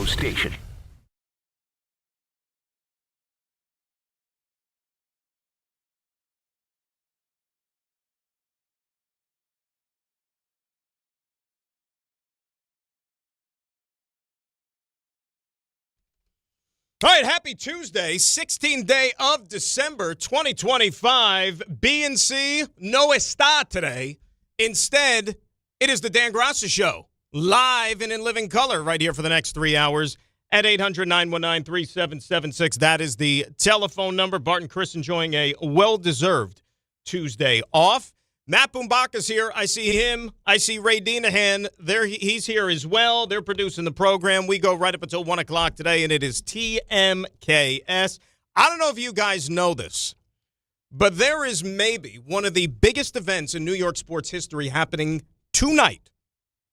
radio station. All right, happy Tuesday, 16th day of December 2025. B&C no está today. Instead, it is the Dan Graca Show, live and in living color right here for the next 3 hours at 800-919-3776. That is the telephone number. Bart and Chris enjoying a well-deserved Tuesday off. Matt Boombaka's here. I see him. I see Ray Dinahan. He's here as well. They're producing the program. We go right up until 1 o'clock today, and it is TMKS. I don't know if you guys know this, but there is maybe one of the biggest events in New York sports history happening tonight,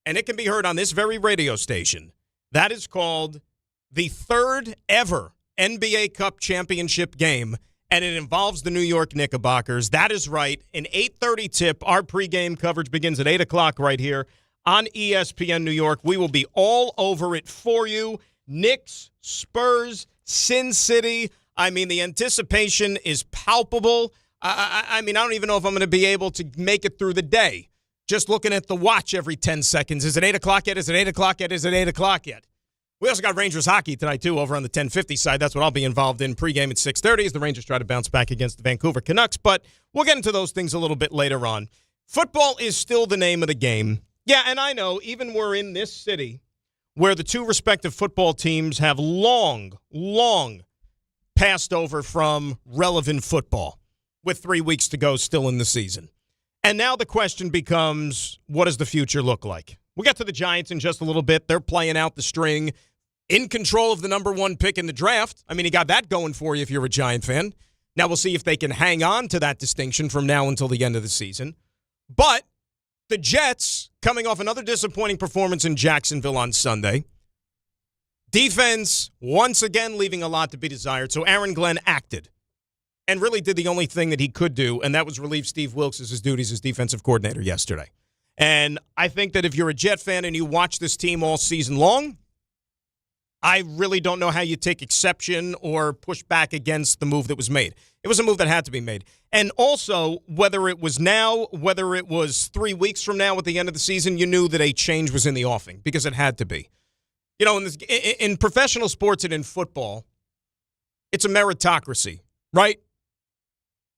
and it can be heard on this very radio station. That is called the third ever NBA Cup championship game, and it involves the New York Knickerbockers. That is right. An 8:30 tip. Our pregame coverage begins at 8 o'clock right here on ESPN New York. We will be all over it for you. Knicks, Spurs, Sin City. I mean, the anticipation is palpable. I mean, I don't even know if I'm going to be able to make it through the day. Just looking at the watch every 10 seconds. Is it 8 o'clock yet? Is it 8 o'clock yet? Is it 8 o'clock yet? We also got Rangers hockey tonight, too, over on the 1050 side. That's what I'll be involved in pregame at 6:30 as the Rangers try to bounce back against the Vancouver Canucks. But we'll get into those things a little bit later on. Football is still the name of the game. Yeah, and I know, even we're in this city where the two respective football teams have long passed over from relevant football with 3 weeks to go still in the season. And now the question becomes, what does the future look like? We'll get to the Giants in just a little bit. They're playing out the string, in control of the number one pick in the draft. I mean, you got that going for you if you're a Giant fan. Now we'll see if they can hang on to that distinction from now until the end of the season. But the Jets, coming off another disappointing performance in Jacksonville on Sunday. Defense, once again, leaving a lot to be desired. So Aaron Glenn acted and really did the only thing that he could do, and that was relieve Steve Wilks of his duties as defensive coordinator yesterday. And I think that if you're a Jet fan and you watch this team all season long, I really don't know how you take exception or push back against the move that was made. It was a move that had to be made. And also, whether it was now, whether it was 3 weeks from now at the end of the season, you knew that a change was in the offing because it had to be. You know, in professional sports and in football, it's a meritocracy, right?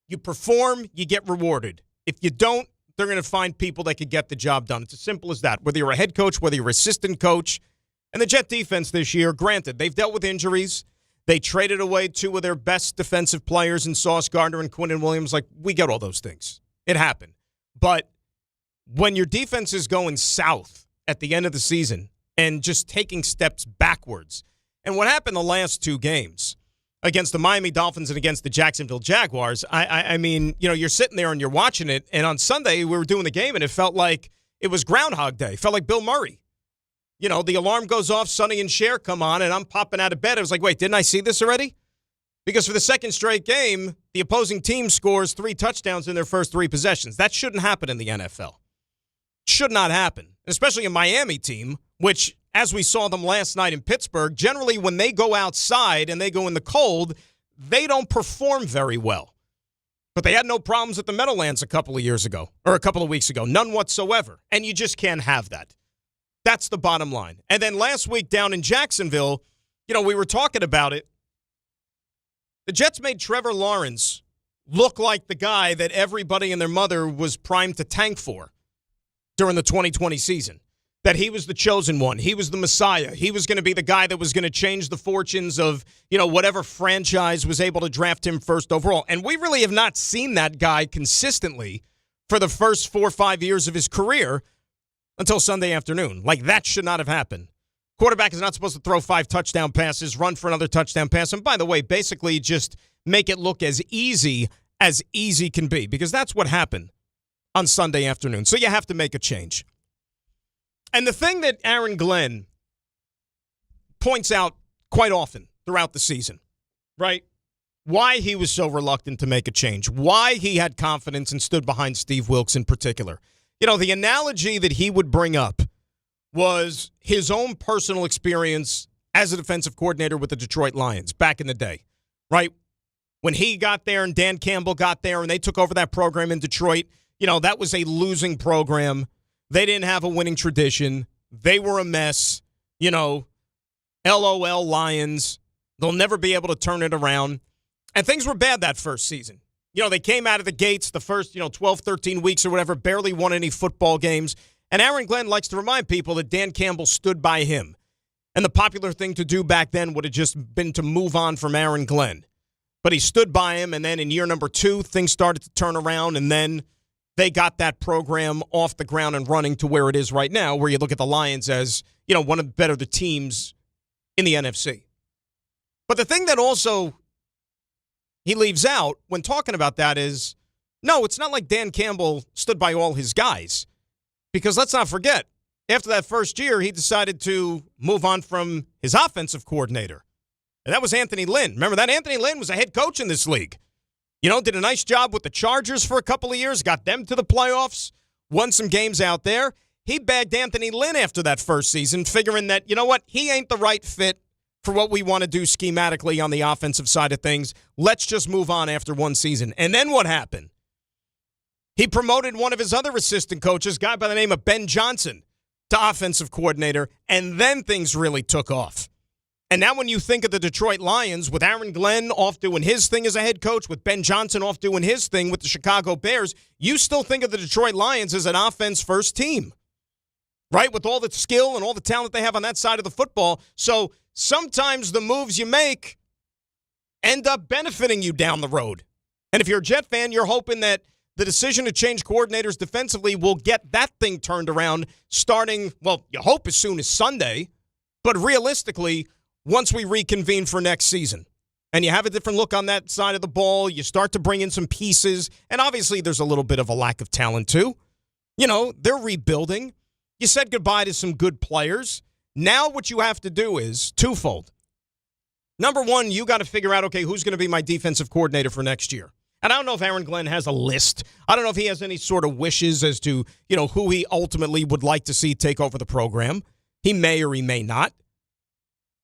You perform, you get rewarded. If you don't, they're going to find people that could get the job done. It's as simple as that. Whether you're a head coach, whether you're an assistant coach. And the Jet defense this year, granted, they've dealt with injuries. They traded away two of their best defensive players in Sauce Gardner and Quinnen Williams. Like, we get all those things. It happened. But when your defense is going south at the end of the season and just taking steps backwards, and what happened the last two games against the Miami Dolphins and against the Jacksonville Jaguars, I mean, you know, you're sitting there and you're watching it, and on Sunday we were doing the game, and it felt like it was Groundhog Day. It felt like Bill Murray. You know, the alarm goes off, Sonny and Cher come on, and I'm popping out of bed. I was like, wait, didn't I see this already? Because for the second straight game, the opposing team scores 3 touchdowns in their first 3 possessions. That shouldn't happen in the NFL. Should not happen, especially a Miami team, which, as we saw them last night in Pittsburgh, generally when they go outside and they go in the cold, they don't perform very well. But they had no problems at the Meadowlands a couple of years ago, or a couple of weeks ago. None whatsoever. And you just can't have that. That's the bottom line. And then last week down in Jacksonville, you know, we were talking about it. The Jets made Trevor Lawrence look like the guy that everybody and their mother was primed to tank for during the 2020 season. That he was the chosen one. He was the Messiah. He was going to be the guy that was going to change the fortunes of, you know, whatever franchise was able to draft him first overall. And we really have not seen that guy consistently for the first 4 or 5 years of his career until Sunday afternoon. Like, that should not have happened. Quarterback is not supposed to throw 5 touchdown passes, run for another touchdown pass, and by the way, basically just make it look as easy can be, because that's what happened on Sunday afternoon. So you have to make a change. And the thing that Aaron Glenn points out quite often throughout the season, right? Why he was so reluctant to make a change, why he had confidence and stood behind Steve Wilks in particular. You know, the analogy that he would bring up was his own personal experience as a defensive coordinator with the Detroit Lions back in the day, right? When he got there and Dan Campbell got there and they took over that program in Detroit, that was a losing program. They didn't have a winning tradition. They were a mess. LOL Lions. They'll never be able to turn it around. And things were bad that first season. They came out of the gates the first, 12, 13 weeks or whatever, barely won any football games. And Aaron Glenn likes to remind people that Dan Campbell stood by him. And the popular thing to do back then would have just been to move on from Aaron Glenn. But he stood by him, and then in year number 2, things started to turn around, and then they got that program off the ground and running to where it is right now, where you look at the Lions as, one of the better teams in the NFC. But the thing that also he leaves out when talking about that is, no, it's not like Dan Campbell stood by all his guys. Because let's not forget, after that first year, he decided to move on from his offensive coordinator. And that was Anthony Lynn. Remember that? Anthony Lynn was a head coach in this league. Did a nice job with the Chargers for a couple of years, got them to the playoffs, won some games out there. He bagged Anthony Lynn after that first season, figuring that, he ain't the right fit for what we want to do schematically on the offensive side of things. Let's just move on after one season. And then what happened? He promoted one of his other assistant coaches, a guy by the name of Ben Johnson, to offensive coordinator, and then things really took off. And now when you think of the Detroit Lions, with Aaron Glenn off doing his thing as a head coach, with Ben Johnson off doing his thing with the Chicago Bears, you still think of the Detroit Lions as an offense-first team, right? With all the skill and all the talent they have on that side of the football. So sometimes the moves you make end up benefiting you down the road. And if you're a Jet fan, you're hoping that the decision to change coordinators defensively will get that thing turned around starting, well, you hope as soon as Sunday, but realistically, once we reconvene for next season. And you have a different look on that side of the ball, you start to bring in some pieces, and obviously there's a little bit of a lack of talent too. They're rebuilding. You said goodbye to some good players. Now what you have to do is twofold. Number one, you got to figure out, okay, who's going to be my defensive coordinator for next year? And I don't know if Aaron Glenn has a list. I don't know if he has any sort of wishes as to, who he ultimately would like to see take over the program. He may or he may not.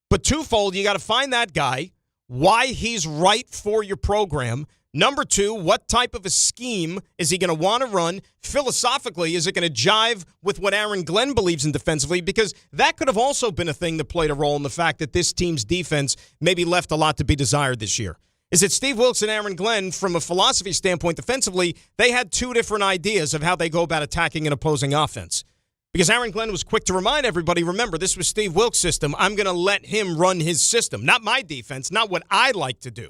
But twofold, you got to find that guy, why he's right for your program. Number two, what type of a scheme is he going to want to run? Philosophically, is it going to jive with what Aaron Glenn believes in defensively? Because that could have also been a thing that played a role in the fact that this team's defense maybe left a lot to be desired this year. Is that Steve Wilkes and Aaron Glenn, from a philosophy standpoint defensively, they had two different ideas of how they go about attacking an opposing offense. Because Aaron Glenn was quick to remind everybody, remember, this was Steve Wilkes' system. I'm going to let him run his system, not my defense, not what I like to do.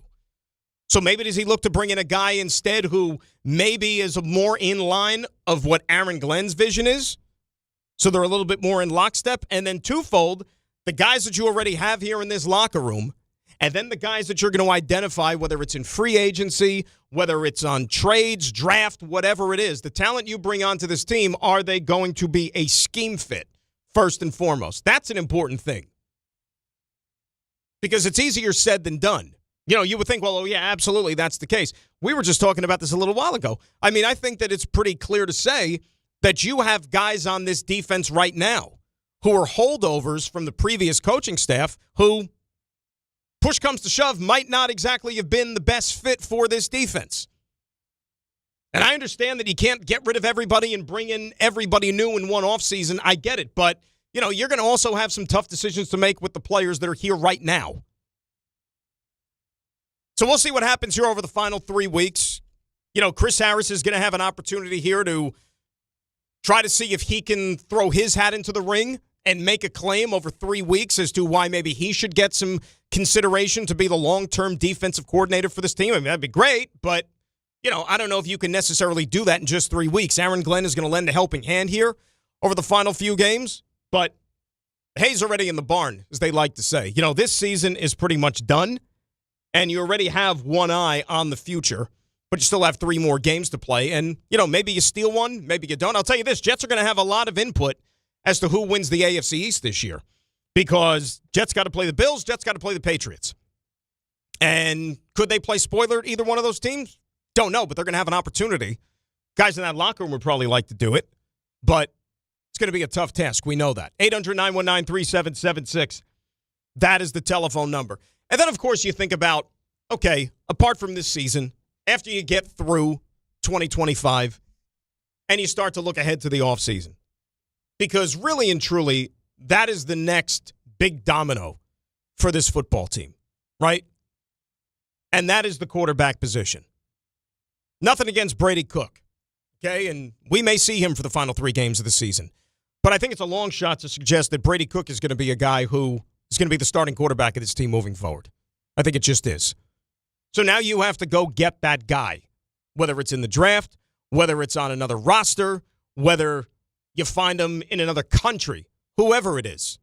So maybe does he look to bring in a guy instead who maybe is more in line of what Aaron Glenn's vision is? So they're a little bit more in lockstep. And then twofold, the guys that you already have here in this locker room, and then the guys that you're going to identify, whether it's in free agency, whether it's on trades, draft, whatever it is, the talent you bring onto this team, are they going to be a scheme fit, first and foremost? That's an important thing. Because it's easier said than done. You would think, well, oh, yeah, absolutely, that's the case. We were just talking about this a little while ago. I mean, I think that it's pretty clear to say that you have guys on this defense right now who are holdovers from the previous coaching staff who, push comes to shove, might not exactly have been the best fit for this defense. And I understand that you can't get rid of everybody and bring in everybody new in one offseason. I get it. But, you're going to also have some tough decisions to make with the players that are here right now. So we'll see what happens here over the final 3 weeks. Chris Harris is going to have an opportunity here to try to see if he can throw his hat into the ring and make a claim over 3 weeks as to why maybe he should get some consideration to be the long-term defensive coordinator for this team. I mean, that'd be great, but, I don't know if you can necessarily do that in just 3 weeks. Aaron Glenn is going to lend a helping hand here over the final few games, but hay's already in the barn, as they like to say. This season is pretty much done, and you already have one eye on the future, but you still have 3 more games to play, and, maybe you steal one, maybe you don't. I'll tell you this, Jets are going to have a lot of input as to who wins the AFC East this year, because Jets got to play the Bills, Jets got to play the Patriots. And could they play spoiler at either one of those teams? Don't know, but they're going to have an opportunity. Guys in that locker room would probably like to do it, but it's going to be a tough task. We know that. 800-919-3776. that is the telephone number. And then, of course, you think about, okay, apart from this season, after you get through 2025, and you start to look ahead to the offseason. Because really and truly, that is the next big domino for this football team, right? And that is the quarterback position. Nothing against Brady Cook, okay? And we may see him for the final 3 games of the season. But I think it's a long shot to suggest that Brady Cook is going to be a guy who is going to be the starting quarterback of this team moving forward. I think it just is. So now you have to go get that guy, whether it's in the draft, whether it's on another roster, whether you find him in another country, whoever it is.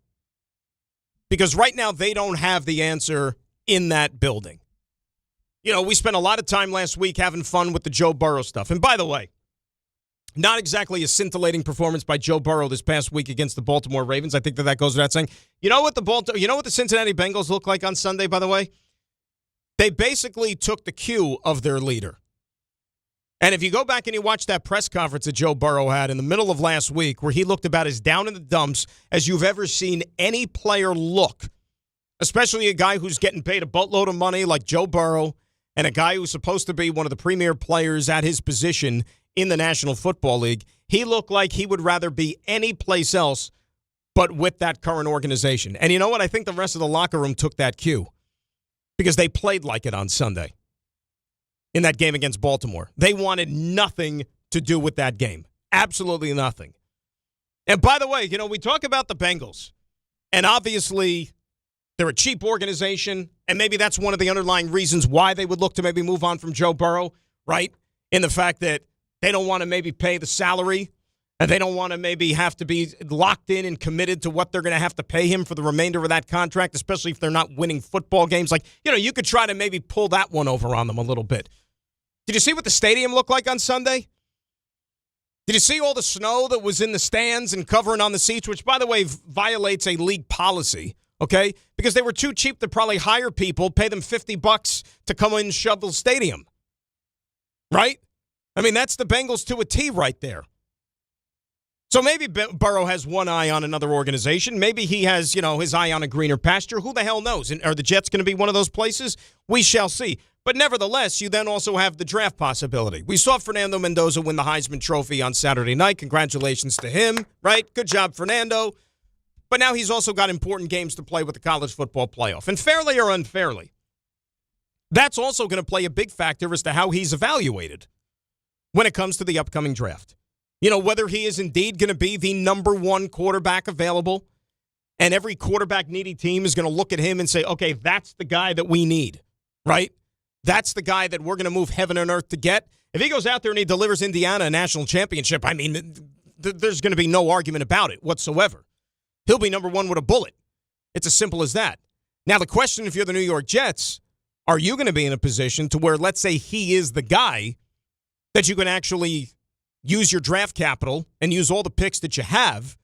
Because right now they don't have the answer in that building. You know, we spent a lot of time last week having fun with the Joe Burrow stuff. And by the way, not exactly a scintillating performance by Joe Burrow this past week against the Baltimore Ravens. I think that goes without saying. You know what the Cincinnati Bengals look like on Sunday, by the way? They basically took the cue of their leader. And if you go back and you watch that press conference that Joe Burrow had in the middle of last week, where he looked about as down in the dumps as you've ever seen any player look, especially a guy who's getting paid a boatload of money like Joe Burrow, and a guy who's supposed to be one of the premier players at his position in the National Football League, he looked like he would rather be any place else but with that current organization. And you know what? I think the rest of the locker room took that cue because they played like it on Sunday in that game against Baltimore. They wanted nothing to do with that game. Absolutely nothing. And by the way, you know, we talk about the Bengals, and obviously they're a cheap organization, and maybe that's one of the underlying reasons why they would look to maybe move on from Joe Burrow, right? In the fact that they don't want to maybe pay the salary, and they don't want to maybe have to be locked in and committed to what they're going to have to pay him for the remainder of that contract, especially if they're not winning football games. Like, you know, you could try to maybe pull that one over on them a little bit. Did you see what the stadium looked like on Sunday? Did you see all the snow that was in the stands and covering on the seats, which, by the way, violates a league policy, okay? Because they were too cheap to probably hire people, pay them $50 to come in and shovel the stadium, right? I mean, that's the Bengals to a T right there. So maybe Burrow has one eye on another organization. Maybe he has, you know, his eye on a greener pasture. Who the hell knows? And are the Jets going to be one of those places? We shall see. But nevertheless, you then also have the draft possibility. We saw Fernando Mendoza win the Heisman Trophy on Saturday night. Congratulations to him, right? Good job, Fernando. But now he's also got important games to play with the college football playoff. And fairly or unfairly, that's also going to play a big factor as to how he's evaluated when it comes to the upcoming draft. You know, whether he is indeed going to be the number one quarterback available, and every quarterback-needy team is going to look at him and say, okay, that's the guy that we need, right? That's the guy that we're going to move heaven and earth to get. If he goes out there and he delivers Indiana a national championship, I mean, there's going to be no argument about it whatsoever. He'll be number one with a bullet. It's as simple as that. Now, the question, if you're the New York Jets, are you going to be in a position to where, let's say he is the guy that you can actually use your draft capital and use all the picks that you have,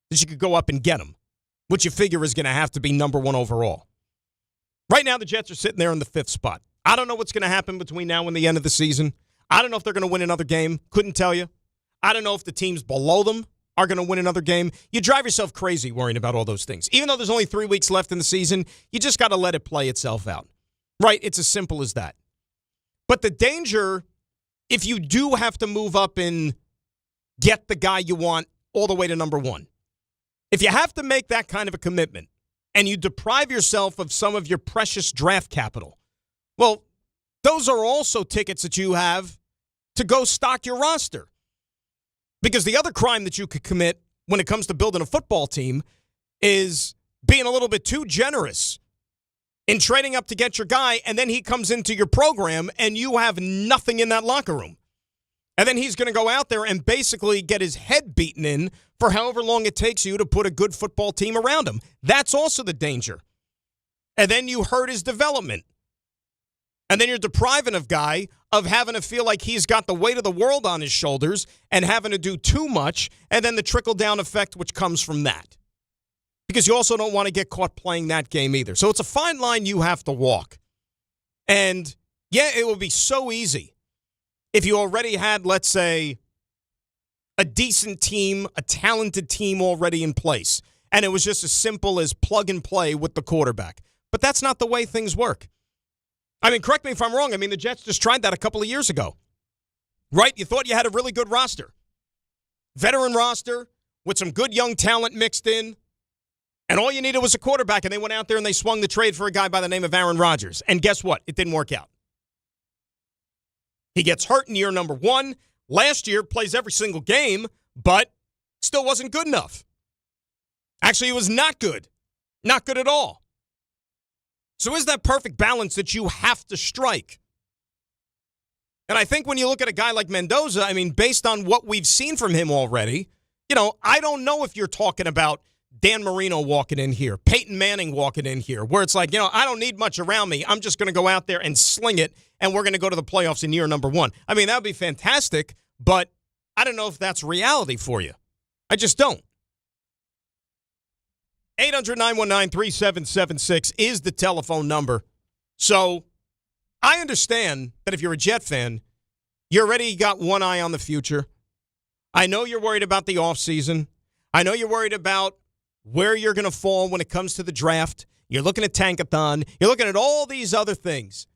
that you could go up and get him, which you figure is going to have to be number one overall. Right now, the Jets are sitting there in the 5th spot. I don't know what's going to happen between now and the end of the season. I don't know if they're going to win another game. Couldn't tell you. I don't know if the teams below them are going to win another game. You drive yourself crazy worrying about all those things. Even though there's only 3 weeks left in the season, you just got to let it play itself out. Right? It's as simple as that. But the danger, if you do have to move up and get the guy you want all the way to number one, if you have to make that kind of a commitment and you deprive yourself of some of your precious draft capital, well, those are also tickets that you have to go stock your roster. Because the other crime that you could commit when it comes to building a football team is being a little bit too generous in trading up to get your guy, and then he comes into your program and you have nothing in that locker room. And then he's going to go out there and basically get his head beaten in for however long it takes you to put a good football team around him. That's also the danger. And then you hurt his development. And then you're depriving a guy of having to feel like he's got the weight of the world on his shoulders and having to do too much, and then the trickle-down effect which comes from that. Because you also don't want to get caught playing that game either. So it's a fine line you have to walk. And, yeah, it would be so easy if you already had, let's say, a decent team, a talented team already in place. and it was just as simple as plug and play with the quarterback. But that's not the way things work. I mean, correct me if I'm wrong. I mean, the Jets just tried that a couple of years ago. Right? You thought you had a really good roster. Veteran roster with some good young talent mixed in. And all you needed was a quarterback, and they went out there and they swung the trade for a guy by the name of Aaron Rodgers. And guess what? It didn't work out. He gets hurt in year number 1. Last year, plays every single game, but still wasn't good enough. Actually, he was not good. Not good at all. So is that perfect balance that you have to strike? And I think when you look at a guy like Mendoza, I mean, based on what we've seen from him already, I don't know if you're talking about Dan Marino walking in here, Peyton Manning walking in here, where it's like, I don't need much around me. I'm just going to go out there and sling it, and we're going to go to the playoffs in year number 1. I mean, that would be fantastic, but I don't know if that's reality for you. I just don't. 800-919-3776 is the telephone number. So I understand that if you're a Jet fan, you already got one eye on the future. I know you're worried about the offseason. I know you're worried about where you're going to fall when it comes to the draft. You're looking at Tankathon. You're looking at all these other things.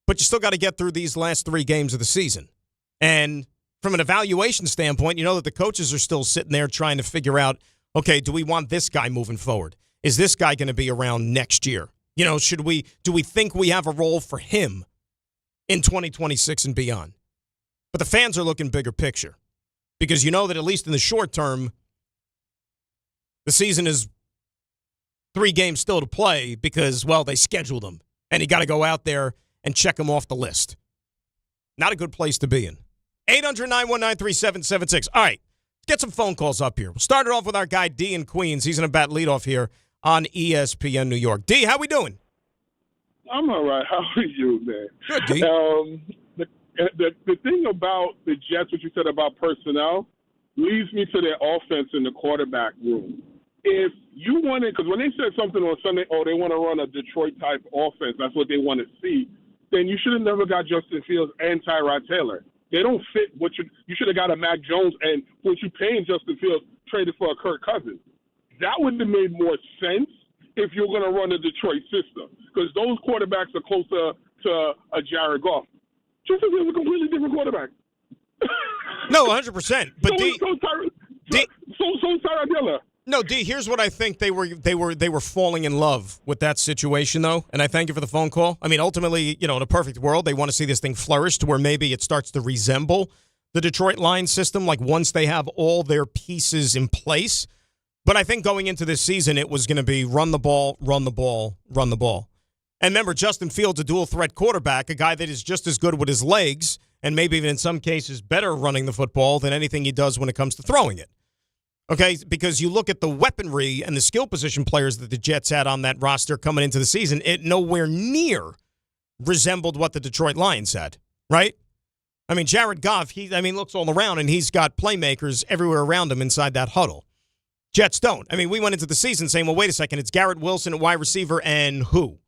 But you still got to get through these last 3 games of the season. And from an evaluation standpoint, you know that the coaches are still sitting there trying to figure out, okay, do we want this guy moving forward? Is this guy going to be around next year? Do we think we have a role for him in 2026 and beyond? But the fans are looking bigger picture because you know that at least in the short term, the season is 3 games still to play because, well, they scheduled them. And you got to go out there and check them off the list. Not a good place to be in. 800-919-3776. All right, let's get some phone calls up here. We'll start it off with our guy D in Queens. He's going to bat leadoff here on ESPN New York. D, how we doing? I'm all right. How are you, man? Good, D. The thing about the Jets, what you said about personnel, leads me to their offense in the quarterback room. If you wanted, because when they said something on Sunday, they want to run a Detroit-type offense, that's what they want to see, then you should have never got Justin Fields and Tyrod Taylor. They don't fit what you should have got a Mac Jones and what you paying Justin Fields traded for a Kirk Cousins. That would have made more sense if you're going to run a Detroit system because those quarterbacks are closer to a Jared Goff. Justin Fields is a completely different quarterback. No, 100%. But so Tyrod Taylor. No, D, here's what I think they were falling in love with that situation, though, and I thank you for the phone call. I mean, ultimately, in a perfect world, they want to see this thing flourish to where maybe it starts to resemble the Detroit Lions system, like once they have all their pieces in place. But I think going into this season, it was going to be run the ball, run the ball, run the ball. And remember, Justin Fields, a dual-threat quarterback, a guy that is just as good with his legs and maybe even in some cases better running the football than anything he does when it comes to throwing it. Okay, because you look at the weaponry and the skill position players that the Jets had on that roster coming into the season, it nowhere near resembled what the Detroit Lions had, right? I mean, Jared Goff, looks all around, and he's got playmakers everywhere around him inside that huddle. Jets don't. I mean, we went into the season saying, well, wait a second, it's Garrett Wilson at wide receiver and who?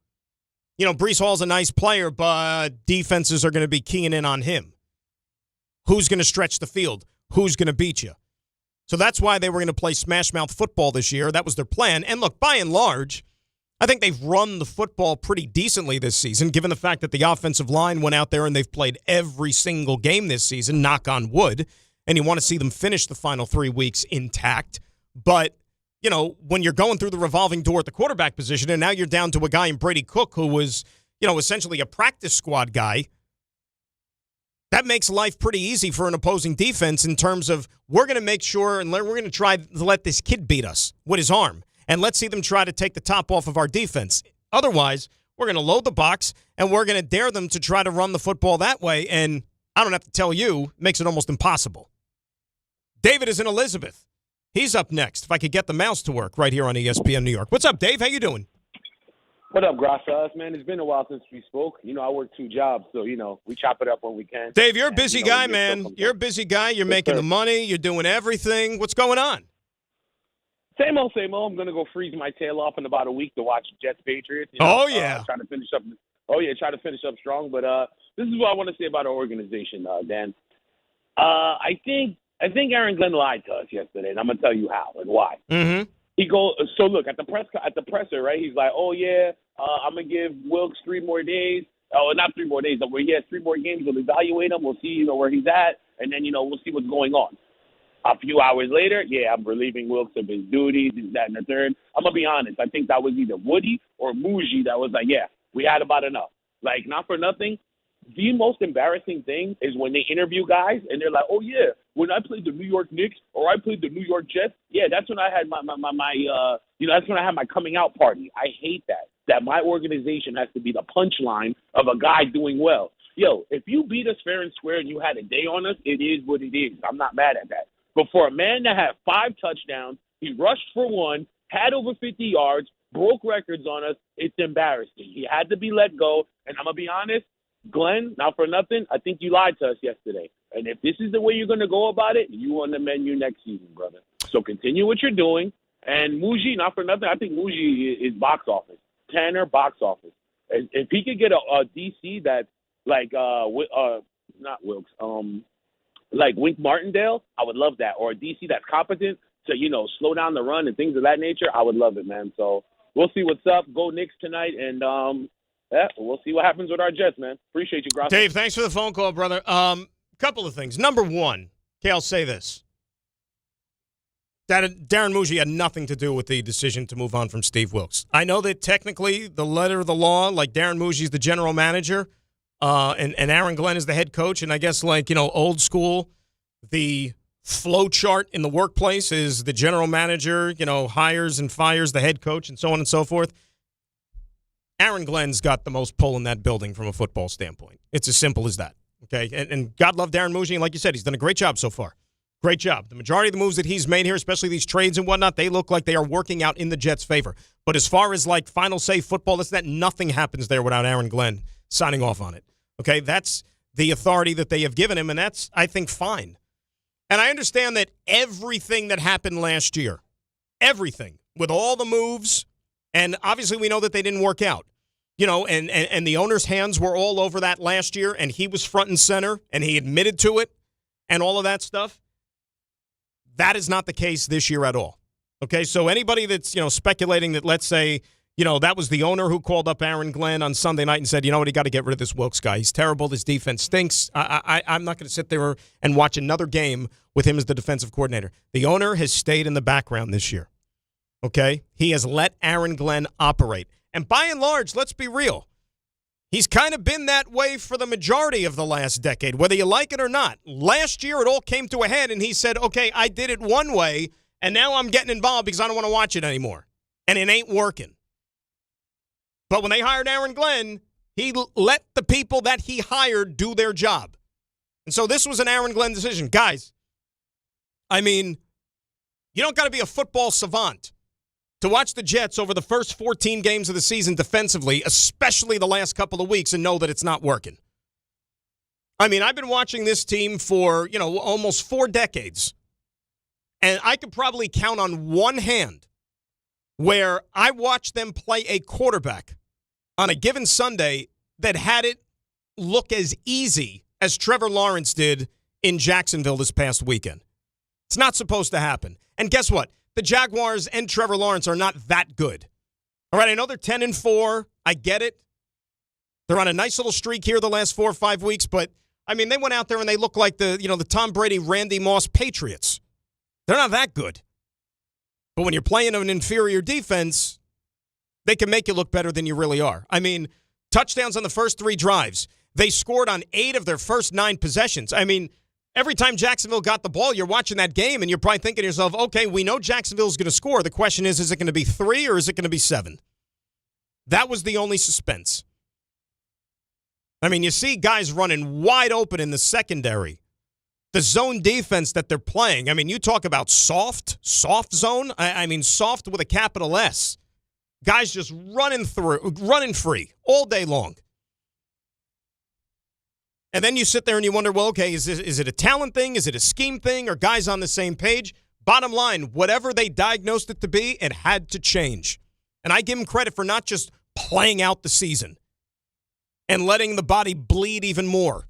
Breece Hall's a nice player, but defenses are going to be keying in on him. Who's going to stretch the field? Who's going to beat you? So that's why they were going to play smash-mouth football this year. That was their plan. And look, by and large, I think they've run the football pretty decently this season, given the fact that the offensive line went out there and they've played every single game this season, knock on wood, and you want to see them finish the final 3 weeks intact. But, when you're going through the revolving door at the quarterback position, and now you're down to a guy in Brady Cook who was, essentially a practice squad guy, that makes life pretty easy for an opposing defense in terms of we're going to make sure and we're going to try to let this kid beat us with his arm. And let's see them try to take the top off of our defense. Otherwise, we're going to load the box and we're going to dare them to try to run the football that way. And I don't have to tell you, it makes it almost impossible. David is in Elizabeth. He's up next. If I could get the mouse to work right here on ESPN New York. What's up, Dave? How you doing? What up, Gracias, man? It's been a while since we spoke. I work 2 jobs, so, we chop it up when we can. Dave, you're a busy guy, man. You're a busy guy. You're making the money. You're doing everything. What's going on? Same old, same old. I'm going to go freeze my tail off in about a week to watch Jets-Patriots. Yeah. Trying to finish up. Try to finish up strong. But this is what I want to say about our organization, Dan. I think Aaron Glenn lied to us yesterday, and I'm going to tell you how and why. Mm-hmm. He goes, so look at the presser, right? He's like, oh yeah, I'm gonna give Wilkes 3 more days. Oh, not 3 more days, but he has 3 more games. We'll evaluate him. We'll see, where he's at, and then we'll see what's going on. A few hours later, yeah, I'm relieving Wilkes of his duties, that, and the third. I'm gonna be honest. I think that was either Woody or Muji that was like, yeah, we had about enough. Like, not for nothing. The most embarrassing thing is when they interview guys and they're like, oh, yeah, when I played the New York Knicks or I played the New York Jets, yeah, that's when I had that's when I had my coming out party. I hate that my organization has to be the punchline of a guy doing well. Yo, if you beat us fair and square and you had a day on us, it is what it is. I'm not mad at that. But for a man to have 5 touchdowns, he rushed for 1, had over 50 yards, broke records on us, it's embarrassing. He had to be let go, and I'm going to be honest, Glenn, not for nothing, I think you lied to us yesterday. And if this is the way you're going to go about it, you on the menu next season, brother. So continue what you're doing. And Muji, not for nothing, I think Muji is box office. Tanner, box office. If he could get a DC that's like, not Wilkes, like Wink Martindale, I would love that. Or a DC that's competent to, slow down the run and things of that nature, I would love it, man. So we'll see what's up. Go Knicks tonight, and yeah, we'll see what happens with our Jets, man. Appreciate you, Gross. Dave, thanks for the phone call, brother. Couple of things. Number one, okay, I'll say this. That Darren Muji had nothing to do with the decision to move on from Steve Wilkes. I know that technically the letter of the law, like Darren Muji's the general manager, and Aaron Glenn is the head coach, and I guess old school, the flow chart in the workplace is the general manager, hires and fires the head coach and so on and so forth. Aaron Glenn's got the most pull in that building from a football standpoint. It's as simple as that, okay? And God love Darren Muji, and like you said, he's done a great job so far. Great job. The majority of the moves that he's made here, especially these trades and whatnot, they look like they are working out in the Jets' favor. But as far as, final say football, nothing happens there without Aaron Glenn signing off on it, okay? That's the authority that they have given him, and that's, I think, fine. And I understand that everything that happened last year, everything, with all the moves, and obviously we know that they didn't work out. And the owner's hands were all over that last year, and he was front and center, and he admitted to it, and all of that stuff. That is not the case this year at all. Okay, so anybody that's, speculating that, let's say, that was the owner who called up Aaron Glenn on Sunday night and said, you know what, you got to get rid of this Wilkes guy. He's terrible. This defense stinks. I'm not going to sit there and watch another game with him as the defensive coordinator. The owner has stayed in the background this year. Okay? He has let Aaron Glenn operate. And by and large, let's be real, he's kind of been that way for the majority of the last decade, whether you like it or not. Last year, it all came to a head, and he said, okay, I did it one way, and now I'm getting involved because I don't want to watch it anymore. And it ain't working. But when they hired Aaron Glenn, he let the people that he hired do their job. And so this was an Aaron Glenn decision. Guys, you don't got to be a football savant to watch the Jets over the first 14 games of the season defensively, especially the last couple of weeks, and know that it's not working. I've been watching this team for, almost 4 decades. And I could probably count on one hand where I watched them play a quarterback on a given Sunday that had it look as easy as Trevor Lawrence did in Jacksonville this past weekend. It's not supposed to happen. And guess what? The Jaguars and Trevor Lawrence are not that good. All right, I know they're 10-4. I get it. They're on a nice little streak here the last 4 or 5 weeks, but, they went out there and they look like the Tom Brady, Randy Moss Patriots. They're not that good. But when you're playing an inferior defense, they can make you look better than you really are. Touchdowns on the first 3 drives. They scored on 8 of their first 9 possessions. Every time Jacksonville got the ball, you're watching that game, and you're probably thinking to yourself, okay, we know Jacksonville's going to score. The question is it going to be 3 or is it going to be 7? That was the only suspense. You see guys running wide open in the secondary. The zone defense that they're playing, you talk about soft zone. Soft with a capital S. Guys just running free all day long. And then you sit there and you wonder, well, okay, is it a talent thing? Is it a scheme thing? Are guys on the same page? Bottom line, whatever they diagnosed it to be, it had to change. And I give them credit for not just playing out the season and letting the body bleed even more.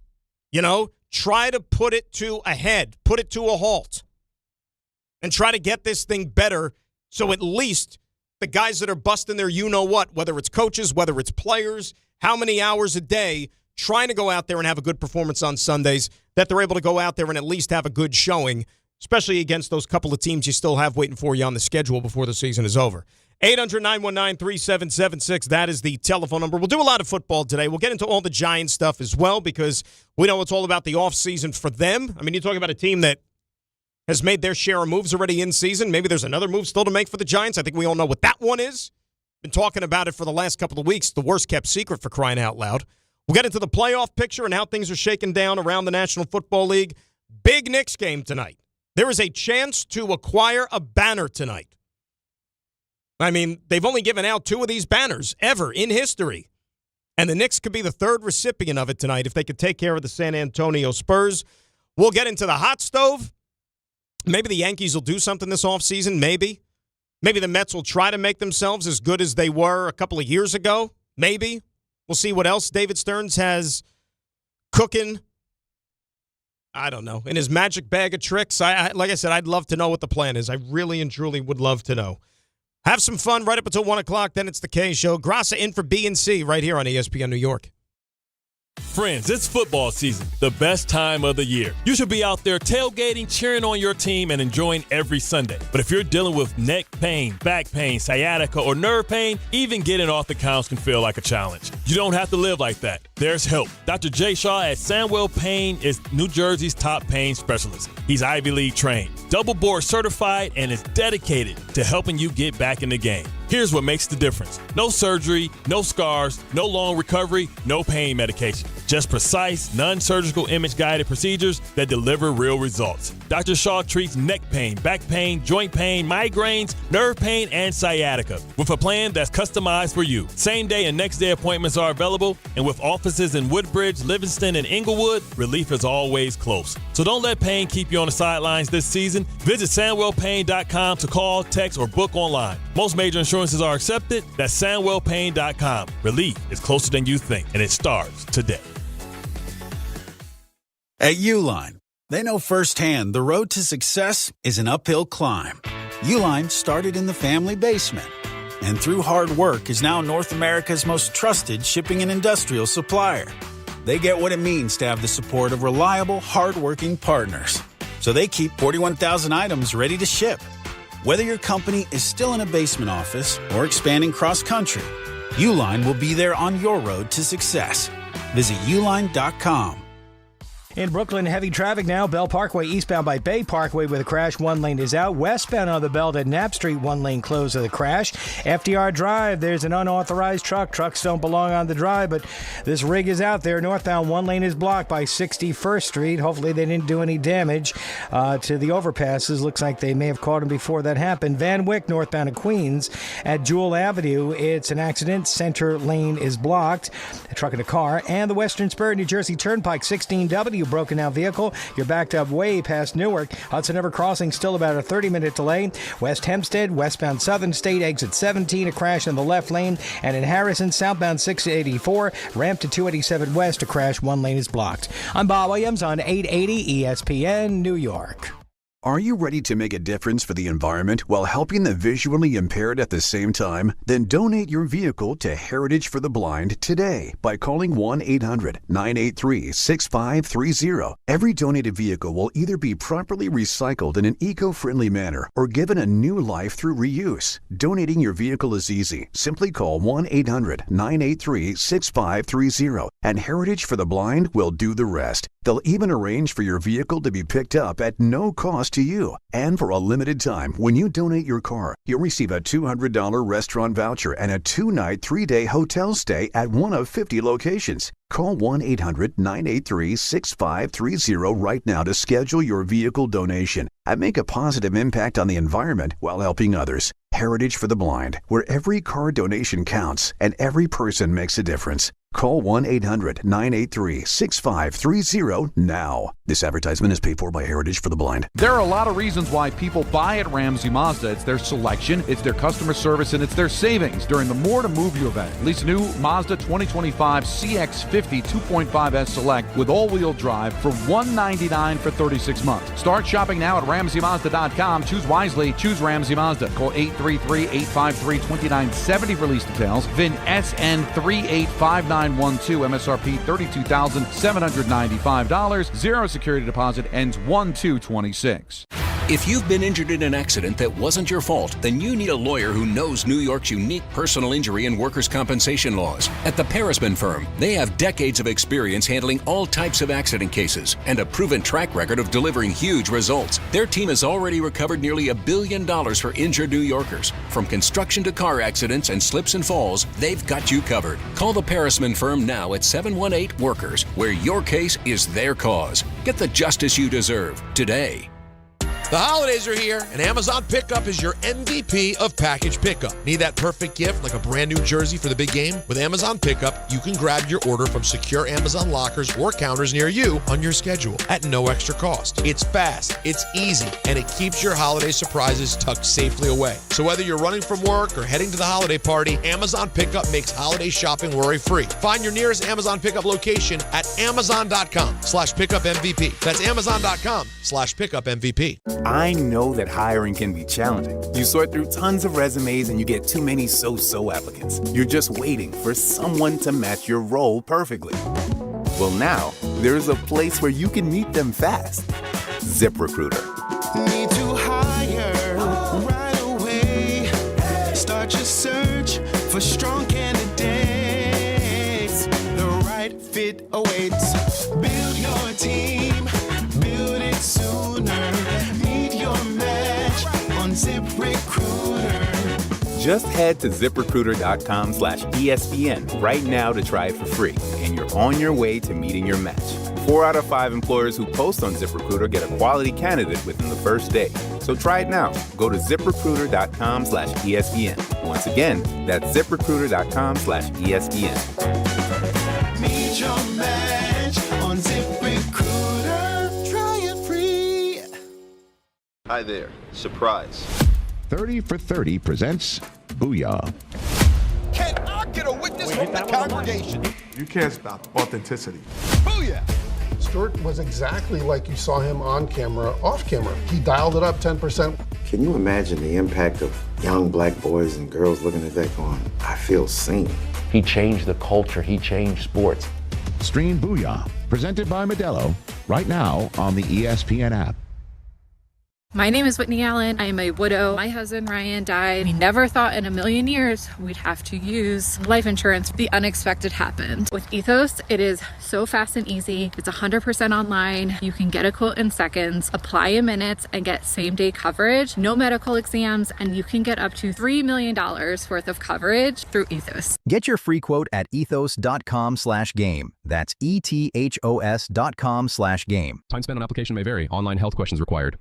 Try to put it to a head, put it to a halt, and try to get this thing better So at least the guys that are busting their you-know-what, whether it's coaches, whether it's players, how many hours a day trying to go out there and have a good performance on Sundays, that they're able to go out there and at least have a good showing, especially against those couple of teams you still have waiting for you on the schedule before the season is over. 800-919-3776, that is the telephone number. We'll do a lot of football today. We'll get into all the Giants stuff as well because we know it's all about the offseason for them. I mean, you're talking about a team that has made their share of moves already in season. Maybe there's another move still to make for the Giants. I think we all know what that one is. Been talking about it for the last couple of weeks. The worst-kept secret, for crying out loud. We'll get into the playoff picture and how things are shaking down around the National Football League. Big Knicks game tonight. There is a chance to acquire a banner tonight. I mean, they've only given out 2 of these banners ever in history. And the Knicks could be the third recipient of it tonight if they could take care of the San Antonio Spurs. We'll get into the hot stove. Maybe the Yankees will do something this offseason, maybe. Maybe the Mets will try to make themselves as good as they were a couple of years ago, maybe. We'll see what else David Stearns has cooking. I don't know. In his magic bag of tricks, like I said, I'd love to know what the plan is. I really and truly would love to know. Have some fun right up until 1 o'clock. Then it's the K Show. Grassa in for B&C right here on ESPN New York. Friends, it's football season, the best time of the year. You should be out there tailgating, cheering on your team, and enjoying every Sunday. But if you're dealing with neck pain, back pain, sciatica, or nerve pain, even getting off the couch can feel like a challenge. You don't have to live like that. There's help. Dr. Jay Shaw at Sandwell Pain is New Jersey's top pain specialist. He's Ivy League trained, double board certified, and is dedicated to helping you get back in the game. Here's what makes the difference. No surgery, no scars, no long recovery, no pain medication. Just precise, non-surgical image-guided procedures that deliver real results. Dr. Shaw treats neck pain, back pain, joint pain, migraines, nerve pain, and sciatica with a plan that's customized for you. Same-day and next-day appointments are available, and with offices in Woodbridge, Livingston, and Inglewood, relief is always close. So don't let pain keep you on the sidelines this season. Visit SandwellPain.com to call, text, or book online. Most major insurances are accepted. That's SandwellPain.com. Relief is closer than you think, and it starts today. At Uline, they know firsthand the road to success is an uphill climb. Uline started in the family basement, and through hard work is now North America's most trusted shipping and industrial supplier. They get what it means to have the support of reliable, hardworking partners. So they keep 41,000 items ready to ship. Whether your company is still in a basement office or expanding cross-country, Uline will be there on your road to success. Visit uline.com. In Brooklyn, heavy traffic now. Bell Parkway eastbound by Bay Parkway with a crash. One lane is out. Westbound on the Belt at Knapp Street, one lane closed to the crash. FDR Drive, there's an unauthorized truck. Trucks don't belong on the drive, but this rig is out there. Northbound, one lane is blocked by 61st Street. Hopefully they didn't do any damage to the overpasses. Looks like they may have caught him before that happened. Van Wyck, northbound of Queens at Jewel Avenue. It's an accident. Center lane is blocked. A truck and a car. And the Western Spur, New Jersey Turnpike, 16W. Broken down vehicle. You're backed up way past Newark. Hudson River Crossing still about a 30-minute delay. West Hempstead, westbound Southern State, exit 17, a crash in the left lane. And in Harrison, southbound 684, ramp to 287 west, a crash, one lane is blocked. I'm Bob Williams on 880 ESPN New York. Are you ready to make a difference for the environment while helping the visually impaired at the same time? Then donate your vehicle to Heritage for the Blind today by calling 1-800-983-6530. Every donated vehicle will either be properly recycled in an eco-friendly manner or given a new life through reuse. Donating your vehicle is easy. Simply call 1-800-983-6530 and Heritage for the Blind will do the rest. They'll even arrange for your vehicle to be picked up at no cost to you. And for a limited time, when you donate your car, you'll receive a $200 restaurant voucher and a 2-night, 3-day hotel stay at one of 50 locations. Call 1-800-983-6530 right now to schedule your vehicle donation and make a positive impact on the environment while helping others. Heritage for the Blind, where every car donation counts and every person makes a difference. Call 1-800-983-6530 now. This advertisement is paid for by Heritage for the Blind. There are a lot of reasons why people buy at Ramsey Mazda. It's their selection, it's their customer service, and it's their savings during the More to Move You event. Lease a new Mazda 2025 CX-50 2.5S Select with all-wheel drive for $199 for 36 months. Start shopping now at RamseyMazda.com. Choose wisely. Choose Ramsey Mazda. Call 833-853-2970 for lease details. VIN SN 385912. MSRP $32,795. Zero security deposit ends 1/2/26. If you've been injured in an accident that wasn't your fault, then you need a lawyer who knows New York's unique personal injury and workers' compensation laws. At the Parisman Firm, they have decades of experience handling all types of accident cases and a proven track record of delivering huge results. Their team has already recovered nearly $1 billion for injured New Yorkers. From construction to car accidents and slips and falls, they've got you covered. Call the Parisman Firm now at 718-WORKERS, where your case is their cause. Get the justice you deserve today. The holidays are here, and Amazon Pickup is your MVP of package pickup. Need that perfect gift like a brand new jersey for the big game? With Amazon Pickup, you can grab your order from secure Amazon lockers or counters near you on your schedule at no extra cost. It's fast, it's easy, and it keeps your holiday surprises tucked safely away. So whether you're running from work or heading to the holiday party, Amazon Pickup makes holiday shopping worry-free. Find your nearest Amazon Pickup location at amazon.com/pickupmvp. That's amazon.com/pickupmvp. I know that hiring can be challenging. You sort through tons of resumes and you get too many so-so applicants. You're just waiting for someone to match your role perfectly. Well, now, there's a place where you can meet them fast. ZipRecruiter. Need to hire right away. Start your search for strong candidates. The right fit awaits. Build your team. Build it sooner. ZipRecruiter. Just head to ZipRecruiter.com/ESPN right now to try it for free, and you're on your way to meeting your match. 4 out of 5 employers who post on ZipRecruiter get a quality candidate within the first day. So try it now. Go to ZipRecruiter.com/ESPN. Once again, that's ZipRecruiter.com/ESPN. Meet your match on ZipRecruiter. Try it free. Hi there. Surprise. 30 for 30 presents Booyah. Can I get a witness from the congregation? You can't stop authenticity. Booyah! Stuart was exactly like you saw him on camera, off camera. He dialed it up 10%. Can you imagine the impact of young black boys and girls looking at that going, I feel seen? He changed the culture. He changed sports. Stream Booyah, presented by Modelo, right now on the ESPN app. My name is Whitney Allen. I am a widow. My husband, Ryan, died. We never thought in a million years we'd have to use life insurance. The unexpected happened. With Ethos, it is so fast and easy. It's 100% online. You can get a quote in seconds, apply in minutes, and get same-day coverage. No medical exams, and you can get up to $3 million worth of coverage through Ethos. Get your free quote at ethos.com/game. That's ETHOS.com/game. Time spent on application may vary. Online health questions required.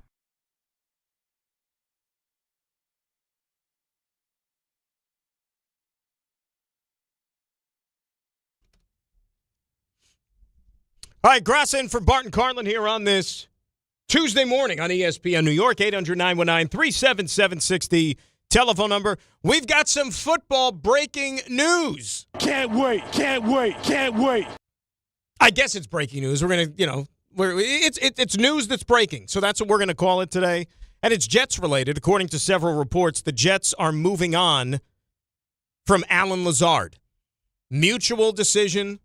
All right, Grass in for Bart Carlin here on this Tuesday morning on ESPN New York, 800-919-3776, telephone number. We've got some football breaking news. Can't wait. I guess it's breaking news. We're going to, it's news that's breaking. So that's what we're going to call it today. And it's Jets related. According to several reports, the Jets are moving on from Allen Lazard. Mutual decision.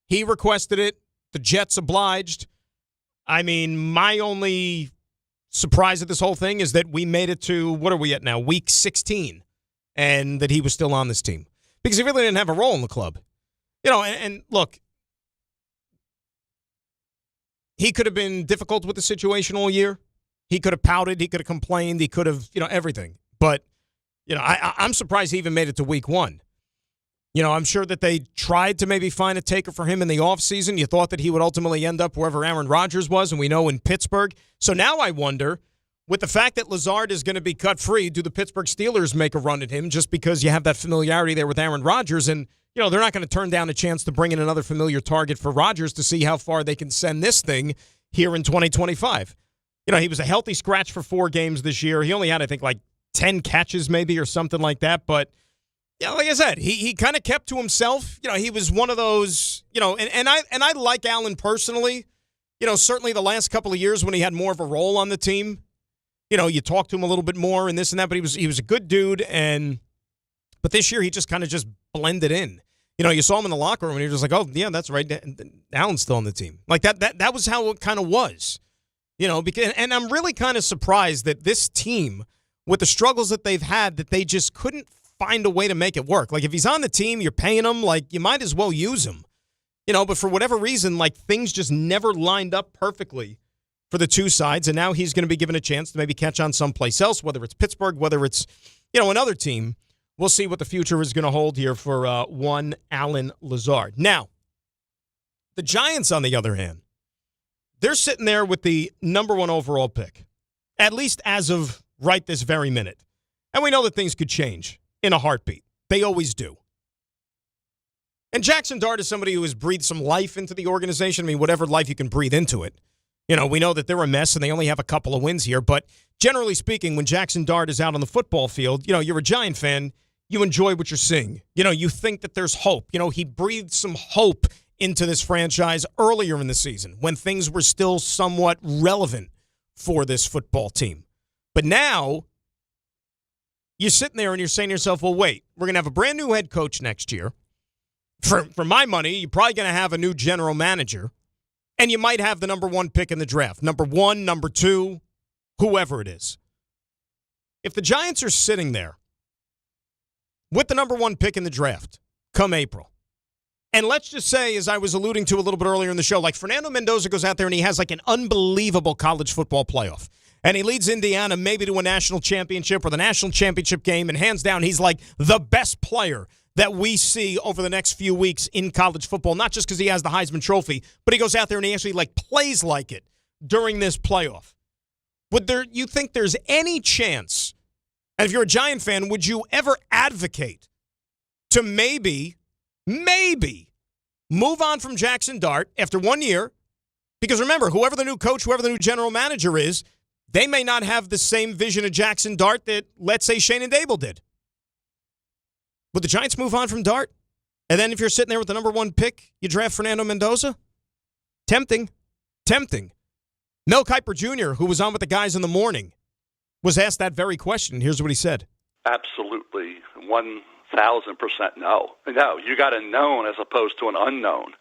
He requested it. The Jets obliged. I mean, my only surprise at this whole thing is that we made it to, what are we at now, week 16, and that he was still on this team. Because he really didn't have a role in the club. And look, he could have been difficult with the situation all year. He could have pouted. He could have complained. He could have, everything. But, I'm surprised he even made it to week 1. I'm sure that they tried to maybe find a taker for him in the offseason. You thought that he would ultimately end up wherever Aaron Rodgers was, and we know in Pittsburgh. So now I wonder, with the fact that Lazard is going to be cut free, do the Pittsburgh Steelers make a run at him just because you have that familiarity there with Aaron Rodgers? And, they're not going to turn down a chance to bring in another familiar target for Rodgers to see how far they can send this thing. here in 2025. He was a healthy scratch for 4 games this year. He only had, I think, like 10 catches maybe or something like that. But, like I said, he kind of kept to himself. He was one of those, and I like Allen personally. Certainly the last couple of years when he had more of a role on the team, you talk to him a little bit more and this and that, but he was a good dude. But this year he just kind of just blended in. You saw him in the locker room and you're just like, oh, yeah, that's right. Allen's still on the team. Like that was how it kind of was. Because, and I'm really kind of surprised that this team, with the struggles that they've had, that they just couldn't find a way to make it work. Like, if he's on the team, you're paying him, like, you might as well use him. But for whatever reason, like, things just never lined up perfectly for the two sides, and now he's going to be given a chance to maybe catch on someplace else, whether it's Pittsburgh, whether it's, another team. We'll see what the future is going to hold here for one Allen Lazard. Now, the Giants, on the other hand, they're sitting there with the number 1 overall pick, at least as of right this very minute. And we know that things could change in a heartbeat. They always do. And Jackson Dart is somebody who has breathed some life into the organization. I mean, whatever life you can breathe into it. We know that they're a mess and they only have a couple of wins here. But generally speaking, when Jackson Dart is out on the football field, you're a Giant fan, you enjoy what you're seeing. You think that there's hope. He breathed some hope into this franchise earlier in the season when things were still somewhat relevant for this football team. But now you're sitting there and you're saying to yourself, well, wait, we're going to have a brand new head coach next year. For my money, you're probably going to have a new general manager, and you might have the number 1 pick in the draft. Number 1, number 2, whoever it is. If the Giants are sitting there with the number 1 pick in the draft come April, and let's just say, as I was alluding to a little bit earlier in the show, like Fernando Mendoza goes out there and he has like an unbelievable college football playoff. And he leads Indiana maybe to a national championship or the national championship game. And hands down, he's like the best player that we see over the next few weeks in college football. Not just because he has the Heisman Trophy, but he goes out there and he actually like plays like it during this playoff. You think there's any chance, and if you're a Giant fan, would you ever advocate to maybe move on from Jackson Dart after 1 year? Because remember, whoever the new coach, whoever the new general manager is, they may not have the same vision of Jackson Dart that, let's say, Shane and Dable did. Would the Giants move on from Dart? And then if you're sitting there with the number 1 pick, you draft Fernando Mendoza? Tempting. Mel Kiper Jr., who was on with the guys in the morning, was asked that very question. Here's what he said. Absolutely. 1,000% no. No, you got a known as opposed to an unknown.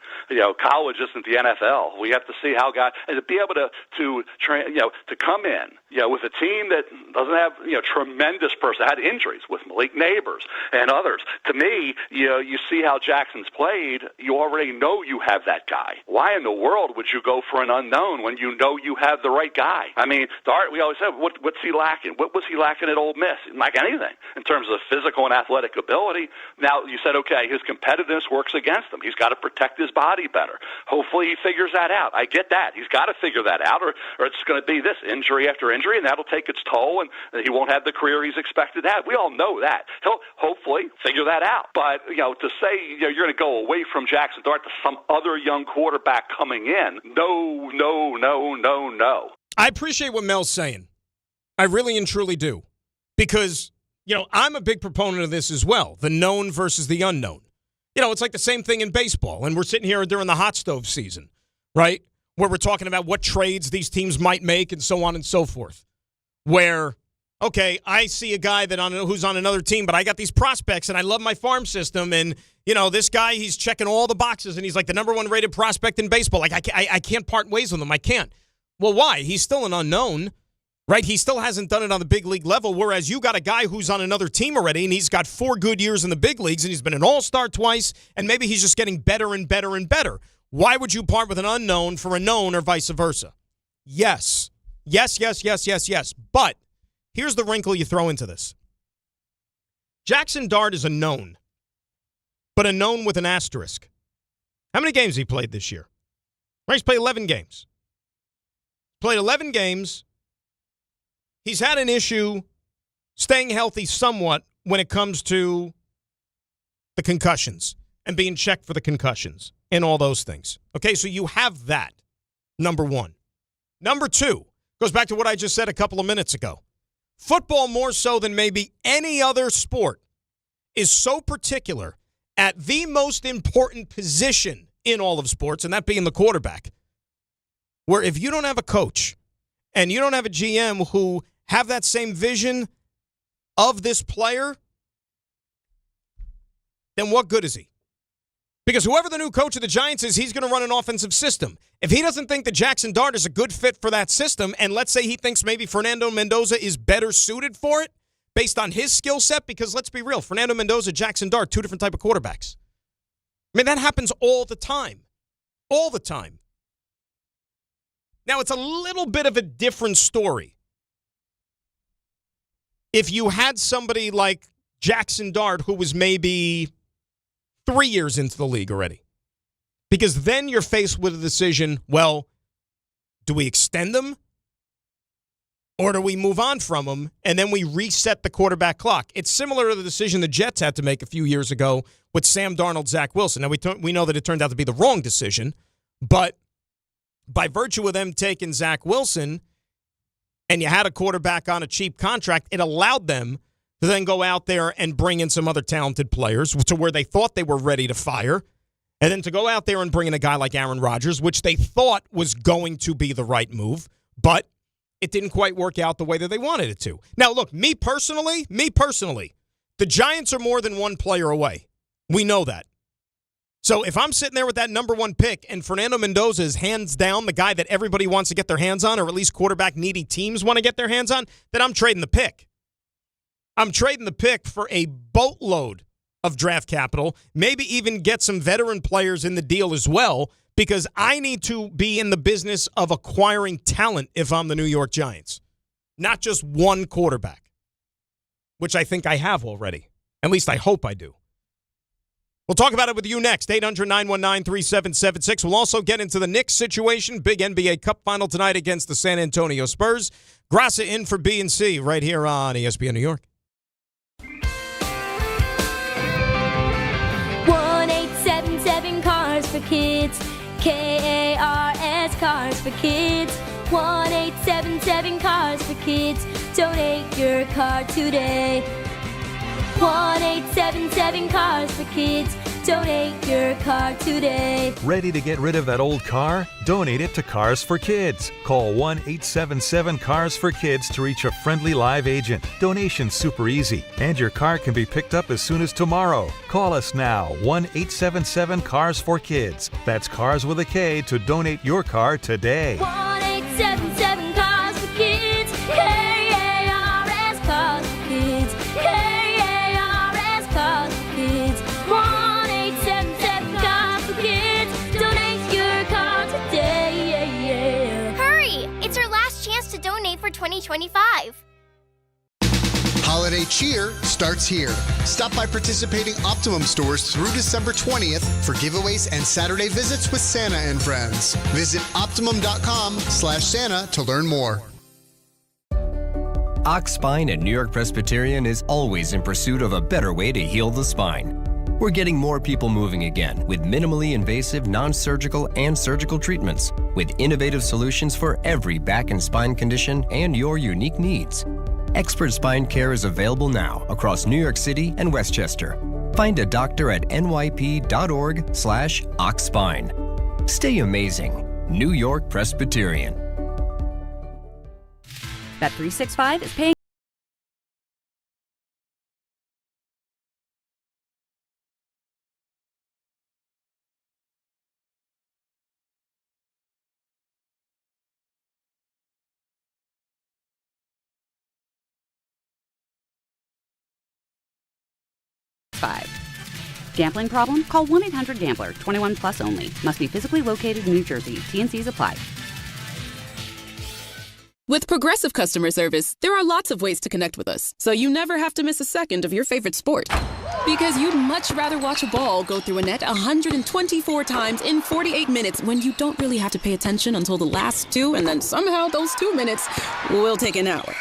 College isn't the NFL. We have to see how guys, and to be able to come in, with a team that doesn't have, tremendous person, had injuries with Malik Neighbors and others. To me, you see how Jackson's played, you already know you have that guy. Why in the world would you go for an unknown when you know you have the right guy? I mean, Dart, we always said, what's he lacking? What was he lacking at Ole Miss? He didn't lack anything in terms of physical and athletic ability. Now, you said, okay, his competitiveness works against him. He's got to protect his body better. Hopefully he figures that out. I get that. He's got to figure that out, or it's going to be this injury after injury, and that'll take its toll, and he won't have the career he's expected to have. We all know that. He'll hopefully figure that out. But, to say you're going to go away from Jackson Dart to some other young quarterback coming in, no. I appreciate what Mel's saying. I really and truly do. Because, I'm a big proponent of this as well, the known versus the unknown. It's like the same thing in baseball, and we're sitting here during the hot stove season, right, where we're talking about what trades these teams might make and so on and so forth, where, okay, I see a guy who's on another team, but I got these prospects, and I love my farm system, and, this guy, he's checking all the boxes, and he's like the number 1 rated prospect in baseball. Like, I can't part ways with him. I can't. Well, why? He's still an unknown. Right? He still hasn't done it on the big league level, whereas you got a guy who's on another team already, and he's got 4 good years in the big leagues, and he's been an all-star twice, and maybe he's just getting better and better and better. Why would you part with an unknown for a known or vice versa? Yes. But here's the wrinkle you throw into this. Jackson Dart is a known, but a known with an asterisk. How many games he played this year? Right, he's played 11 games. Played 11 games. He's had an issue staying healthy somewhat when it comes to the concussions and being checked for the concussions and all those things. Okay, so you have that, number 1. Number two goes back to what I just said a couple of minutes ago. Football, more so than maybe any other sport, is so particular at the most important position in all of sports, and that being the quarterback, where if you don't have a coach and you don't have a GM who have that same vision of this player, then what good is he? Because whoever the new coach of the Giants is, he's going to run an offensive system. If he doesn't think that Jackson Dart is a good fit for that system, and let's say he thinks maybe Fernando Mendoza is better suited for it based on his skill set, because let's be real, Fernando Mendoza, Jackson Dart, two different type of quarterbacks. I mean, that happens all the time. All the time. Now, it's a little bit of a different story if you had somebody like Jackson Dart who was maybe 3 years into the league already. Because then you're faced with a decision, well, do we extend him or do we move on from him and then we reset the quarterback clock? It's similar to the decision the Jets had to make a few years ago with Sam Darnold, Zach Wilson. Now, we know that it turned out to be the wrong decision, but by virtue of them taking Zach Wilson and you had a quarterback on a cheap contract, it allowed them to then go out there and bring in some other talented players to where they thought they were ready to fire, and then to go out there and bring in a guy like Aaron Rodgers, which they thought was going to be the right move, but it didn't quite work out the way that they wanted it to. Now, look, me personally, the Giants are more than one player away. We know that. So if I'm sitting there with that number one pick and Fernando Mendoza is hands down the guy that everybody wants to get their hands on, or at least quarterback-needy teams want to get their hands on, then I'm trading the pick. I'm trading the pick for a boatload of draft capital, maybe even get some veteran players in the deal as well, because I need to be in the business of acquiring talent if I'm the New York Giants. Not just one quarterback, which I think I have already. At least I hope I do. We'll talk about it with you next, 800-919-3776. We'll also get into the Knicks situation. Big NBA Cup final tonight against the San Antonio Spurs. Grassa in for B&C right here on ESPN New York. 1-877 Cars for Kids. KARS Cars for Kids. 1-877 Cars for Kids. Donate your car today. 1-877 Cars for Kids. Donate your car today. Ready to get rid of that old car? Donate it to Cars for Kids. Call 1-877-CARS-FOR-KIDS to reach a friendly live agent. Donation's super easy, and your car can be picked up as soon as tomorrow. Call us now, 1-877-CARS-FOR-KIDS. That's Cars with a K to donate your car today. 1-877 Cars for Kids. KARS Cars for Kids. KARS Cars for Kids. 1-877 Cars for Kids. Donate your car today. Hurry! It's our last chance to donate for 2025. Holiday cheer starts here. Stop by participating Optimum stores through December 20th for giveaways and Saturday visits with Santa and friends. Visit Optimum.com/Santa to learn more. Ox Spine at New York Presbyterian is always in pursuit of a better way to heal the spine. We're getting more people moving again with minimally invasive, non-surgical, and surgical treatments with innovative solutions for every back and spine condition and your unique needs. Expert spine care is available now across New York City and Westchester. Find a doctor at nyp.org/oxspine. Stay amazing. New York Presbyterian. Bet365 is paying. Gambling problem? Call 1-800-GAMBLER. 21 plus only. Must be physically located in New Jersey. T&Cs apply. With Progressive Customer Service, there are lots of ways to connect with us, so you never have to miss a second of your favorite sport. Because you'd much rather watch a ball go through a net 124 times in 48 minutes when you don't really have to pay attention until the last two, and then somehow those 2 minutes will take an hour.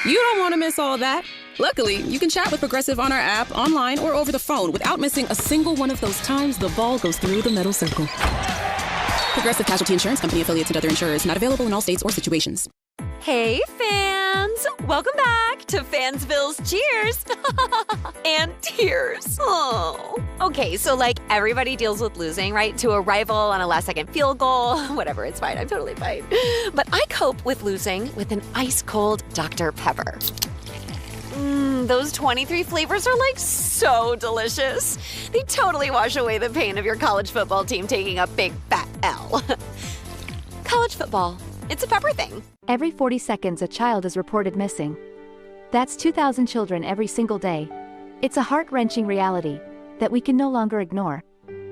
You don't want to miss all that. Luckily, you can chat with Progressive on our app, online, or over the phone without missing a single one of those times the ball goes through the metal circle. Progressive Casualty Insurance Company affiliates and other insurers. Not available in all states or situations. Hey, fans! Welcome back to Fansville's Cheers and Tears. Oh. Okay, so like everybody deals with losing, right? To a rival on a last-second field goal. Whatever, it's fine. I'm totally fine. But I cope with losing with an ice-cold Dr. Pepper. Those 23 flavors are like so delicious. They totally wash away the pain of your college football team taking a big fat L. College football. It's a pepper thing. Every 40 seconds, a child is reported missing. That's 2,000 children every single day. It's a heart-wrenching reality that we can no longer ignore.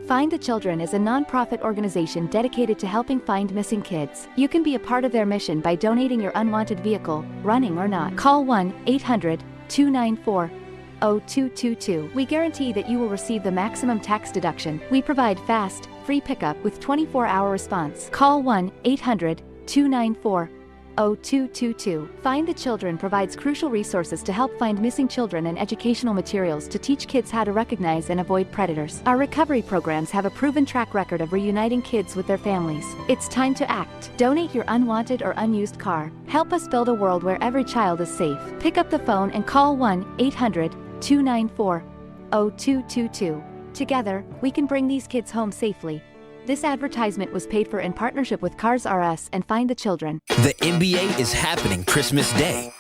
Find the Children is a non-profit organization dedicated to helping find missing kids. You can be a part of their mission by donating your unwanted vehicle, running or not. Call 1-800-294-0222. We guarantee that you will receive the maximum tax deduction. We provide fast, free pickup with 24-hour response. Call 1-800-294-0222. Find the Children provides crucial resources to help find missing children and educational materials to teach kids how to recognize and avoid predators. Our recovery programs have a proven track record of reuniting kids with their families. It's time to act. Donate your unwanted or unused car. Help us build a world where every child is safe. Pick up the phone and call 1-800-294-0222. Together, we can bring these kids home safely. This advertisement was paid for in partnership with Cars R Us and Find the Children. The NBA is happening Christmas Day.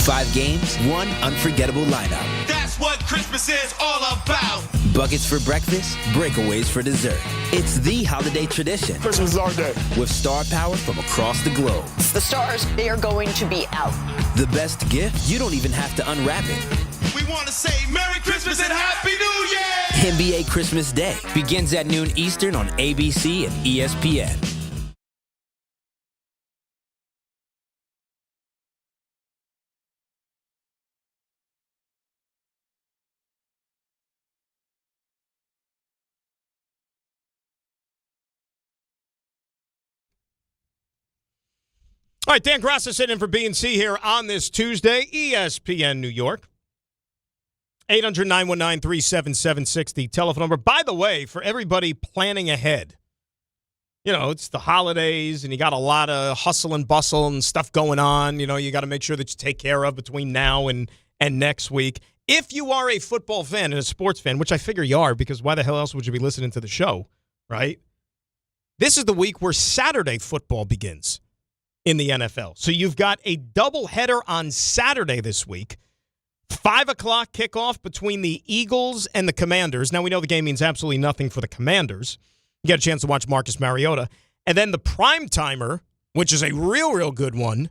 5 games, 1 unforgettable lineup. That's what Christmas is all about. Buckets for breakfast, breakaways for dessert. It's the holiday tradition. Christmas is our day. With star power from across the globe. The stars, they are going to be out. The best gift, you don't even have to unwrap it. We want to say Merry Christmas and Happy New Year! NBA Christmas Day begins at noon Eastern on ABC and ESPN. All right, Dan Graca sitting in for B&C here on this Tuesday, ESPN New York. 800-919-3776, the telephone number. By the way, for everybody planning ahead, you know, it's the holidays and you got a lot of hustle and bustle and stuff going on. You know, you got to make sure that you take care of between now and next week. If you are a football fan and a sports fan, which I figure you are, because why the hell else would you be listening to the show, right? This is the week where Saturday football begins in the NFL. So you've got a doubleheader on Saturday this week. 5 o'clock kickoff between the Eagles and the Commanders. Now, we know the game means absolutely nothing for the Commanders. You get a chance to watch Marcus Mariota. And then the prime timer, which is a real good one,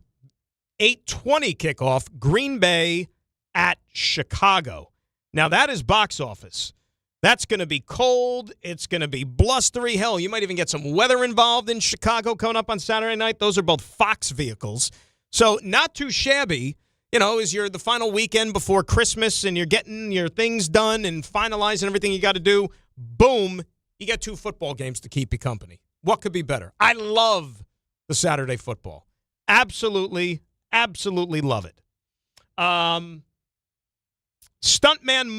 8:20 kickoff, Green Bay at Chicago. Now, that is box office. That's going to be cold. It's going to be blustery. Hell, you might even get some weather involved in Chicago coming up on Saturday night. Those are both Fox vehicles. So not too shabby. You know, as you're the final weekend before Christmas and you're getting your things done and finalizing everything you got to do, boom, you got 2 football games to keep you company. What could be better? I love the Saturday football. Absolutely love it. Stuntman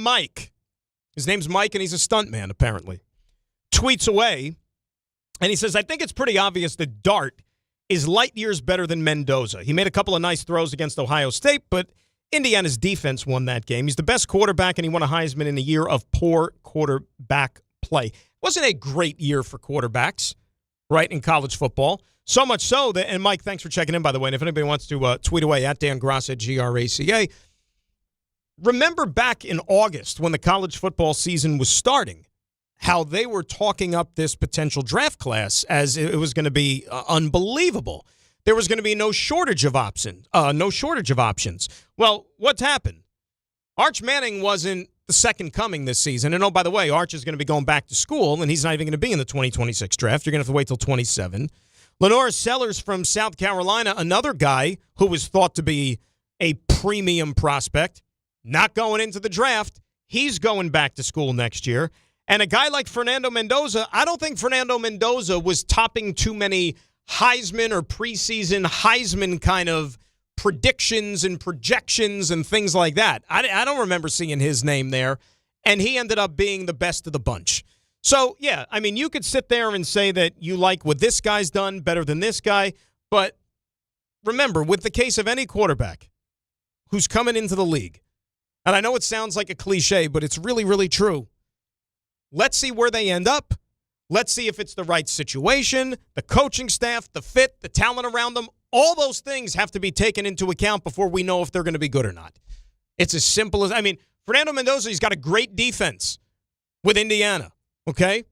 Mike, his name's Mike and he's a stuntman apparently, tweets away and he says, I think it's pretty obvious that Dart is light years better than Mendoza. He made a couple of nice throws against Ohio State, but Indiana's defense won that game. He's the best quarterback, and he won a Heisman in a year of poor quarterback play. It wasn't a great year for quarterbacks, right, in college football. So much so that, and Mike, thanks for checking in, by the way, and if anybody wants to tweet away at Dan Graca, Graca, remember back in August when the college football season was starting, how they were talking up this potential draft class as it was going to be unbelievable. There was going to be no shortage of options. Well, what's happened? Arch Manning wasn't the second coming this season. And, oh, by the way, Arch is going to be going back to school, and he's not even going to be in the 2026 draft. You're going to have to wait till 27. Lenore Sellers from South Carolina, another guy who was thought to be a premium prospect, not going into the draft. He's going back to school next year. And a guy like Fernando Mendoza, I don't think Fernando Mendoza was topping too many Heisman or preseason Heisman kind of predictions and projections and things like that. I don't remember seeing his name there. And he ended up being the best of the bunch. So, yeah, I mean, you could sit there and say that you like what this guy's done better than this guy, but remember, with the case of any quarterback who's coming into the league, and I know it sounds like a cliche, but it's really, really true. Let's see where they end up. Let's see if it's the right situation, the coaching staff, the fit, the talent around them. All those things have to be taken into account before we know if they're going to be good or not. It's as simple as, I mean, Fernando Mendoza, he's got a great defense with Indiana, okay?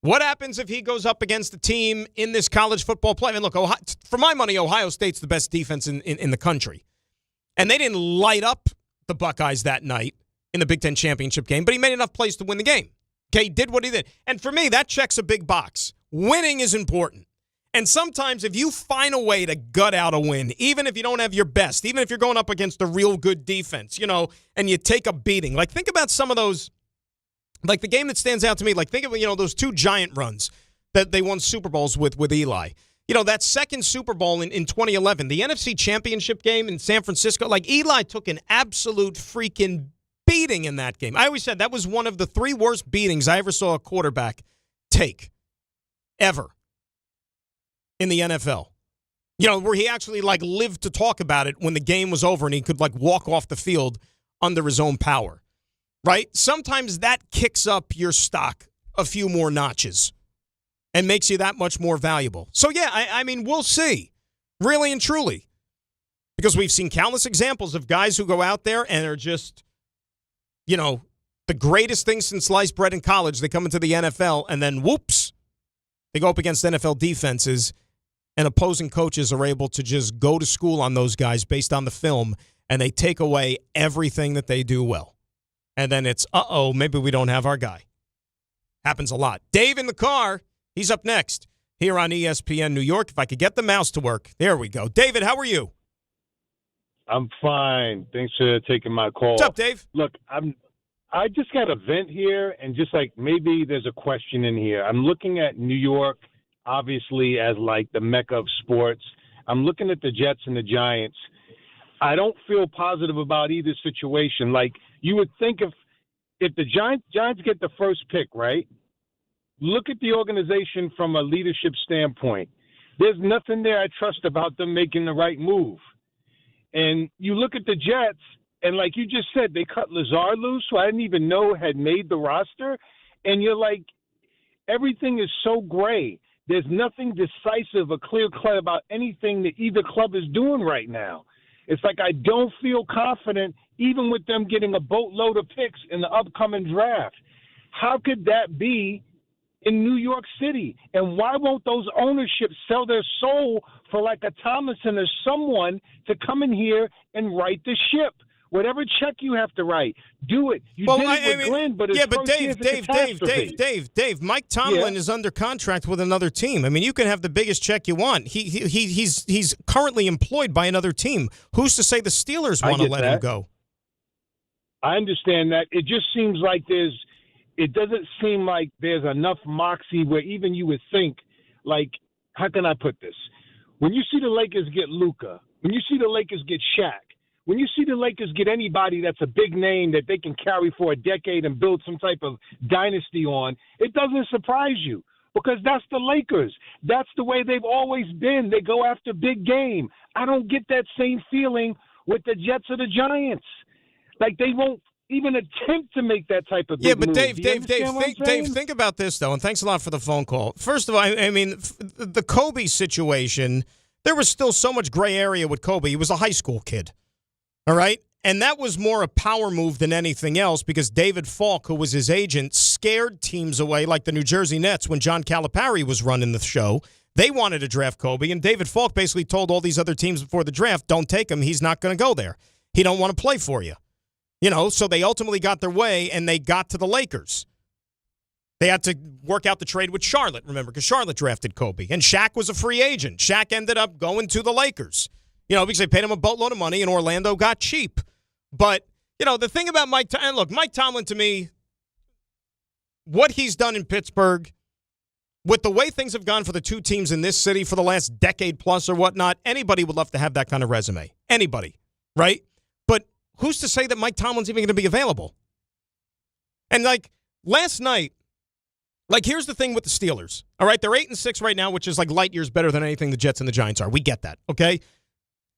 What happens if he goes up against a team in this college football play? I mean, look, for my money, Ohio State's the best defense in the country. And they didn't light up the Buckeyes that night in the Big Ten championship game, but he made enough plays to win the game. Okay, he did what he did. And for me, that checks a big box. Winning is important. And sometimes if you find a way to gut out a win, even if you don't have your best, even if you're going up against a real good defense, and you take a beating. Like, think about some of those, like the game that stands out to me, like think of, those two giant runs that they won Super Bowls with Eli. That second Super Bowl in 2011, the NFC Championship game in San Francisco, like Eli took an absolute freaking beating in that game. I always said that was one of the 3 worst beatings I ever saw a quarterback take ever in the NFL. Where he actually lived to talk about it when the game was over and he could walk off the field under his own power, right? Sometimes that kicks up your stock a few more notches and makes you that much more valuable. So, yeah, I mean, we'll see, really and truly, because we've seen countless examples of guys who go out there and are just, the greatest thing since sliced bread in college. They come into the NFL and then, whoops, they go up against NFL defenses, and opposing coaches are able to just go to school on those guys based on the film, and they take away everything that they do well. And then it's, maybe we don't have our guy. Happens a lot. Dave in the car. He's up next here on ESPN New York. If I could get the mouse to work. There we go. David, how are you? I'm fine. Thanks for taking my call. What's up, Dave? Look, I just got a vent here, and just maybe there's a question in here. I'm looking at New York, obviously, as the mecca of sports. I'm looking at the Jets and the Giants. I don't feel positive about either situation. You would think if the Giants get the first pick, right? Look at the organization from a leadership standpoint. There's nothing there I trust about them making the right move. And you look at the Jets, and like you just said, they cut Lazard loose, who I didn't even know had made the roster. And you're everything is so gray. There's nothing decisive or clear-cut about anything that either club is doing right now. It's I don't feel confident, even with them getting a boatload of picks in the upcoming draft. How could that be in New York City? And why won't those ownerships sell their soul for a Thomason or someone to come in here and right the ship? Whatever check you have to write, do it. You did it with Glenn, but Dave, Mike Tomlin is under contract with another team. I mean, you can have the biggest check you want. He's currently employed by another team. Who's to say the Steelers want to let him go? I understand that. It just seems it doesn't seem like there's enough moxie where even you would think, how can I put this? When you see the Lakers get Luka, when you see the Lakers get Shaq, when you see the Lakers get anybody that's a big name that they can carry for a decade and build some type of dynasty on, it doesn't surprise you because that's the Lakers. That's the way they've always been. They go after big game. I don't get that same feeling with the Jets or the Giants. They won't even attempt to make that type of big move. Dave, think about this, though, and thanks a lot for the phone call. First of all, I mean, the Kobe situation, there was still so much gray area with Kobe. He was a high school kid. All right? And that was more a power move than anything else because David Falk, who was his agent, scared teams away like the New Jersey Nets when John Calipari was running the show. They wanted to draft Kobe, and David Falk basically told all these other teams before the draft, don't take him. He's not going to go there. He don't want to play for you. So they ultimately got their way, and they got to the Lakers. They had to work out the trade with Charlotte, remember, because Charlotte drafted Kobe. And Shaq was a free agent. Shaq ended up going to the Lakers. Because they paid him a boatload of money and Orlando got cheap. But, the thing about Mike Tomlin, to me, what he's done in Pittsburgh, with the way things have gone for the two teams in this city for the last decade plus or whatnot, anybody would love to have that kind of resume. Anybody, right? But who's to say that Mike Tomlin's even going to be available? And, last night, Like, here's the thing with the Steelers. All right, they're 8-6 right now, which is like light years better than anything the Jets and the Giants are. We get that, okay?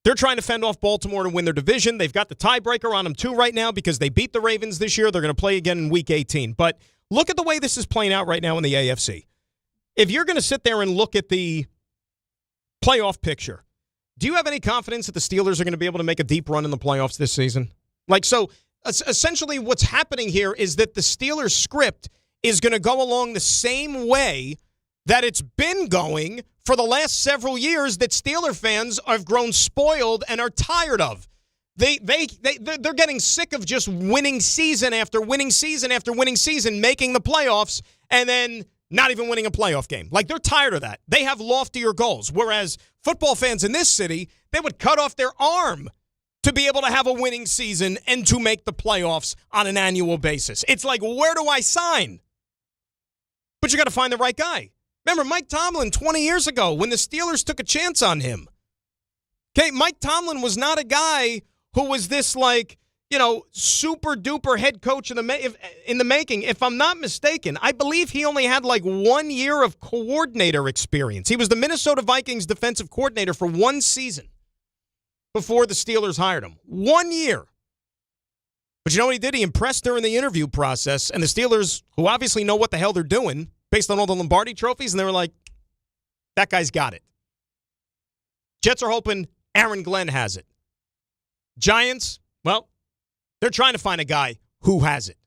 They're trying to fend off Baltimore to win their division. They've got the tiebreaker on them, too, right now because they beat the Ravens this year. They're going to play again in Week 18. But look at the way this is playing out right now in the AFC. If you're going to sit there and look at the playoff picture, do you have any confidence that the Steelers are going to be able to make a deep run in the playoffs this season? Like, so essentially what's happening here is that the Steelers script is going to go along the same way that it's been going for the last several years that Steeler fans have grown spoiled and are tired of. They're getting sick of just winning season after winning season after winning season, making the playoffs, and then not even winning a playoff game. Like, they're tired of that. They have loftier goals, whereas football fans in this city, they would cut off their arm to be able to have a winning season and to make the playoffs on an annual basis. It's like, where do I sign? But you got to find the right guy. Remember Mike Tomlin 20 years ago when the Steelers took a chance on him. Okay, Mike Tomlin was not a guy who was this, like, you know, super-duper head coach in the making. If I'm not mistaken, I believe he only had like 1 year of coordinator experience. He was the Minnesota Vikings defensive coordinator for 1 season before the Steelers hired him. 1 year. But you know what he did? He impressed during the interview process, and the Steelers, who obviously know what the hell they're doing based on all the Lombardi trophies, and they were like, that guy's got it. Jets are hoping Aaron Glenn has it. Giants, well, they're trying to find a guy who has it.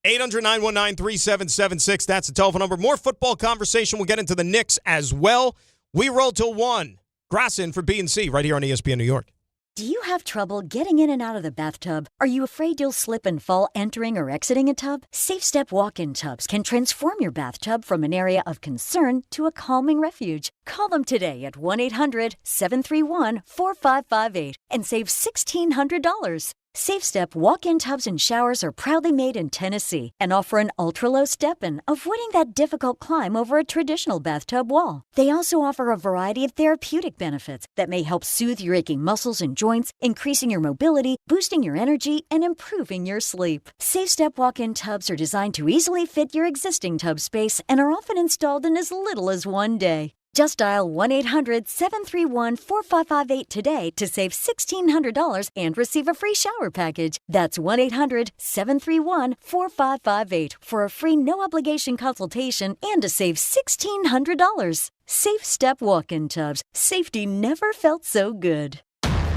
800-919-3776, that's the telephone number. More football conversation. We'll get into the Knicks as well. We roll till 1. Grassin for B&C right here on ESPN New York. Do you have trouble getting in and out of the bathtub? Are you afraid you'll slip and fall entering or exiting a tub? Safe Step walk-in tubs can transform your bathtub from an area of concern to a calming refuge. Call them today at 1-800-731-4558 and save $1,600. Safe Step walk-in tubs and showers are proudly made in Tennessee and offer an ultra-low step-in, avoiding that difficult climb over a traditional bathtub wall. They also offer a variety of therapeutic benefits that may help soothe your aching muscles and joints, increasing your mobility, boosting your energy, and improving your sleep. Safe Step walk-in tubs are designed to easily fit your existing tub space and are often installed in as little as 1 day. Just dial 1-800-731-4558 today to save $1,600 and receive a free shower package. That's 1-800-731-4558 for a free no-obligation consultation and to save $1,600. Safe Step walk-in tubs. Safety never felt so good.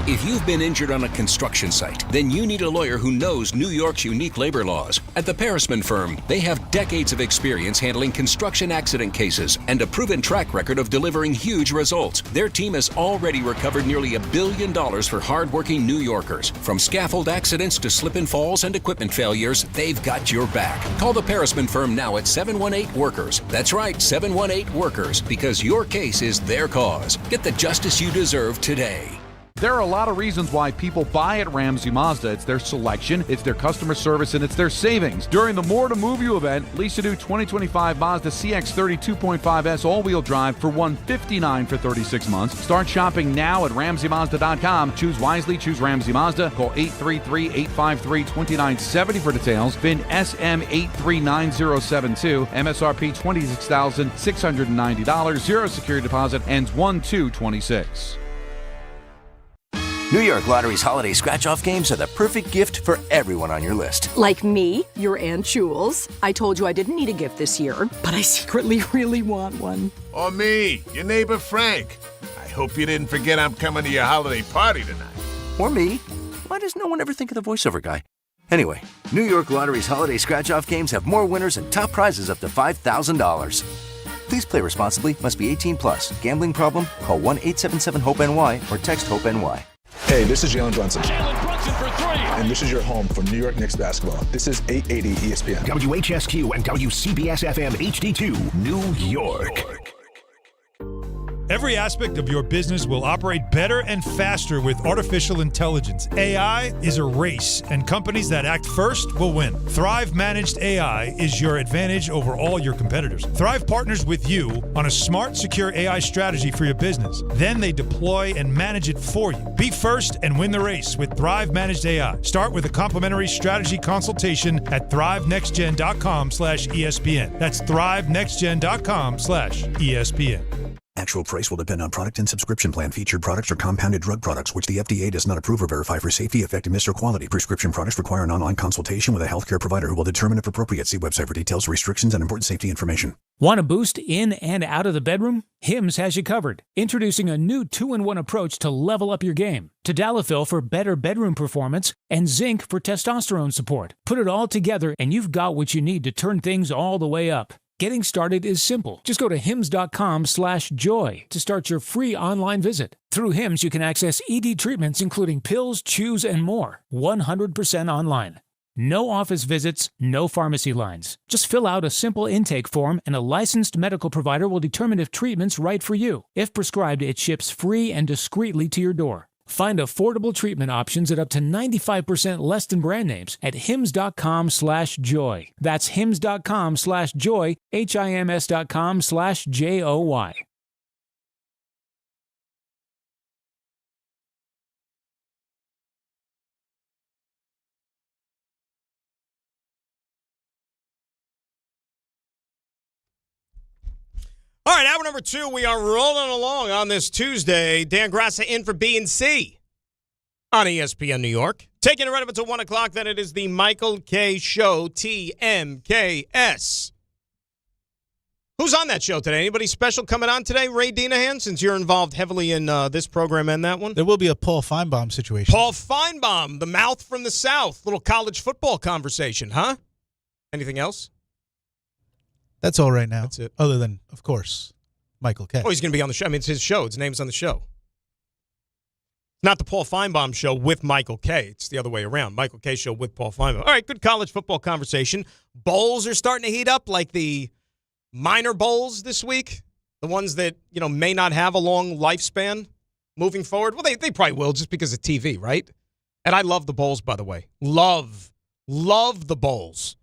If you've been injured on a construction site, then you need a lawyer who knows New York's unique labor laws. At the Parisman Firm, they have decades of experience handling construction accident cases and a proven track record of delivering huge results. Their team has already recovered nearly $1 billion for hardworking New Yorkers. From scaffold accidents to slip and falls and equipment failures, they've got your back. Call the Parisman Firm now at 718-WORKERS. That's right, 718-WORKERS, because your case is their cause. Get the justice you deserve today. There are a lot of reasons why people buy at Ramsey Mazda. It's their selection, it's their customer service, and it's their savings. During the More to Move You event, lease a new 2025 Mazda CX-30 2.5S all-wheel drive for $159 for 36 months. Start shopping now at RamseyMazda.com. Choose wisely, choose Ramsey Mazda. Call 833-853-2970 for details. VIN SM839072. MSRP $26,690. Zero security deposit. Ends 1/2/26. New York Lottery's holiday scratch-off games are the perfect gift for everyone on your list. Like me, your Aunt Jules. I told you I didn't need a gift this year, but I secretly really want one. Or me, your neighbor Frank. I hope you didn't forget I'm coming to your holiday party tonight. Or me. Why does no one ever think of the voiceover guy? Anyway, New York Lottery's holiday scratch-off games have more winners and top prizes up to $5,000. Please play responsibly. Must be 18 plus. Gambling problem? Call 1-877-HOPE-NY or text HOPE-NY. Hey, this is Jalen Brunson. Jalen Brunson for 3. And this is your home for New York Knicks basketball. This is 880 ESPN. WHSQ and WCBS FM HD2, New York. Every aspect of your business will operate better and faster with artificial intelligence. AI is a race, and companies that act first will win. Thrive Managed AI is your advantage over all your competitors. Thrive partners with you on a smart, secure AI strategy for your business. Then they deploy and manage it for you. Be first and win the race with Thrive Managed AI. Start with a complimentary strategy consultation at thrivenextgen.com/ESPN. That's thrivenextgen.com/ESPN. Actual price will depend on product and subscription plan. Featured products are compounded drug products, which the FDA does not approve or verify for safety, effectiveness, or quality. Prescription products require an online consultation with a healthcare provider who will determine if appropriate. See website for details, restrictions, and important safety information. Want a boost in and out of the bedroom? Hims has you covered. Introducing a new 2-in-1 approach to level up your game. Tadalafil for better bedroom performance and zinc for testosterone support. Put it all together and you've got what you need to turn things all the way up. Getting started is simple. Just go to hims.com/joy to start your free online visit. Through Hims, you can access ED treatments including pills, chews, and more. 100% online. No office visits, no pharmacy lines. Just fill out a simple intake form and a licensed medical provider will determine if treatment's right for you. If prescribed, it ships free and discreetly to your door. Find affordable treatment options at up to 95% less than brand names at hims.com/joy. That's hims.com/joy, HIMS.com/JOY. All right, hour number 2, we are rolling along on this Tuesday. Dan Grassa in for B&C on ESPN New York. Taking it right up until 1 o'clock, then it is the Michael K. Show, TMKS. Who's on that show today? Anybody special coming on today? Ray Dinahan, since you're involved heavily in this program and that one? There will be a Paul Feinbaum situation. Paul Feinbaum, the mouth from the South. Little college football conversation, huh? Anything else? That's all right now. That's it. Other than, of course, Michael K. Oh, he's going to be on the show. I mean, it's his show. His name's on the show. Not the Paul Feinbaum show with Michael K. It's the other way around. Michael K. show with Paul Feinbaum. All right, good college football conversation. Bowls are starting to heat up, like the minor bowls this week. The ones that, may not have a long lifespan moving forward. Well, they probably will just because of TV, right? And I love the bowls, by the way. Love the bowls.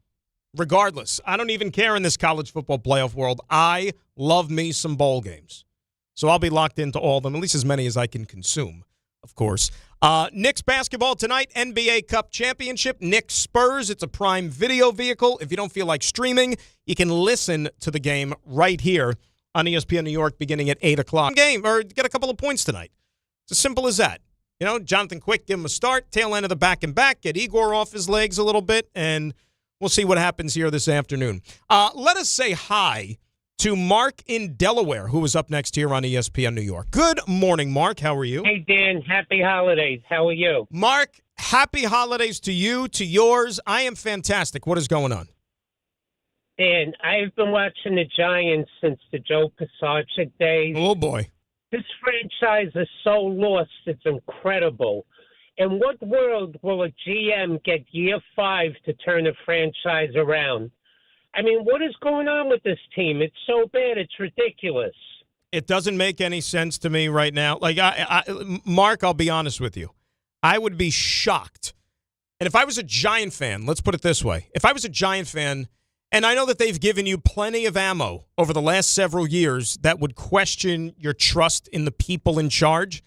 Regardless, I don't even care in this college football playoff world. I love me some bowl games. So I'll be locked into all of them, at least as many as I can consume, of course. Knicks basketball tonight, NBA Cup Championship, Knicks Spurs. It's a Prime Video vehicle. If you don't feel like streaming, you can listen to the game right here on ESPN New York beginning at 8 o'clock. Game, or get a couple of points tonight. It's as simple as that. Jonathan Quick, give him a start, tail end of the back and back, get Igor off his legs a little bit, and we'll see what happens here this afternoon. Let us say hi to Mark in Delaware, who is up next here on ESPN New York. Good morning, Mark. How are you? Hey, Dan. Happy holidays. How are you? Mark, happy holidays to you, to yours. I am fantastic. What is going on? Dan, I've been watching the Giants since the Joe Pisarcik days. Oh, boy. This franchise is so lost, it's incredible. In what world will a GM get year 5 to turn a franchise around? I mean, what is going on with this team? It's so bad, it's ridiculous. It doesn't make any sense to me right now. Like, Mark, I'll be honest with you. I would be shocked. And if I was a Giant fan, let's put it this way. If I was a Giant fan, and I know that they've given you plenty of ammo over the last several years that would question your trust in the people in charge,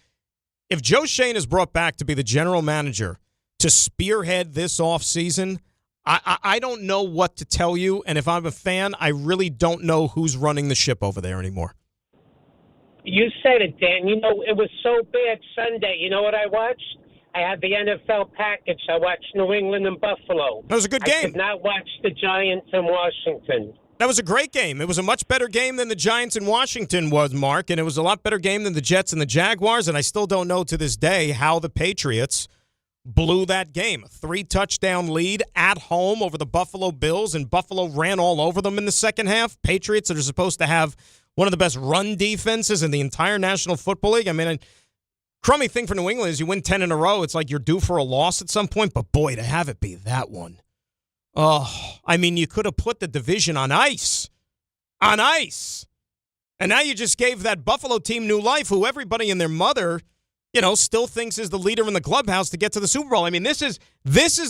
if Joe Schoen is brought back to be the general manager to spearhead this offseason, I don't know what to tell you. And if I'm a fan, I really don't know who's running the ship over there anymore. You said it, Dan. It was so bad Sunday. You know what I watched? I had the NFL package. I watched New England and Buffalo. That was a good game. I could not watch the Giants in Washington. That was a great game. It was a much better game than the Giants in Washington was, Mark, and it was a lot better game than the Jets and the Jaguars, and I still don't know to this day how the Patriots blew that game. A 3-touchdown lead at home over the Buffalo Bills, and Buffalo ran all over them in the second half. Patriots that are supposed to have one of the best run defenses in the entire National Football League. I mean, a crummy thing for New England is you win 10 in a row. It's like you're due for a loss at some point, but boy, to have it be that one. Oh, I mean, you could have put the division on ice. On ice. And now you just gave that Buffalo team new life, who everybody and their mother, still thinks is the leader in the clubhouse to get to the Super Bowl. I mean, this is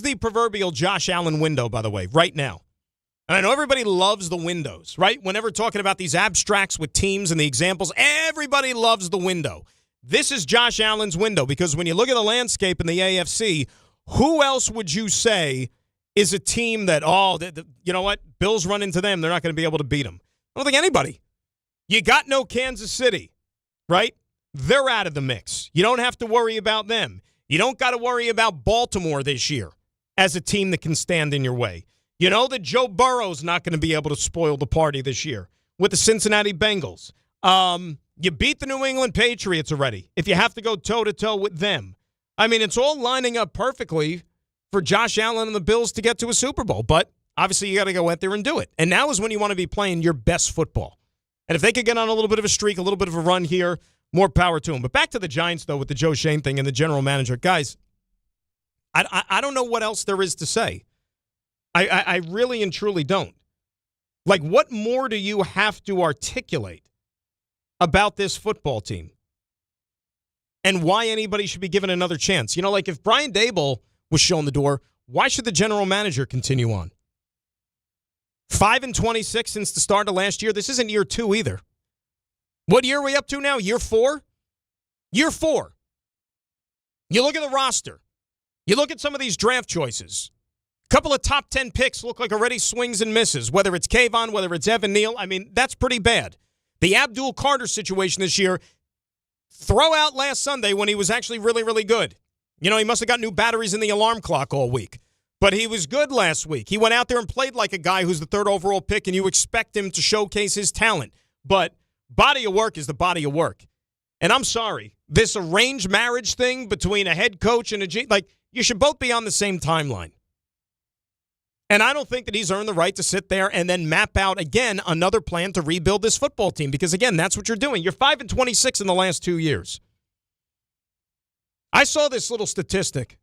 the proverbial Josh Allen window, by the way, right now. And I know everybody loves the windows, right? Whenever talking about these abstracts with teams and the examples, everybody loves the window. This is Josh Allen's window, because when you look at the landscape in the AFC, who else would you say is a team that, you know what? Bills run into them. They're not going to be able to beat them. I don't think anybody. You got no Kansas City, right? They're out of the mix. You don't have to worry about them. You don't got to worry about Baltimore this year as a team that can stand in your way. You know that Joe Burrow's not going to be able to spoil the party this year with the Cincinnati Bengals. You beat the New England Patriots already if you have to go toe-to-toe with them. I mean, it's all lining up perfectly for Josh Allen and the Bills to get to a Super Bowl. But obviously you got to go out there and do it. And now is when you want to be playing your best football. And if they could get on a little bit of a streak, a little bit of a run here, more power to them. But back to the Giants, though, with the Joe Shane thing and the general manager. Guys, I don't know what else there is to say. I really and truly don't. Like, what more do you have to articulate about this football team and why anybody should be given another chance? Like if Brian Daboll was shown the door, why should the general manager continue on? 5-26 since the start of last year. This isn't year 2 either. What year are we up to now? Year 4? Year 4. You look at the roster. You look at some of these draft choices. A couple of top 10 picks look like already swings and misses, whether it's Kayvon, whether it's Evan Neal. I mean, that's pretty bad. The Abdul Carter situation this year, throw out last Sunday when he was actually really, really good. He must have got new batteries in the alarm clock all week. But he was good last week. He went out there and played like a guy who's the 3rd overall pick, and you expect him to showcase his talent. But body of work is the body of work. And I'm sorry, this arranged marriage thing between a head coach and you should both be on the same timeline. And I don't think that he's earned the right to sit there and then map out, again, another plan to rebuild this football team. Because, again, that's what you're doing. You're 5-26 in the last 2 years. I saw this little statistic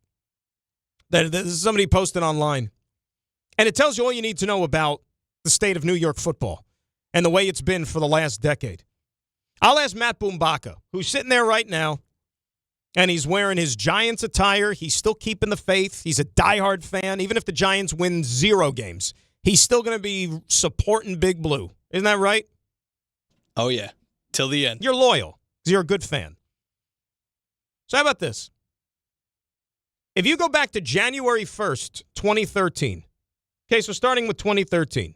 that somebody posted online. And it tells you all you need to know about the state of New York football and the way it's been for the last decade. I'll ask Matt Boombaka, who's sitting there right now, and he's wearing his Giants attire. He's still keeping the faith. He's a diehard fan. Even if the Giants win 0 games, he's still going to be supporting Big Blue. Isn't that right? Oh, yeah. Till the end. You're loyal because you're a good fan. So how about this? If you go back to January 1st, 2013, okay, so starting with 2013,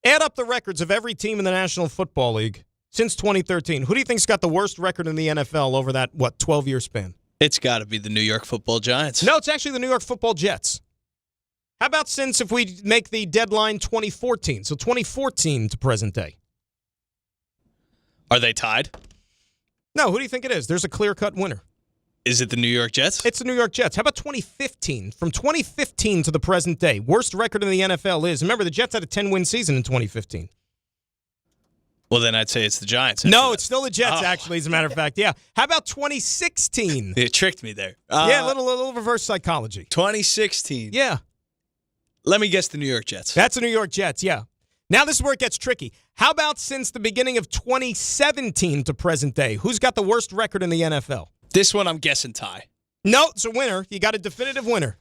add up the records of every team in the National Football League since 2013. Who do you think's got the worst record in the NFL over that, 12-year span? It's got to be the New York Football Giants. No, it's actually the New York Football Jets. How about since if we make the deadline 2014, so 2014 to present day? Are they tied? No, who do you think it is? There's a clear-cut winner. Is it the New York Jets? It's the New York Jets. How about 2015? From 2015 to the present day, worst record in the NFL is, remember, the Jets had a 10-win season in 2015. Well, then I'd say it's the Giants. No, it's still the Jets, actually, as a matter of fact. Yeah. How about 2016? It tricked me there. Yeah, a little reverse psychology. 2016. Yeah. Let me guess the New York Jets. That's the New York Jets, yeah. Now this is where it gets tricky. How about since the beginning of 2017 to present day? Who's got the worst record in the NFL? This one I'm guessing tie. No, it's a winner. You got a definitive winner.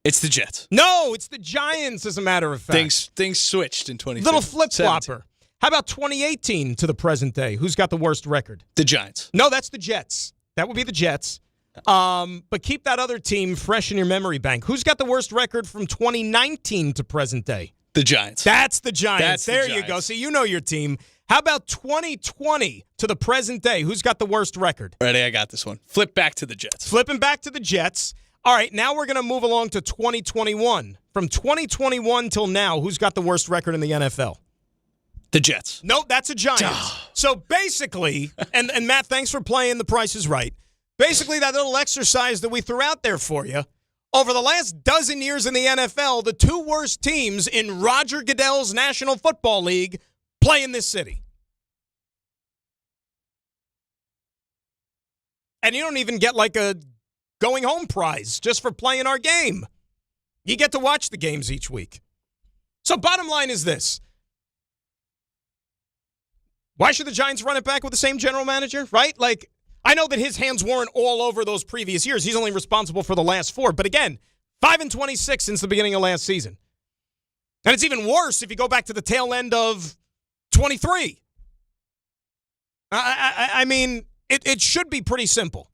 It's the Jets. No, it's the Giants, as a matter of fact. Things switched in 2015. Little flip-flopper. How about 2018 to the present day? Who's got the worst record? The Giants. No, that's the Jets. That would be the Jets. But keep that other team fresh in your memory bank. Who's got the worst record from 2019 to present day? The Giants. That's the Giants. There you go. See, you know your team. How about 2020 to the present day? Who's got the worst record? Ready, I got this one. Flip back to the Jets. Flipping back to the Jets. All right, now we're going to move along to 2021. From 2021 till now, who's got the worst record in the NFL? The Jets. Nope, that's a Giants. So basically, and Matt, thanks for playing The Price is Right. Basically, that little exercise that we threw out there for you, over the last dozen years in the NFL, the 2 worst teams in Roger Goodell's National Football League play in this city. And you don't even get like a going home prize just for playing our game. You get to watch the games each week. So bottom line is this. Why should the Giants run it back with the same general manager, right? Like, I know that his hands weren't all over those previous years. He's only responsible for the last 4. But again, 5-26 since the beginning of last season. And it's even worse if you go back to the tail end of 23. I mean, it should be pretty simple.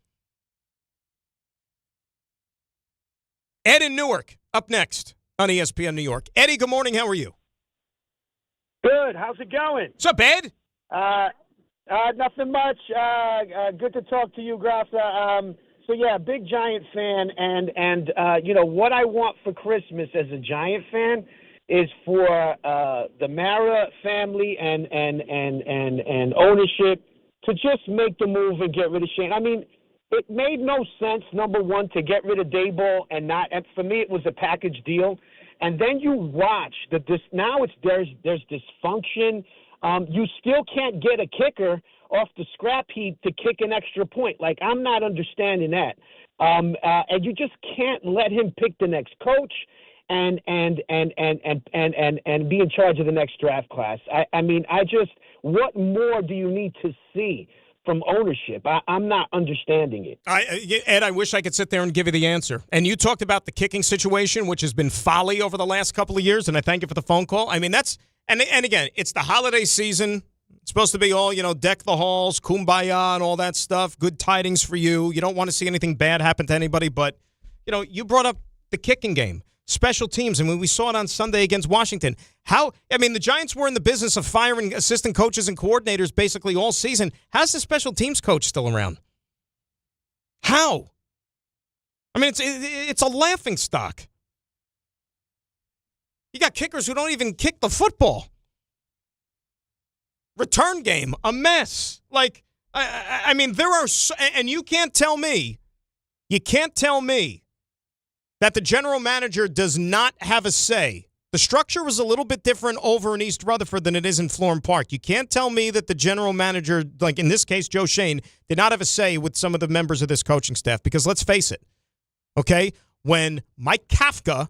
Ed in Newark, up next on ESPN New York. Eddie, good morning. How are you? Good. How's it going? What's up, Ed? Nothing much. Good to talk to you, Grafta. So, yeah, big Giant fan. And you know, what I want for Christmas as a Giant fan is for the Mara family and ownership to just make the move and get rid of Shane. I mean, it made no sense, number one, to get rid of Daboll and not. And for me, it was a package deal. And then you watch that now there's dysfunction. You still can't get a kicker off the scrap heap to kick an extra point. Like, I'm not understanding that. And you just can't let him pick the next coach and be in charge of the next draft class. I mean, what more do you need to see from ownership? I'm not understanding it. Ed, I wish I could sit there and give you the answer. And you talked about the kicking situation, which has been folly over the last couple of years, and I thank you for the phone call. I mean, and again, it's the holiday season. It's supposed to be all, deck the halls, kumbaya, and all that stuff. Good tidings for you. You don't want to see anything bad happen to anybody, but, you brought up the kicking game. Special teams, and when we saw it on Sunday against Washington, the Giants were in the business of firing assistant coaches and coordinators basically all season. How's the special teams coach still around? How? I mean, it's a laughing stock. You got kickers who don't even kick the football. Return game, a mess. Like, I mean, there are, and you can't tell me that the general manager does not have a say. The structure was a little bit different over in East Rutherford than it is in Florham Park. You can't tell me that the general manager, like in this case, Joe Shane, did not have a say with some of the members of this coaching staff. Because let's face it, okay, when Mike Kafka,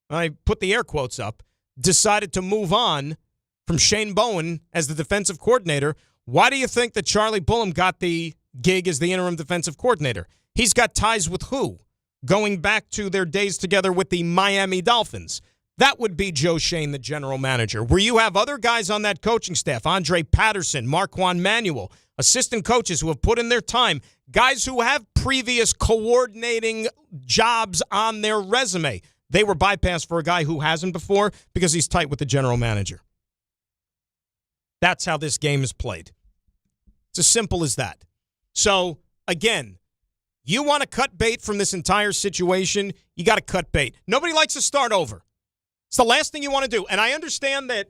I put the air quotes up, decided to move on from Shane Bowen as the defensive coordinator, why do you think that Charlie Bullough got the gig as the interim defensive coordinator? He's got ties with who? Going back to their days together with the Miami Dolphins. That would be Joe Shane, the general manager. Where you have other guys on that coaching staff, Andre Patterson, Marquand Manuel, assistant coaches who have put in their time, guys who have previous coordinating jobs on their resume. They were bypassed for a guy who hasn't before because he's tight with the general manager. That's how this game is played. It's as simple as that. So, again, you want to cut bait from this entire situation, you got to cut bait. Nobody likes to start over. It's the last thing you want to do. And I understand that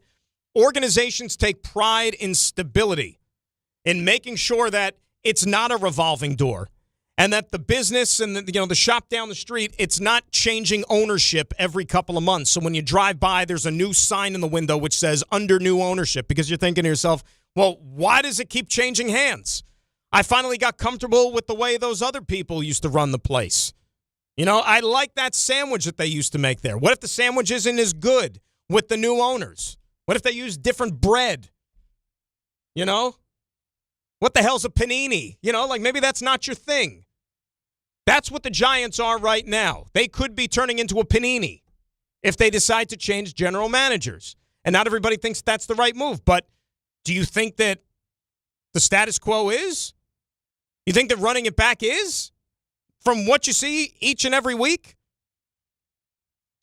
organizations take pride in stability, in making sure that it's not a revolving door, and that the business and the shop down the street, it's not changing ownership every couple of months. So when you drive by, there's a new sign in the window which says under new ownership, because you're thinking to yourself, well, why does it keep changing hands? I finally got comfortable with the way those other people used to run the place. I like that sandwich that they used to make there. What if the sandwich isn't as good with the new owners? What if they use different bread? What the hell's a panini? Maybe that's not your thing. That's what the Giants are right now. They could be turning into a panini if they decide to change general managers. And not everybody thinks that's the right move. But do you think that the status quo is? You think that running it back is? From what you see each and every week?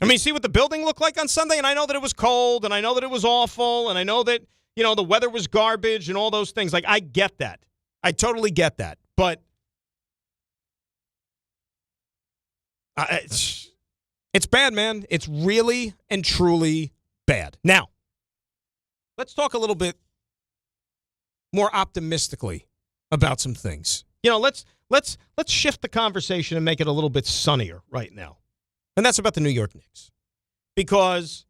I mean, see what the building looked like on Sunday? And I know that it was cold, and I know that it was awful, and I know that, the weather was garbage and all those things. Like, I get that. I totally get that. But it's bad, man. It's really and truly bad. Now, let's talk a little bit more optimistically about some things. Let's shift the conversation and make it a little bit sunnier right now. And that's about the New York Knicks. Because,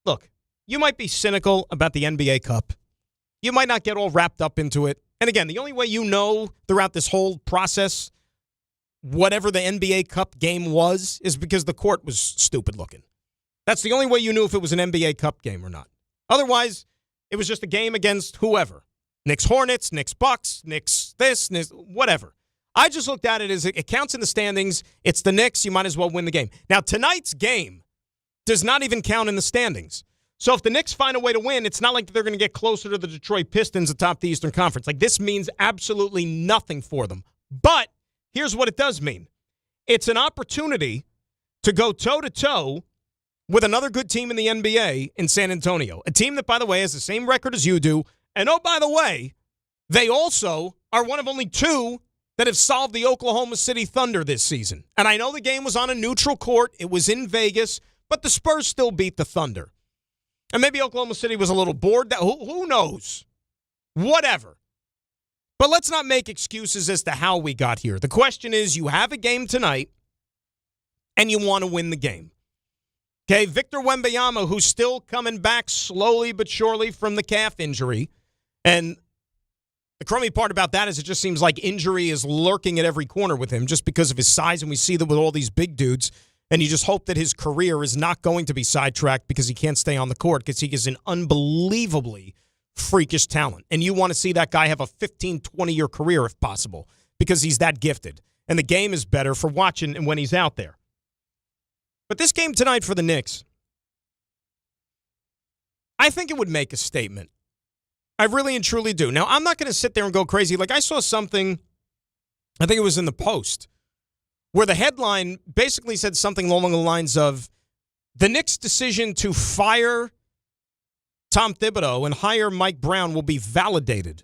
look, you might be cynical about the NBA Cup. You might not get all wrapped up into it. And again, the only way you know throughout this whole process whatever the NBA Cup game was is because the court was stupid looking. That's the only way you knew if it was an NBA Cup game or not. Otherwise, it was just a game against whoever. Knicks Hornets, Knicks Bucks, Knicks this, Knicks whatever. I just looked at it as it counts in the standings. It's the Knicks. You might as well win the game. Now, tonight's game does not even count in the standings. So if the Knicks find a way to win, it's not like they're going to get closer to the Detroit Pistons atop the Eastern Conference. Like, this means absolutely nothing for them. But here's what it does mean. It's an opportunity to go toe-to-toe with another good team in the NBA in San Antonio. A team that, by the way, has the same record as you do. And, oh, by the way, they also are one of only two that have solved the Oklahoma City Thunder this season. And I know the game was on a neutral court. It was in Vegas. But the Spurs still beat the Thunder. And maybe Oklahoma City was a little bored. Who knows? Whatever. But let's not make excuses as to how we got here. The question is, you have a game tonight, and you want to win the game. Okay, Victor Wembanyama, who's still coming back slowly but surely from the calf injury. And the crummy part about that is it just seems like injury is lurking at every corner with him just because of his size, and we see that with all these big dudes. And you just hope that his career is not going to be sidetracked because he can't stay on the court because he is an unbelievably freakish talent. And you want to see that guy have a 15, 20-year career if possible because he's that gifted. And the game is better for watching when he's out there. But this game tonight for the Knicks, I think it would make a statement. I really and truly do. Now, I'm not going to sit there and go crazy. Like, I saw something, I think it was in the Post, where the headline basically said something along the lines of the Knicks' decision to fire Tom Thibodeau and hire Mike Brown will be validated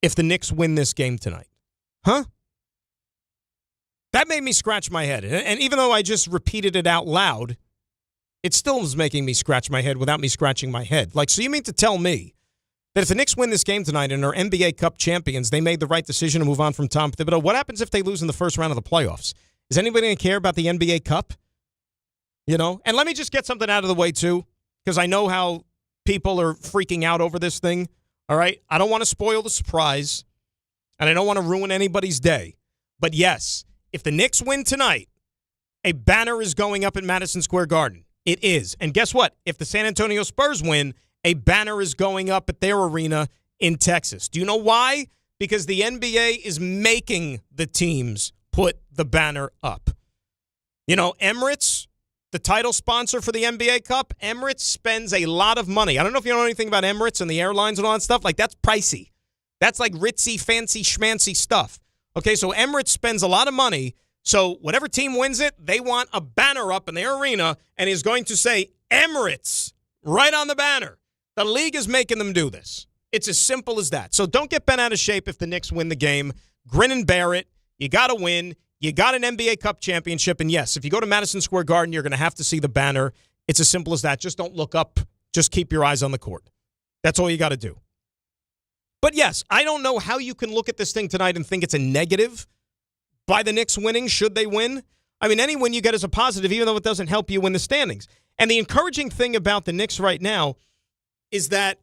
if the Knicks win this game tonight. Huh? That made me scratch my head. And even though I just repeated it out loud, it still was making me scratch my head without me scratching my head. Like, so you mean to tell me that if the Knicks win this game tonight and are NBA Cup champions, they made the right decision to move on from Tom Thibodeau? What happens if they lose in the first round of the playoffs? Is anybody going to care about the NBA Cup? You know? And let me just get something out of the way, too, because I know how people are freaking out over this thing. All right? I don't want to spoil the surprise, and I don't want to ruin anybody's day. But, yes, if the Knicks win tonight, a banner is going up at Madison Square Garden. It is. And guess what? If the San Antonio Spurs win, a banner is going up at their arena in Texas. Do you know why? Because the NBA is making the teams put the banner up. You know, Emirates, the title sponsor for the NBA Cup, Emirates spends a lot of money. I don't know if you know anything about Emirates and the airlines and all that stuff. Like, that's pricey. That's like ritzy, fancy, schmancy stuff. Okay, so Emirates spends a lot of money. So whatever team wins it, they want a banner up in their arena and is going to say Emirates right on the banner. The league is making them do this. It's as simple as that. So don't get bent out of shape if the Knicks win the game. Grin and bear it. You got to win. You got an NBA Cup championship. And, yes, if you go to Madison Square Garden, you're going to have to see the banner. It's as simple as that. Just don't look up. Just keep your eyes on the court. That's all you got to do. But, yes, I don't know how you can look at this thing tonight and think it's a negative by the Knicks winning, should they win. I mean, any win you get is a positive, even though it doesn't help you win the standings. And the encouraging thing about the Knicks right now is that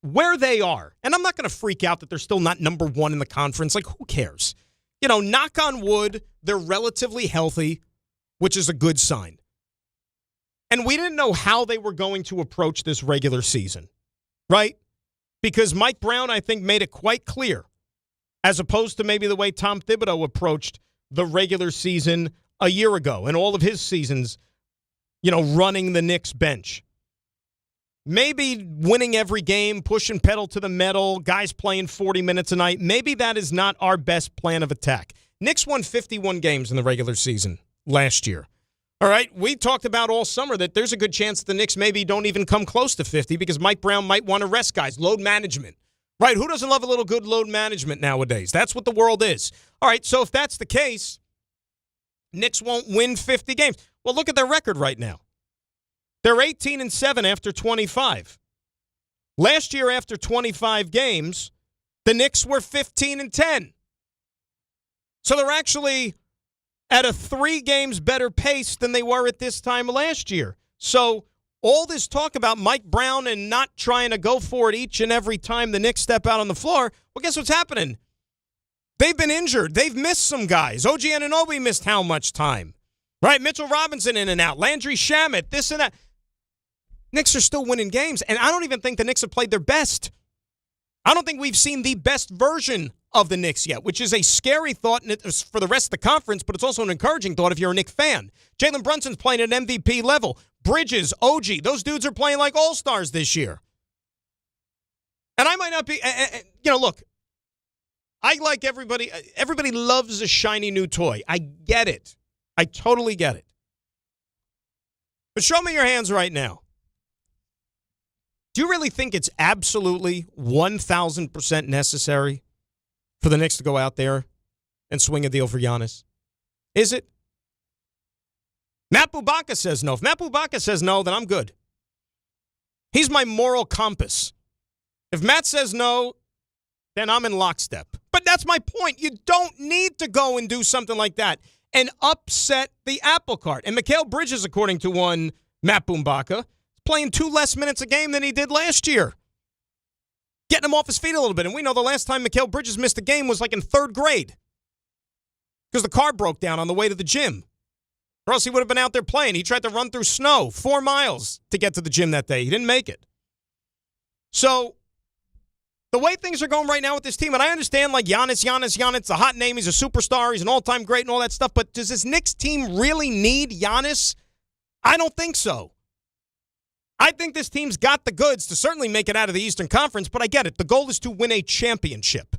where they are, and I'm not going to freak out that they're still not number one in the conference. Like, who cares? You know, knock on wood, they're relatively healthy, which is a good sign. And we didn't know how they were going to approach this regular season, right? Because Mike Brown, I think, made it quite clear, as opposed to maybe the way Tom Thibodeau approached the regular season a year ago and all of his seasons, you know, running the Knicks bench. Maybe winning every game, pushing pedal to the metal, guys playing 40 minutes a night. Maybe that is not our best plan of attack. Knicks won 51 games in the regular season last year. All right, we talked about all summer that there's a good chance that the Knicks maybe don't even come close to 50 because Mike Brown might want to rest guys. Load management. Right, who doesn't love a little good load management nowadays? That's what the world is. All right, so if that's the case, Knicks won't win 50 games. Well, look at their record right now. They're 18-7 after 25. Last year, after 25 games, the Knicks were 15-10. So they're actually at a 3 games better pace than they were at this time last year. So all this talk about Mike Brown and not trying to go for it each and every time the Knicks step out on the floor, well, guess what's happening? They've been injured. They've missed some guys. OG Anunoby missed how much time? Right? Mitchell Robinson in and out. Landry Shamet, this and that. Knicks are still winning games, and I don't even think the Knicks have played their best. I don't think we've seen the best version of the Knicks yet, which is a scary thought for the rest of the conference, but it's also an encouraging thought if you're a Knicks fan. Jalen Brunson's playing at an MVP level. Bridges, OG, those dudes are playing like all-stars this year. And I might not be, look, I like everybody. Everybody loves a shiny new toy. I get it. I totally get it. But show me your hands right now. Do you really think it's absolutely 1,000% necessary for the Knicks to go out there and swing a deal for Giannis? Is it? Matt Bubaka says no. If Matt Bubaka says no, then I'm good. He's my moral compass. If Matt says no, then I'm in lockstep. But that's my point. You don't need to go and do something like that and upset the apple cart. And Mikal Bridges, according to one Matt Bubaka, playing 2 less minutes a game than he did last year. Getting him off his feet a little bit. And we know the last time Mikal Bridges missed a game was like in 3rd grade because the car broke down on the way to the gym. Or else he would have been out there playing. He tried to run through snow 4 miles to get to the gym that day. He didn't make it. So the way things are going right now with this team, and I understand like Giannis, the hot name, he's a superstar, he's an all-time great and all that stuff, but does this Knicks team really need Giannis? I don't think so. I think this team's got the goods to certainly make it out of the Eastern Conference, but I get it. The goal is to win a championship.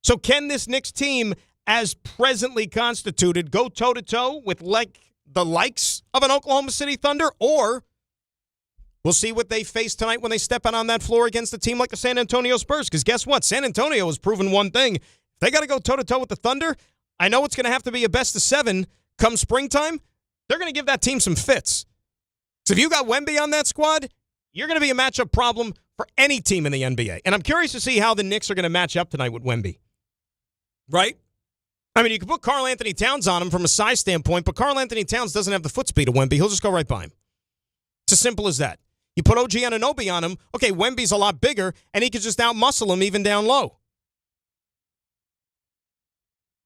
So can this Knicks team, as presently constituted, go toe-to-toe with the likes of an Oklahoma City Thunder? Or we'll see what they face tonight when they step out on that floor against a team like the San Antonio Spurs. Because guess what? San Antonio has proven one thing. If they got to go toe-to-toe with the Thunder, I know it's going to have to be a best-of-7 come springtime. They're going to give that team some fits. So if you got Wemby on that squad, you're going to be a matchup problem for any team in the NBA. And I'm curious to see how the Knicks are going to match up tonight with Wemby. Right? I mean, you can put Karl Anthony Towns on him from a size standpoint, but Karl Anthony Towns doesn't have the foot speed of Wemby. He'll just go right by him. It's as simple as that. You put OG Anunoby on him, okay, Wemby's a lot bigger, and he could just out-muscle him even down low.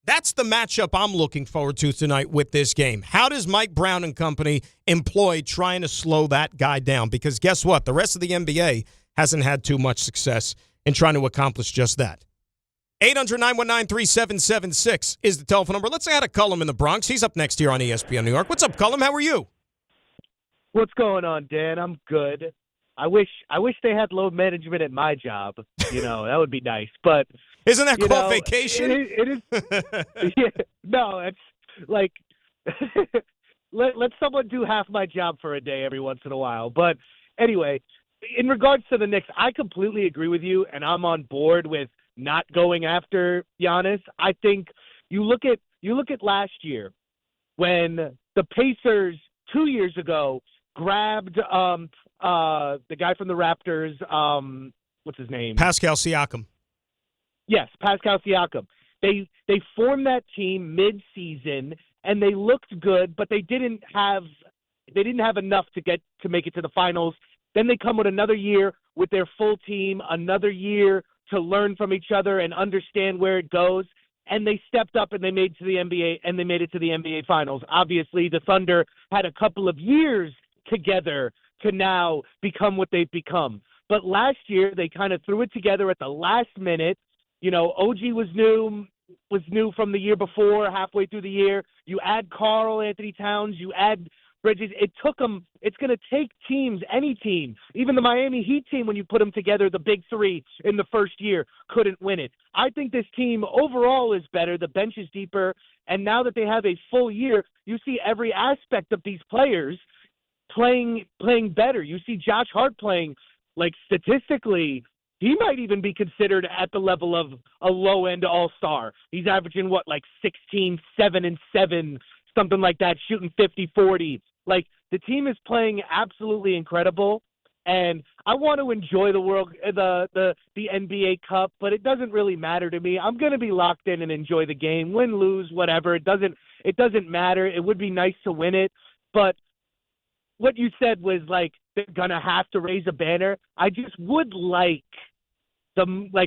That's the matchup I'm looking forward to tonight with this game. How does Mike Brown and company employ trying to slow that guy down? Because guess what? The rest of the NBA hasn't had too much success in trying to accomplish just that. 800-919-3776 is the telephone number. Let's add a Cullum in the Bronx. He's up next here on ESPN New York. What's up, Cullum? How are you? What's going on, Dan? I'm good. I wish they had load management at my job. That would be nice. But isn't that called vacation? It is. Yeah, no, it's like let someone do half my job for a day every once in a while. But anyway, in regards to the Knicks, I completely agree with you, and I'm on board with not going after Giannis. I think you look at last year when the Pacers 2 years ago grabbed the guy from the Raptors. What's his name? Pascal Siakam. Yes, Pascal Siakam. They formed that team mid-season and they looked good, but they didn't have enough to make it to the finals. Then they come with another year with their full team, another year to learn from each other and understand where it goes. And they stepped up and they made it to the NBA finals. Obviously, the Thunder had a couple of years together to now become what they've become. But last year, they kind of threw it together at the last minute. OG was new from the year before, halfway through the year. You add Karl Anthony Towns, you add Bridges. It's going to take teams, any team, even the Miami Heat team, when you put them together, the big three in the first year, couldn't win it. I think this team overall is better. The bench is deeper. And now that they have a full year, you see every aspect of these players playing better. You see Josh Hart playing, like, statistically, he might even be considered at the level of a low-end all-star. He's averaging, 16, 7, and 7, something like that, shooting 50-40. Like, the team is playing absolutely incredible, and I want to enjoy the NBA Cup, but it doesn't really matter to me. I'm going to be locked in and enjoy the game, win, lose, whatever. It doesn't matter. It would be nice to win it, but what you said was, like, they're going to have to raise a banner. I just would like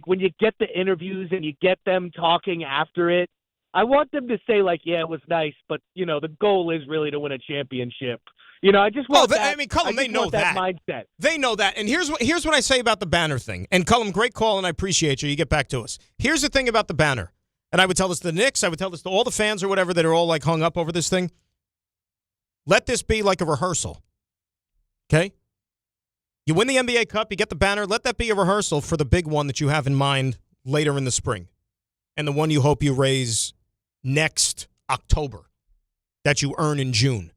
when you get the interviews and you get them talking after it, I want them to say, yeah, it was nice, but, the goal is really to win a championship. I just want that. I mean, Cullum, they know that mindset. They know that. And here's what I say about the banner thing. And Cullum, great call, and I appreciate you. You get back to us. Here's the thing about the banner. And I would tell this to the Knicks. I would tell this to all the fans or whatever that are all like hung up over this thing. Let this be like a rehearsal. Okay? You win the NBA Cup, you get the banner. Let that be a rehearsal for the big one that you have in mind later in the spring. And the one you hope you raise next October that you earn in June.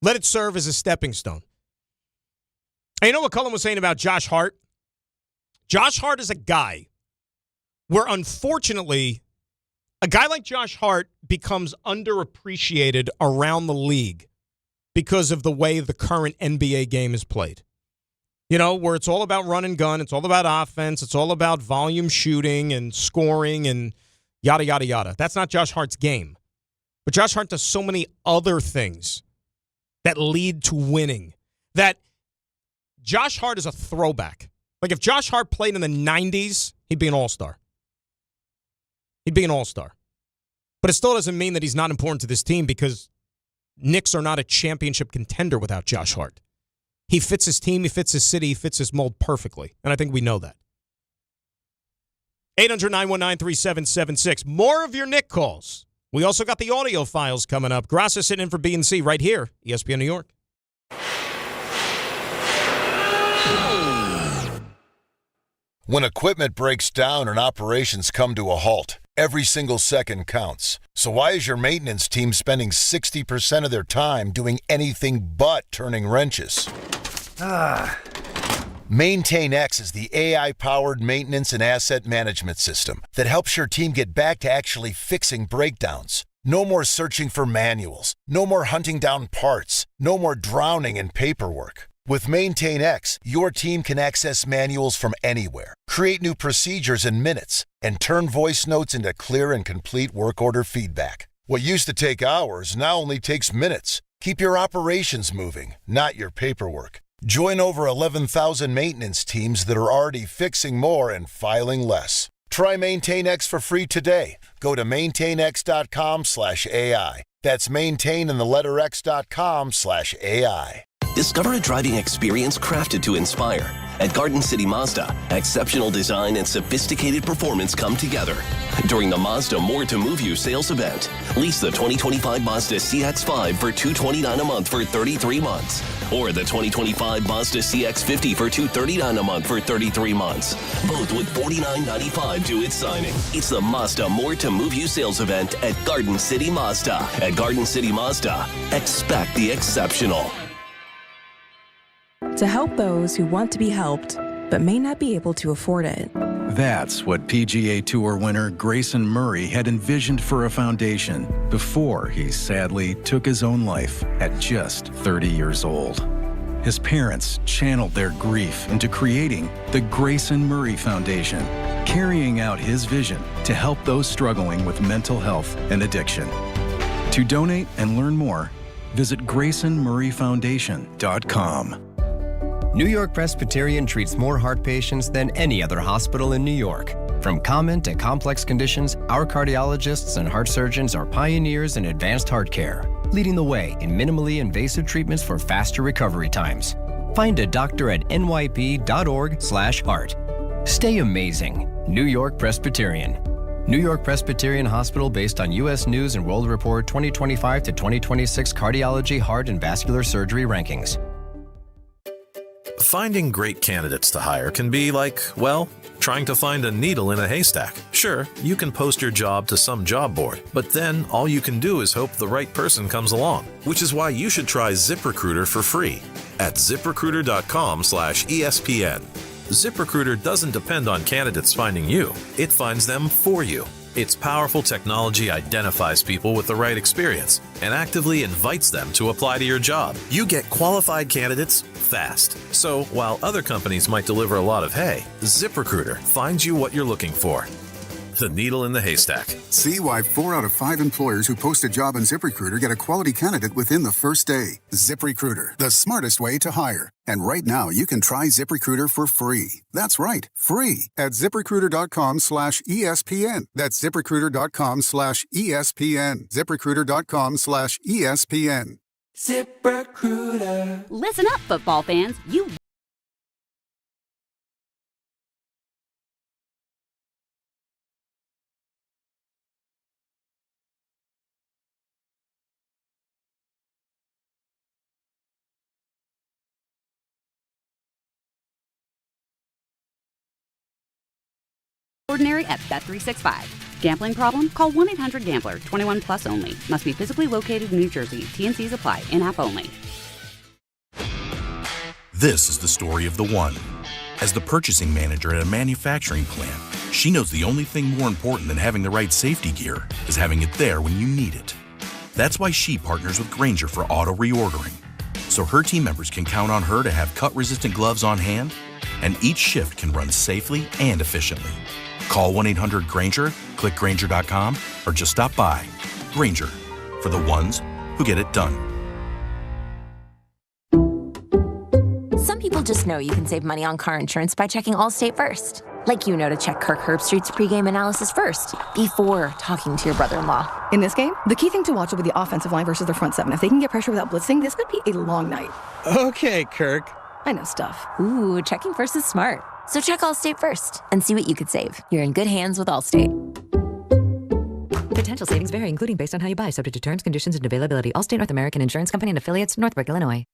Let it serve as a stepping stone. And you know what Cullen was saying about Josh Hart? Josh Hart is a guy where, unfortunately, a guy like Josh Hart becomes underappreciated around the league because of the way the current NBA game is played. Where it's all about run and gun, it's all about offense, it's all about volume shooting and scoring and yada, yada, yada. That's not Josh Hart's game. But Josh Hart does so many other things that lead to winning that Josh Hart is a throwback. Like if Josh Hart played in the 90s, he'd be an all-star. He'd be an all-star. But it still doesn't mean that he's not important to this team because Knicks are not a championship contender without Josh Hart. He fits his team, he fits his city, he fits his mold perfectly. And I think we know that. 800-919-3776. More of your Knick calls. We also got the audio files coming up. Grassa sitting in for B&C right here, ESPN New York. When equipment breaks down and operations come to a halt, every single second counts. So why is your maintenance team spending 60% of their time doing anything but turning wrenches? MaintainX is the AI-powered maintenance and asset management system that helps your team get back to actually fixing breakdowns. No more searching for manuals. No more hunting down parts. No more drowning in paperwork. With MaintainX, your team can access manuals from anywhere, create new procedures in minutes, and turn voice notes into clear and complete work order feedback. What used to take hours now only takes minutes. Keep your operations moving, not your paperwork. Join over 11,000 maintenance teams that are already fixing more and filing less. Try MaintainX for free today. Go to maintainx.com/AI. That's maintain and the letter x.com/AI. Discover a driving experience crafted to inspire. At Garden City Mazda, exceptional design and sophisticated performance come together. During the Mazda More to Move You sales event, lease the 2025 Mazda CX-5 for $229 a month for 33 months. Or the 2025 Mazda CX-50 for $239 a month for 33 months. Both with $49.95 due at signing. It's the Mazda More to Move You sales event at Garden City Mazda. At Garden City Mazda, expect the exceptional. To help those who want to be helped, but may not be able to afford it. That's what PGA Tour winner Grayson Murray had envisioned for a foundation before he sadly took his own life at just 30 years old. His parents channeled their grief into creating the Grayson Murray Foundation, carrying out his vision to help those struggling with mental health and addiction. To donate and learn more, visit GraysonMurrayFoundation.com. New York Presbyterian treats more heart patients than any other hospital in New York. From common to complex conditions, our cardiologists and heart surgeons are pioneers in advanced heart care, leading the way in minimally invasive treatments for faster recovery times. Find a doctor at nyp.org/heart. Stay amazing. New York Presbyterian. New York Presbyterian Hospital based on U.S. News and World Report 2025 to 2026 Cardiology, Heart, and Vascular Surgery Rankings. Finding great candidates to hire can be like, well, trying to find a needle in a haystack. Sure, you can post your job to some job board, but then all you can do is hope the right person comes along, which is why you should try ZipRecruiter for free at ZipRecruiter.com/ESPN. ZipRecruiter doesn't depend on candidates finding you. It finds them for you. Its powerful technology identifies people with the right experience and actively invites them to apply to your job. You get qualified candidates fast. So while other companies might deliver a lot of hay, ZipRecruiter finds you what you're looking for. the needle in the haystack. See why 4 out of 5 employers who post a job on ZipRecruiter get a quality candidate within the first day. ZipRecruiter, the smartest way to hire. And right now, you can try ZipRecruiter for free. That's right, free at ZipRecruiter.com/ESPN. That's ZipRecruiter.com/ESPN. ZipRecruiter.com/ESPN. ZipRecruiter. Listen up, football fans. You ordinary at Bet365. Gambling problem? Call 1-800-GAMBLER. 21 plus only. Must be physically located in New Jersey. T&Cs apply. In-app only. This is the story of the one. As the purchasing manager at a manufacturing plant, she knows the only thing more important than having the right safety gear is having it there when you need it. That's why she partners with Grainger for auto reordering, so her team members can count on her to have cut-resistant gloves on hand, and each shift can run safely and efficiently. Call 1-800-GRAINGER, click Grainger.com, or just stop by. Grainger, for the ones who get it done. Some people just know you can save money on car insurance by checking Allstate first. Like you know to check Kirk Herbstreit's pregame analysis first, before talking to your brother-in-law. In this game, the key thing to watch will be the offensive line versus their front seven. If they can get pressure without blitzing, this could be a long night. Okay, Kirk. I know stuff. Ooh, checking first is smart. So check Allstate first and see what you could save. You're in good hands with Allstate. Potential savings vary, including based on how you buy, subject to terms, conditions, and availability. Allstate North American Insurance Company and affiliates, Northbrook, Illinois.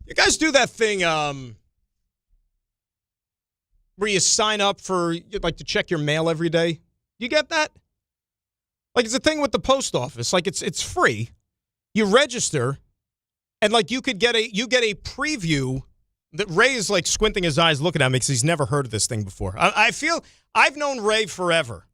You guys do that thing where you sign up for, like, to check your mail every day? You get that? Like, it's a thing with the post office. Like, it's free. You register, and, like, you get a preview that Ray is, like, squinting his eyes looking at me because he's never heard of this thing before. I feel I've known Ray forever.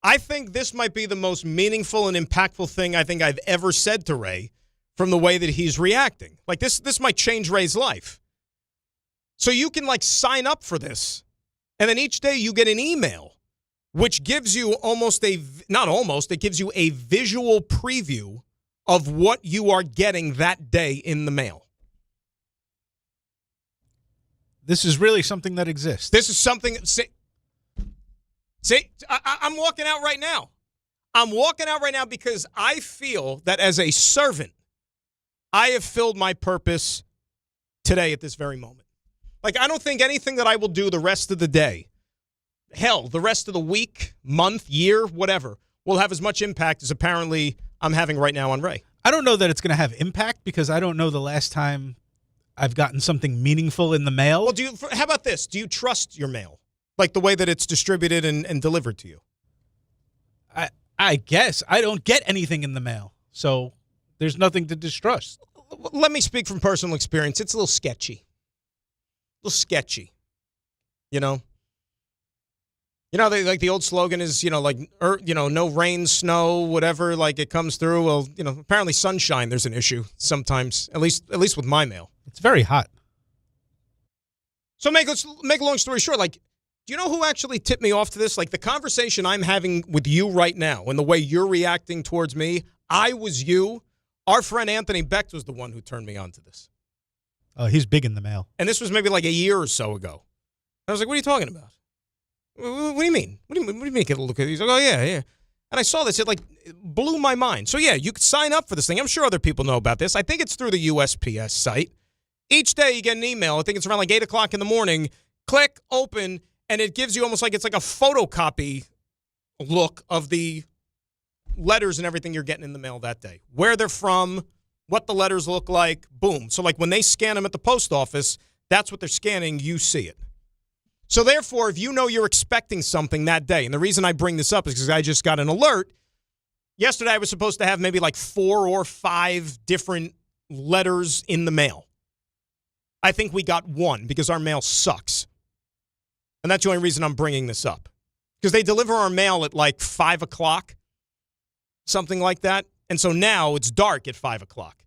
I think this might be the most meaningful and impactful thing I think I've ever said to Ray from the way that he's reacting. Like, this might change Ray's life. So you can, like, sign up for this, and then each day you get an email, which gives you it gives you a visual preview of what you are getting that day in the mail. This is really something that exists. This is something, see, I'm walking out right now. I'm walking out right now because I feel that as a servant, I have filled my purpose today at this very moment. Like, I don't think anything that I will do the rest of the day, hell, the rest of the week, month, year, whatever, will have as much impact as apparently I'm having right now on Ray. I don't know that it's going to have impact because I don't know the last time I've gotten something meaningful in the mail. Well, how about this? Do you trust your mail? Like the way that it's distributed and delivered to you? I guess. I don't get anything in the mail, so there's nothing to distrust. Let me speak from personal experience. It's a little sketchy. You know? Like the old slogan is, no rain, snow, whatever, like it comes through. Well, apparently sunshine, there's an issue sometimes, at least with my mail. It's very hot. So let's make a long story short, like, do you know who actually tipped me off to this? Like, the conversation I'm having with you right now and the way you're reacting towards me, I was you. Our friend Anthony Becht was the one who turned me on to this. Oh, he's big in the mail. And this was maybe like a year or so ago. I was like, what are you talking about? What do you mean? What do you mean get a look at it? He's like, oh, yeah. And I saw this. It, blew my mind. So, yeah, you could sign up for this thing. I'm sure other people know about this. I think it's through the USPS site. Each day you get an email. I think it's around like 8 o'clock in the morning. Click, open, and it gives you almost like it's like a photocopy look of the letters and everything you're getting in the mail that day. Where they're from, what the letters look like, boom. So, like, when they scan them at the post office, that's what they're scanning. You see it. So, therefore, if you know you're expecting something that day, and the reason I bring this up is because I just got an alert. Yesterday, I was supposed to have maybe like 4 or 5 different letters in the mail. I think we got one because our mail sucks. And that's the only reason I'm bringing this up. Because they deliver our mail at like 5 o'clock, something like that. And so now it's dark at 5 o'clock.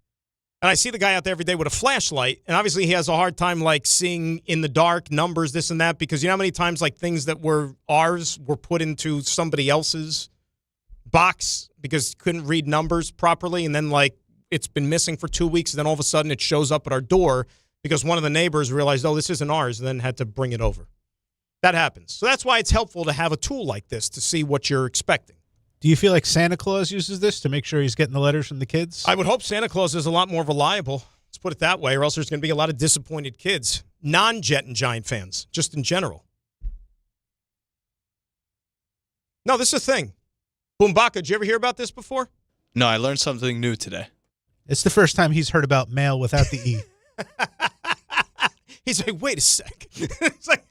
And I see the guy out there every day with a flashlight, and obviously he has a hard time, like, seeing in the dark numbers, this and that, because you know how many times, like, things that were ours were put into somebody else's box because couldn't read numbers properly, and then, like, it's been missing for 2 weeks, and then all of a sudden it shows up at our door because one of the neighbors realized, oh, this isn't ours, and then had to bring it over. That happens. So that's why it's helpful to have a tool like this to see what you're expecting. Do you feel like Santa Claus uses this to make sure he's getting the letters from the kids? I would hope Santa Claus is a lot more reliable. Let's put it that way, or else there's going to be a lot of disappointed kids. Non-Jet and Giant fans, just in general. No, this is a thing. Boombaka, did you ever hear about this before? No, I learned something new today. It's the first time he's heard about mail without the E. He's like, wait a sec. It's like,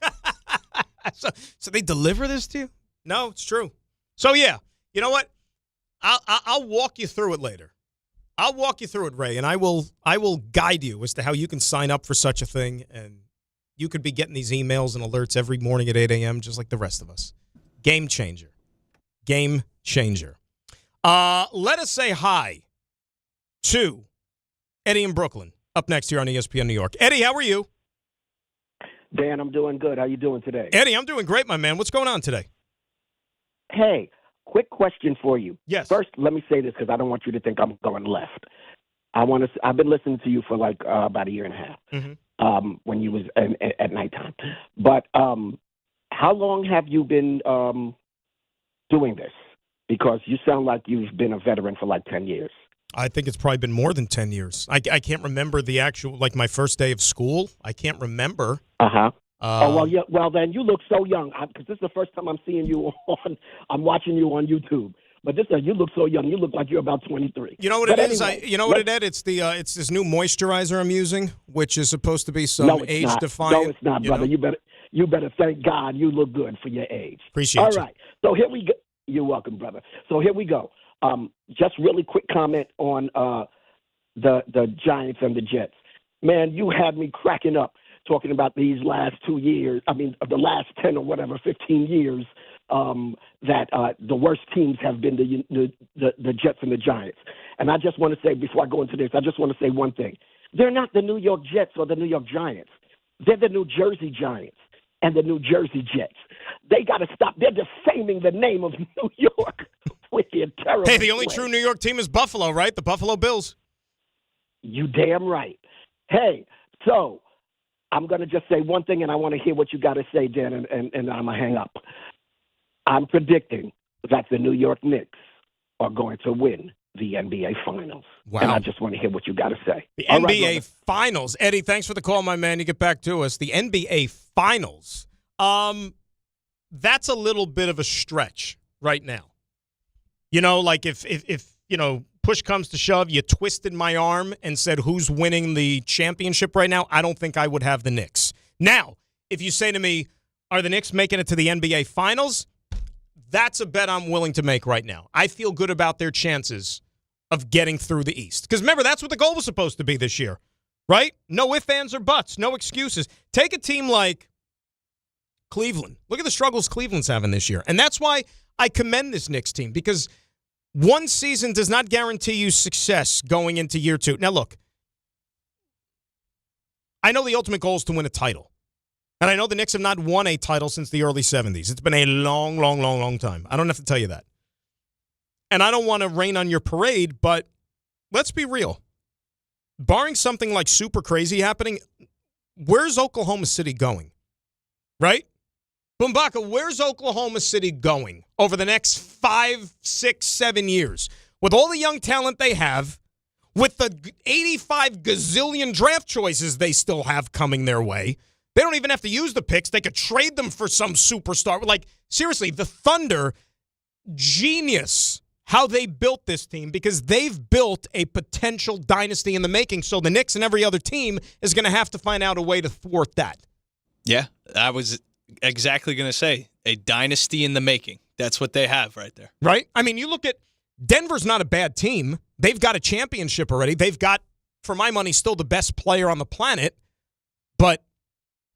so they deliver this to you? No, it's true. So, yeah. You know what? I'll walk you through it later. I'll walk you through it, Ray, and I will guide you as to how you can sign up for such a thing, and you could be getting these emails and alerts every morning at 8 a.m. just like the rest of us. Game changer. Game changer. Let us say hi to Eddie in Brooklyn, up next here on ESPN New York. Eddie, how are you? Dan, I'm doing good. How you doing today? Eddie, I'm doing great, my man. What's going on today? Hey, quick question for you. Yes. First, let me say this because I don't want you to think I'm going left. I've been listening to you for like about a year and a half when you was at nighttime. But how long have you been doing this? Because you sound like you've been a veteran for like 10 years. I think it's probably been more than 10 years. I can't remember the actual, like my first day of school. I can't remember. Well, then you look so young because this is the first time I'm seeing you I'm watching you on YouTube. But you look so young. You look like you're about 23. You know what it is? You know what it is? It's this new moisturizer I'm using, which is supposed to be some age-defying. No, it's not, brother. You better thank God you look good for your age. Appreciate All you. right. So here we go. You're welcome, brother. So here we go. Just really quick comment on the Giants and the Jets. Man, you had me cracking up talking about these last 2 years. I mean, the last 10 or whatever, 15 years that the worst teams have been the Jets and the Giants. And I just want to say, before I go into this, I just want to say one thing. They're not the New York Jets or the New York Giants. They're the New Jersey Giants and the New Jersey Jets. They got to stop. They're defaming the name of New York with their terrible Hey, the only play. true New York team is Buffalo, right? The Buffalo Bills. You damn right. Hey, so I'm going to just say one thing, and I want to hear what you got to say, Dan, and I'm going to hang up. I'm predicting that the New York Knicks are going to win the NBA Finals. Wow. And I just want to hear what you got to say. The All right, NBA brother. Finals. Eddie, thanks for the call, my man. You get back to us. The NBA Finals. That's a little bit of a stretch right now. You know, like if you know, push comes to shove, you twisted my arm and said who's winning the championship right now, I don't think I would have the Knicks. Now, if you say to me, are the Knicks making it to the NBA Finals? That's a bet I'm willing to make right now. I feel good about their chances of getting through the East. Because remember, that's what the goal was supposed to be this year, right? No ifs, ands, or buts. No excuses. Take a team like Cleveland. Look at the struggles Cleveland's having this year. And that's why I commend this Knicks team, because one season does not guarantee you success going into year two. Now, look, I know the ultimate goal is to win a title. And I know the Knicks have not won a title since the early 70s. It's been a long, long, long, long time. I don't have to tell you that. And I don't want to rain on your parade, but let's be real. Barring something like super crazy happening, where's Oklahoma City going? Right? Boombaka, where's Oklahoma City going over the next 5, 6, 7 years? With all the young talent they have, with the 85 gazillion draft choices they still have coming their way, they don't even have to use the picks. They could trade them for some superstar. Like, seriously, the Thunder, genius how they built this team, because they've built a potential dynasty in the making. So the Knicks and every other team is going to have to find out a way to thwart that. Yeah, I was exactly going to say a dynasty in the making. That's what they have right there. Right? I mean, you look at Denver's not a bad team. They've got a championship already. They've got, for my money, still the best player on the planet. But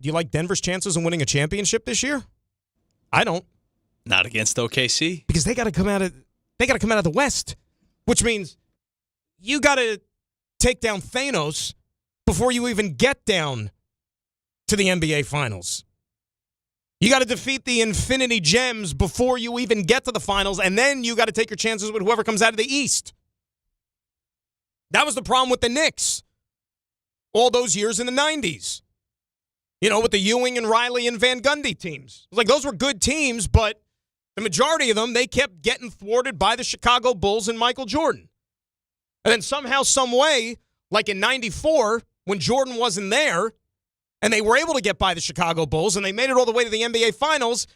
do you like Denver's chances of winning a championship this year? I don't. Not against OKC. Because they got to come out of the West, which means you got to take down Thanos before you even get down to the NBA Finals. You got to defeat the Infinity Gems before you even get to the finals, and then you got to take your chances with whoever comes out of the East. That was the problem with the Knicks all those years in the 90s. You know, with the Ewing and Riley and Van Gundy teams. Like, those were good teams, but the majority of them, they kept getting thwarted by the Chicago Bulls and Michael Jordan. And then somehow, some way, like in 94, when Jordan wasn't there, and they were able to get by the Chicago Bulls, and they made it all the way to the NBA Finals,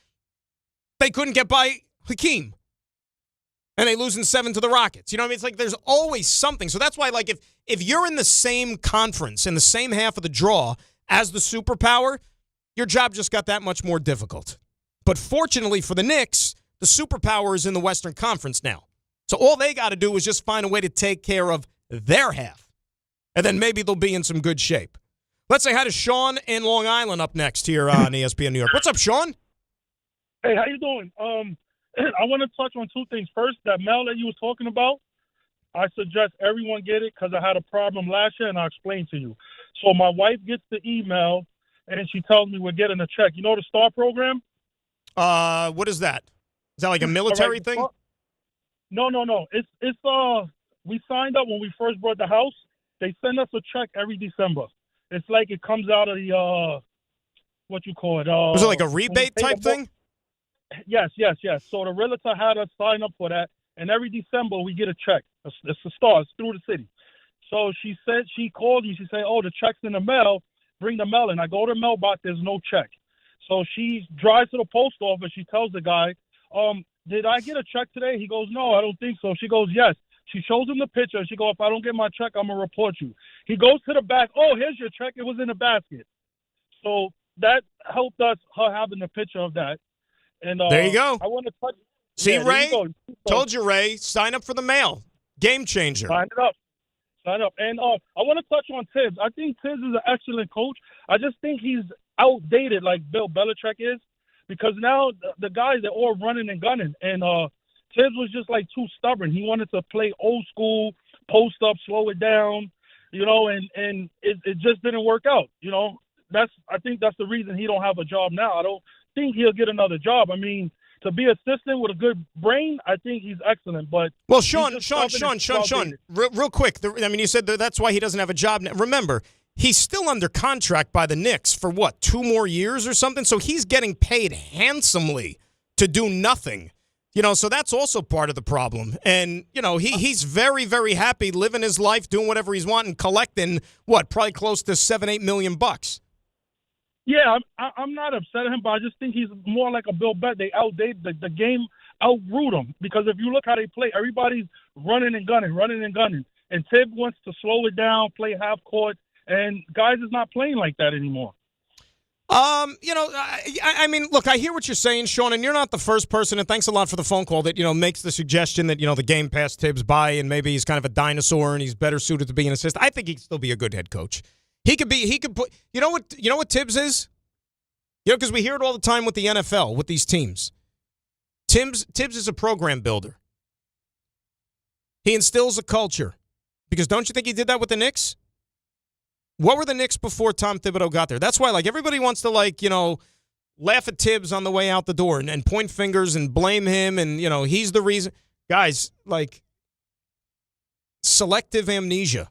they couldn't get by Hakeem. And they lose in 7 to the Rockets. You know what I mean? It's like there's always something. So that's why, like, if you're in the same conference, in the same half of the draw as the superpower, your job just got that much more difficult. But fortunately for the Knicks, the superpower is in the Western Conference now. So all they got to do is just find a way to take care of their half. And then maybe they'll be in some good shape. Let's say hi to Sean in Long Island up next here on ESPN New York. What's up, Sean? Hey, how you doing? I want to touch on two things. First, that mail that you was talking about, I suggest everyone get it because I had a problem last year, and I'll explain to you. So my wife gets the email, and she tells me we're getting a check. You know the STAR program? What is that? Is that like a military thing? No. It's we signed up when we first bought the house. They send us a check every December. It's like it comes out of the what you call it? Was it like a rebate type thing? Yes. So the realtor had us sign up for that, and every December we get a check. It's the STAR. It's through the city. So she said, she called me. She said, "Oh, the check's in the mail. Bring the mail in." I go to the mailbox. There's no check. So she drives to the post office. She tells the guy, "Did I get a check today?" He goes, "No, I don't think so." She goes, "Yes." She shows him the picture. She goes, "If I don't get my check, I'm going to report you." He goes to the back. "Oh, here's your check. It was in the basket." So that helped us, her having the picture of that. And there you go. I want to touch. See, yeah, Ray? Told you, Ray. Sign up for the mail. Game changer. Sign up. And I want to touch on Tibbs. I think Tibbs is an excellent coach. I just think he's outdated like Bill Belichick is, because now the guys, they're all running and gunning. And Tibbs was just like too stubborn. He wanted to play old school, post up, slow it down, you know, and it just didn't work out. You know, I think that's the reason he don't have a job now. I don't think he'll get another job. I mean, to be assistant with a good brain, I think he's excellent. But well, Sean, real quick. I mean, you said that's why he doesn't have a job now. Remember, he's still under contract by the Knicks for what, 2 more years or something? So he's getting paid handsomely to do nothing. You know, so that's also part of the problem. And, you know, he's very, very happy living his life, doing whatever he's wanting, collecting, probably close to $7-8 million. Yeah, I'm not upset at him, but I just think he's more like a Bill Belichick. They outdated the game, outroot him. Because if you look how they play, everybody's running and gunning. And Tibbs wants to slow it down, play half court, and guys is not playing like that anymore. You know, I mean, look, I hear what you're saying, Sean, and you're not the first person, and thanks a lot for the phone call, that, you know, makes the suggestion that, you know, the game passed Tibbs by and maybe he's kind of a dinosaur and he's better suited to be an assistant. I think he could still be a good head coach. He could put, you know what Tibbs is? You know, because we hear it all the time with the NFL, with these teams. Tibbs is a program builder. He instills a culture. Because don't you think he did that with the Knicks? What were the Knicks before Tom Thibodeau got there? That's why, like, everybody wants to, like, you know, laugh at Tibbs on the way out the door and point fingers and blame him and, you know, he's the reason. Guys, like, selective amnesia.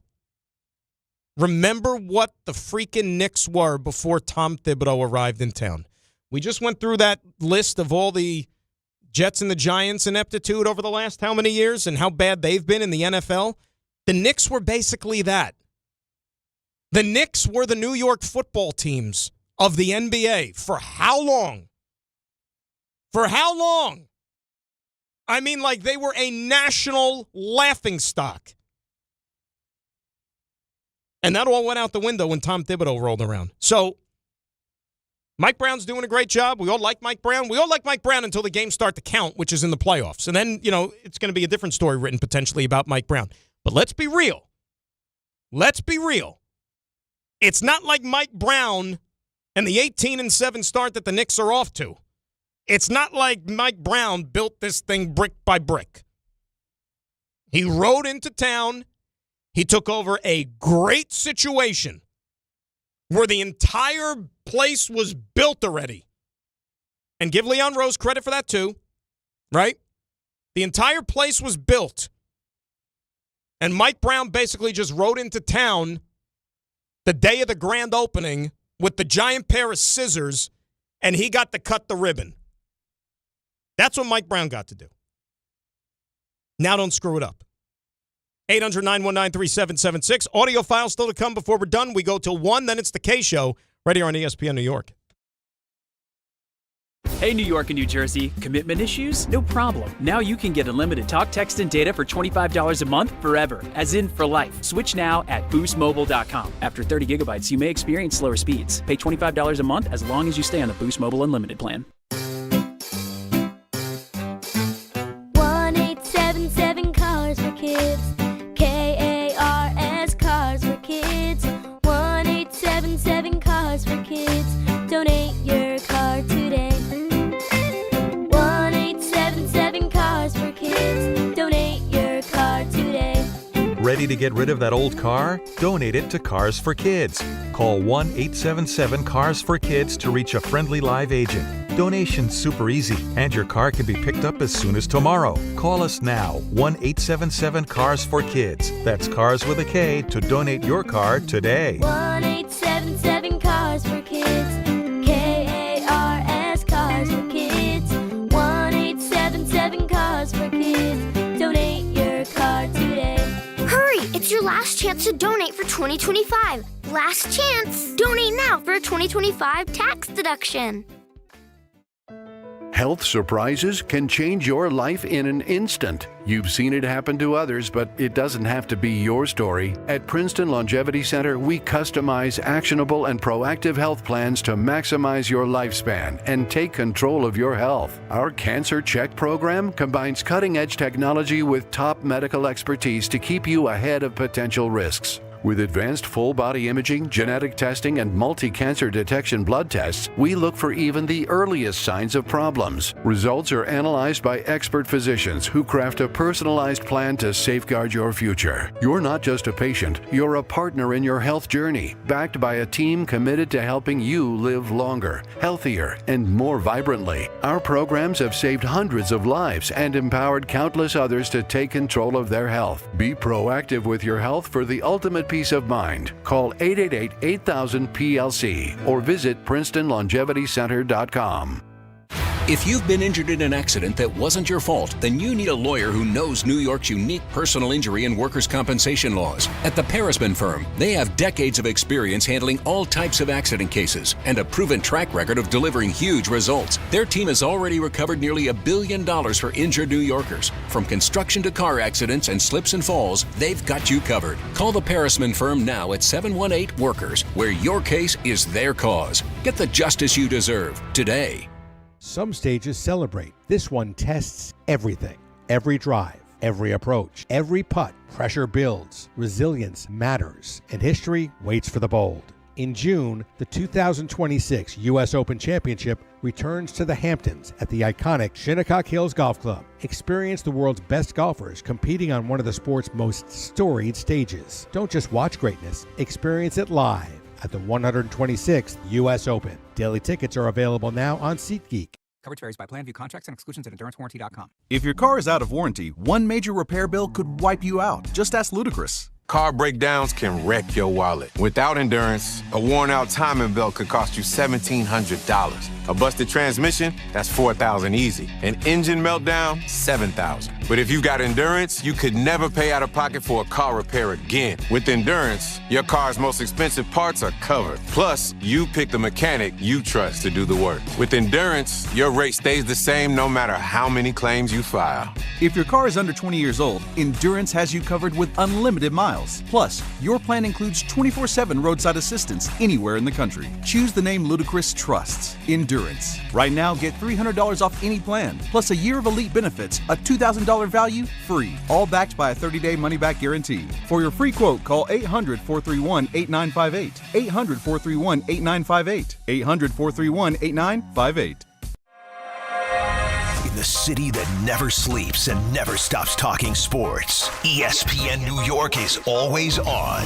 Remember what the freaking Knicks were before Tom Thibodeau arrived in town. We just went through that list of all the Jets and the Giants' ineptitude over the last how many years and how bad they've been in the NFL. The Knicks were basically that. The Knicks were the New York football teams of the NBA. For how long? For how long? I mean, like, they were a national laughingstock. And that all went out the window when Tom Thibodeau rolled around. So, Mike Brown's doing a great job. We all like Mike Brown. We all like Mike Brown until the games start to count, which is in the playoffs. And then, you know, it's going to be a different story written potentially about Mike Brown. But let's be real. Let's be real. It's not like Mike Brown and the 18-7 start that the Knicks are off to. It's not like Mike Brown built this thing brick by brick. He rode into town. He took over a great situation where the entire place was built already. And give Leon Rose credit for that too, right? The entire place was built. And Mike Brown basically just rode into town the day of the grand opening with the giant pair of scissors, and he got to cut the ribbon. That's what Mike Brown got to do. Now don't screw it up. 800-919-3776. Audio file still to come before we're done. We go till 1, then it's the K Show right here on ESPN New York. Hey, New York and New Jersey. Commitment issues? No problem. Now you can get unlimited talk, text, and data for $25 a month forever, as in for life. Switch now at boostmobile.com. After 30 gigabytes, you may experience slower speeds. Pay $25 a month as long as you stay on the Boost Mobile Unlimited plan. 1-877 Cars for Kids. KARS Cars for Kids. 1-877 Cars for Kids. Donate your car today. 1-877 Cars for Kids. Donate your car today. Ready to get rid of that old car? Donate it to Cars for Kids. Call 1-877-CARS-FOR-KIDS to reach a friendly live agent. Donation's super easy, and your car can be picked up as soon as tomorrow. Call us now, 1-877-CARS-FOR-KIDS. That's Cars with a K to donate your car today. 1-877 Cars for Kids. KARS Cars for Kids. 1-877 Cars for Kids. Donate your car today. Hurry! It's your last chance to donate for 2025. Last chance! Donate now for a 2025 tax deduction. Health surprises can change your life in an instant. You've seen it happen to others, but it doesn't have to be your story. At Princeton Longevity Center, we customize actionable and proactive health plans to maximize your lifespan and take control of your health. Our Cancer Check program combines cutting-edge technology with top medical expertise to keep you ahead of potential risks. With advanced full-body imaging, genetic testing, and multi-cancer detection blood tests, we look for even the earliest signs of problems. Results are analyzed by expert physicians who craft a personalized plan to safeguard your future. You're not just a patient, you're a partner in your health journey, backed by a team committed to helping you live longer, healthier, and more vibrantly. Our programs have saved hundreds of lives and empowered countless others to take control of their health. Be proactive with your health for the ultimate peace of mind. Call 888-8000-PLC or visit PrincetonLongevityCenter.com. If you've been injured in an accident that wasn't your fault, then you need a lawyer who knows New York's unique personal injury and workers' compensation laws. At the Parisman Firm, they have decades of experience handling all types of accident cases and a proven track record of delivering huge results. Their team has already recovered nearly $1 billion for injured New Yorkers. From construction to car accidents and slips and falls, they've got you covered. Call the Parisman Firm now at 718-WORKERS, where your case is their cause. Get the justice you deserve today. Some stages celebrate. This one tests everything. Every drive, every approach, every putt. Pressure builds. Resilience matters. And history waits for the bold. In June, the 2026 U.S. Open Championship returns to the Hamptons at the iconic Shinnecock Hills Golf Club. Experience the world's best golfers competing on one of the sport's most storied stages. Don't just watch greatness, experience it live at the 126th U.S. Open. Daily tickets are available now on SeatGeek. Coverage varies by plan. View contracts and exclusions at endurancewarranty.com. If your car is out of warranty, one major repair bill could wipe you out. Just ask Ludacris. Car breakdowns can wreck your wallet. Without Endurance, a worn-out timing belt could cost you $1,700. A busted transmission, that's $4,000 easy. An engine meltdown, $7,000. But if you got Endurance, you could never pay out of pocket for a car repair again. With Endurance, your car's most expensive parts are covered. Plus, you pick the mechanic you trust to do the work. With Endurance, your rate stays the same no matter how many claims you file. If your car is under 20 years old, Endurance has you covered with unlimited miles. Plus, your plan includes 24/7 roadside assistance anywhere in the country. Choose the name Ludacris trusts, Endurance. Right now, get $300 off any plan, plus a year of elite benefits, a $2,000 $1 value, free. All backed by a 30-day money-back guarantee. For your free quote, call 800-431-8958. 800-431-8958. 800-431-8958. In the city that never sleeps and never stops talking sports, ESPN New York is always on.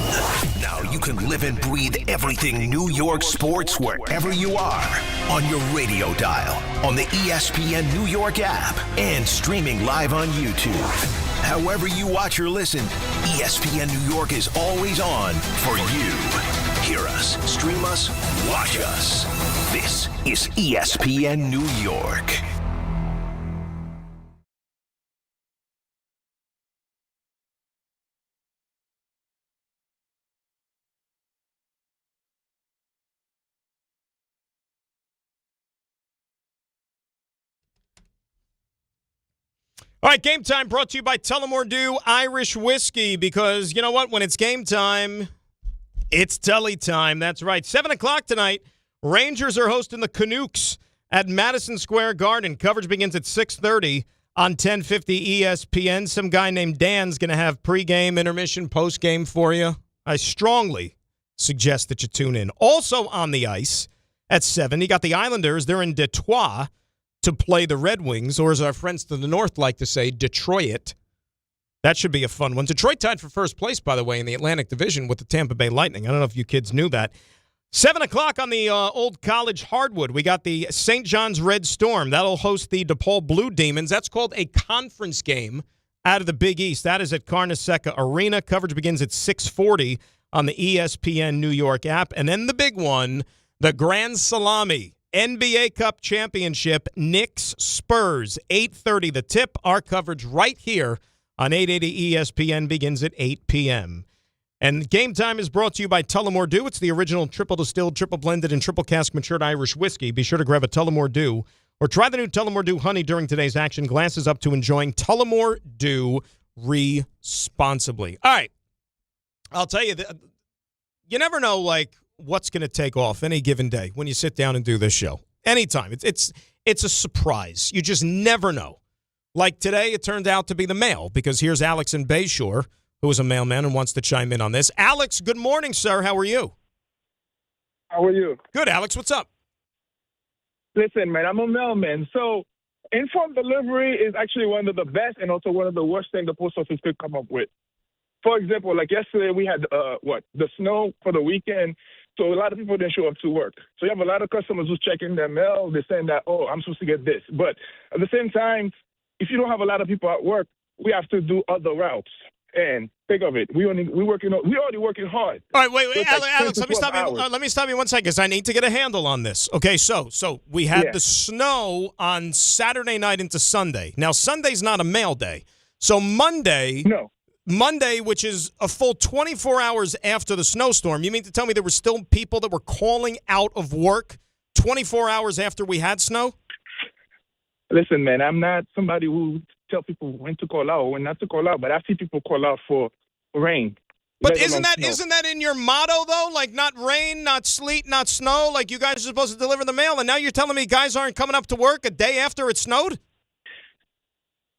Now you can live and breathe everything New York sports wherever you are. On your radio dial, on the ESPN New York app, and streaming live on YouTube. However you watch or listen, ESPN New York is always on for you. Hear us, stream us, watch us. This is ESPN New York. All right, game time brought to you by Tullamore Dew Irish Whiskey, because you know what? When it's game time, it's Tully time. That's right. 7 o'clock tonight, Rangers are hosting the Canucks at Madison Square Garden. Coverage begins at 6:30 on 1050 ESPN. Some guy named Dan's going to have pregame, intermission, postgame for you. I strongly suggest that you tune in. Also on the ice at 7, you got the Islanders. They're in Detroit to play the Red Wings, or as our friends to the north like to say, Detroit. That should be a fun one. Detroit tied for first place, by the way, in the Atlantic Division with the Tampa Bay Lightning. I don't know if you kids knew that. 7 o'clock on the old college hardwood. We got the St. John's Red Storm. That'll host the DePaul Blue Demons. That's called a conference game out of the Big East. That is at Carnesecca Arena. Coverage begins at 6:40 on the ESPN New York app. And then the big one, the Grand Salami. NBA Cup Championship, Knicks, Spurs, 8:30 the tip. Our coverage right here on 880 ESPN begins at 8 p.m. And game time is brought to you by Tullamore Dew. It's the original triple distilled, triple blended, and triple cask matured Irish whiskey. Be sure to grab a Tullamore Dew or try the new Tullamore Dew Honey during today's action. Glasses up to enjoying Tullamore Dew responsibly. All right. I'll tell you, you never know, like, what's going to take off any given day when you sit down and do this show. Anytime. It's a surprise. You just never know. Like today, it turned out to be the mail, because here's Alex in Bayshore, who is a mailman and wants to chime in on this. Alex, good morning, sir. How are you? How are you? Good, Alex. What's up? Listen, man, I'm a mailman. So informed delivery is actually one of the best and also one of the worst things the post office could come up with. For example, like yesterday, we had the snow for the weekend. So a lot of people didn't show up to work. So you have a lot of customers who's checking their mail. They're saying that, oh, I'm supposed to get this. But at the same time, if you don't have a lot of people at work, we have to do other routes. And think of it, we already working hard. All right, wait, So Alex, like let me stop you 1 second, because I need to get a handle on this. Okay, so we had the snow on Saturday night into Sunday. Now, Sunday's not a mail day. So Monday, which is a full 24 hours after the snowstorm, you mean to tell me there were still people that were calling out of work 24 hours after we had snow? Listen, man, I'm not somebody who tell people when to call out or when not to call out, but I see people call out for rain. But isn't that in your motto, though? Like, not rain, not sleet, not snow? Like, you guys are supposed to deliver the mail, and now you're telling me guys aren't coming up to work a day after it snowed?